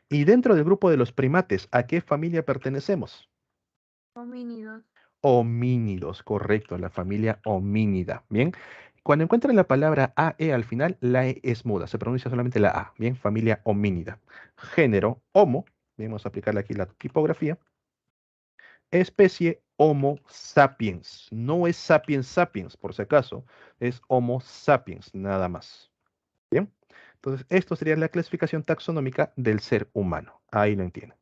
Y dentro del grupo de los primates, ¿a qué familia pertenecemos? Homínidos. Homínidos, correcto, la familia homínida. Bien. Cuando encuentran la palabra AE al final, la E es muda, se pronuncia solamente la A. Bien, familia homínida. Género, Homo. Bien, vamos a aplicarle aquí la tipografía. Especie, Homo sapiens. No es sapiens sapiens, por si acaso, es Homo sapiens, nada más. Bien. Entonces, esto sería la clasificación taxonómica del ser humano. Ahí lo entienden.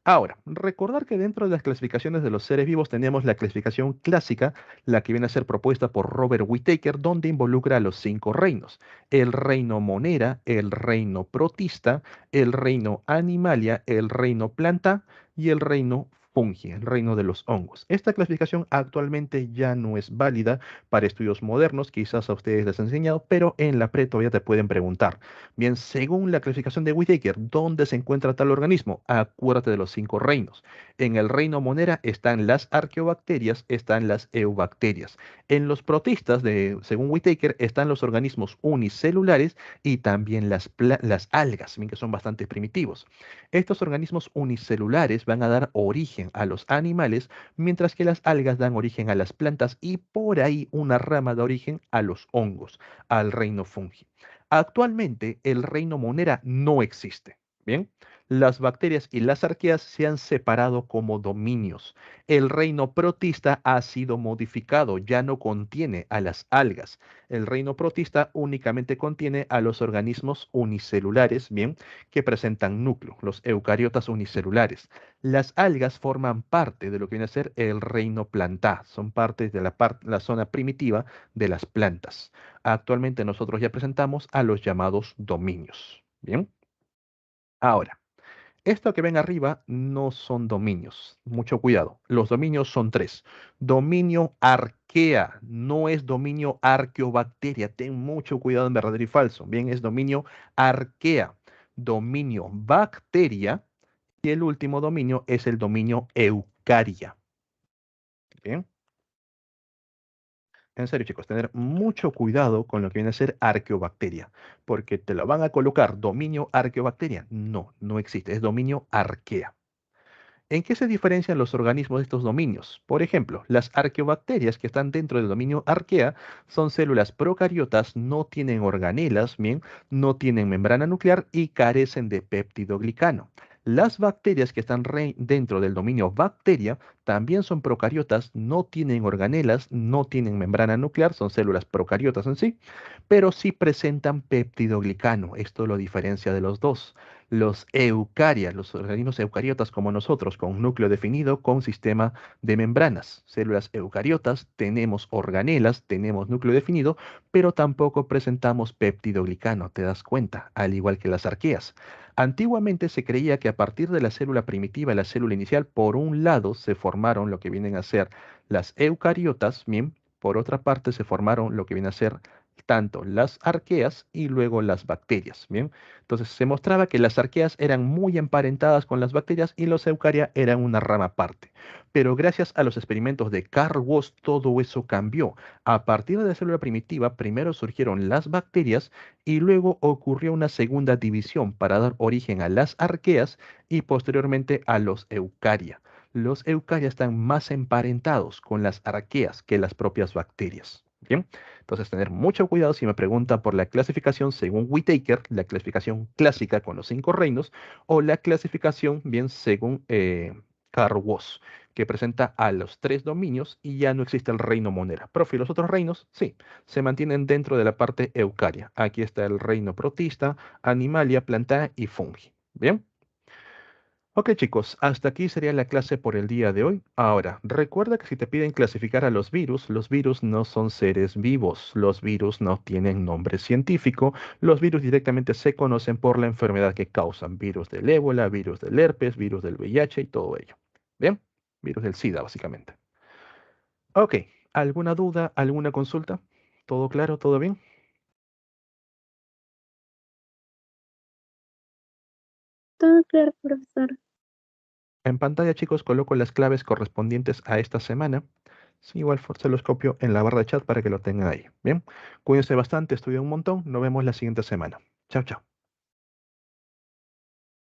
Ahora, recordar que dentro de las clasificaciones de los seres vivos tenemos la clasificación clásica, la que viene a ser propuesta por Robert Whittaker, donde involucra a los 5 reinos: el reino monera, el reino protista, el reino animalia, el reino planta y el reino fungi, el reino de los hongos. Esta clasificación actualmente ya no es válida para estudios modernos, quizás a ustedes les he enseñado, pero en la pre todavía te pueden preguntar. Bien, según la clasificación de Whittaker, ¿dónde se encuentra tal organismo? Acuérdate de los 5 reinos. En el reino monera están las arqueobacterias, están las eubacterias. En los protistas, según Whittaker, están los organismos unicelulares y también las algas, bien que son bastante primitivos. Estos organismos unicelulares van a dar origen a los animales, mientras que las algas dan origen a las plantas y por ahí una rama da origen a los hongos, al reino fungi. Actualmente el reino monera no existe. Bien, Las bacterias y las arqueas se han separado como dominios. El reino protista ha sido modificado, ya no contiene a las algas. El reino protista únicamente contiene a los organismos unicelulares, bien, que presentan núcleo, los eucariotas unicelulares. Las algas forman parte de lo que viene a ser el reino plantá, son parte de la zona primitiva de las plantas. Actualmente nosotros ya presentamos a los llamados dominios. Bien, ahora. Esto que ven arriba no son dominios. Mucho cuidado. Los dominios son tres. Dominio arquea, no es dominio arqueobacteria. Ten mucho cuidado en verdadero y falso. Bien, es dominio arquea. Dominio bacteria. Y el último dominio es el dominio eucaria. Bien. En serio, chicos, tener mucho cuidado con lo que viene a ser arqueobacteria, porque te lo van a colocar dominio arqueobacteria. No, no existe, es dominio arquea. ¿En qué se diferencian los organismos de estos dominios? Por ejemplo, las arqueobacterias que están dentro del dominio arquea son células procariotas, no tienen organelas, bien, no tienen membrana nuclear y carecen de péptidoglicano. Las bacterias que están dentro del dominio bacteria también son procariotas, no tienen organelas, no tienen membrana nuclear, son células procariotas en sí, pero sí presentan péptidoglicano. Esto lo diferencia de los dos. Los eucarias, los organismos eucariotas como nosotros, con núcleo definido, con sistema de membranas. Células eucariotas, tenemos organelas, tenemos núcleo definido, pero tampoco presentamos péptidoglicano, ¿te das cuenta? Al igual que las arqueas. Antiguamente se creía que a partir de la célula primitiva, la célula inicial, por un lado se formaron lo que vienen a ser las eucariotas, bien, por otra parte se formaron lo que viene a ser tanto las arqueas y luego las bacterias, bien. Entonces se mostraba que las arqueas eran muy emparentadas con las bacterias y los eucaria eran una rama aparte. Pero gracias a los experimentos de Carl Woese todo eso cambió. A partir de la célula primitiva, primero surgieron las bacterias y luego ocurrió una segunda división para dar origen a las arqueas y posteriormente a los eucaria. Los eucaria están más emparentados con las arqueas que las propias bacterias. Bien, entonces tener mucho cuidado si me preguntan por la clasificación según Whittaker, la clasificación clásica con los 5 reinos, o la clasificación bien según Carl Woese, que presenta a los 3 dominios y ya no existe el reino monera. Profe, ¿y los otros reinos? Sí, se mantienen dentro de la parte eucaria. Aquí está el reino protista, animalia, planta y fungi. Bien. Ok chicos, hasta aquí sería la clase por el día de hoy. Ahora, recuerda que si te piden clasificar a los virus no son seres vivos, los virus no tienen nombre científico, los virus directamente se conocen por la enfermedad que causan, virus del ébola, virus del herpes, virus del VIH y todo ello. Bien, virus del SIDA básicamente. Ok, ¿alguna duda, alguna consulta? ¿Todo claro, todo bien? Todo claro, profesor. En pantalla, chicos, coloco las claves correspondientes a esta semana. Sí, igual se los copio en la barra de chat para que lo tengan ahí. Bien, cuídense bastante, estudien un montón. Nos vemos la siguiente semana. Chao, chao.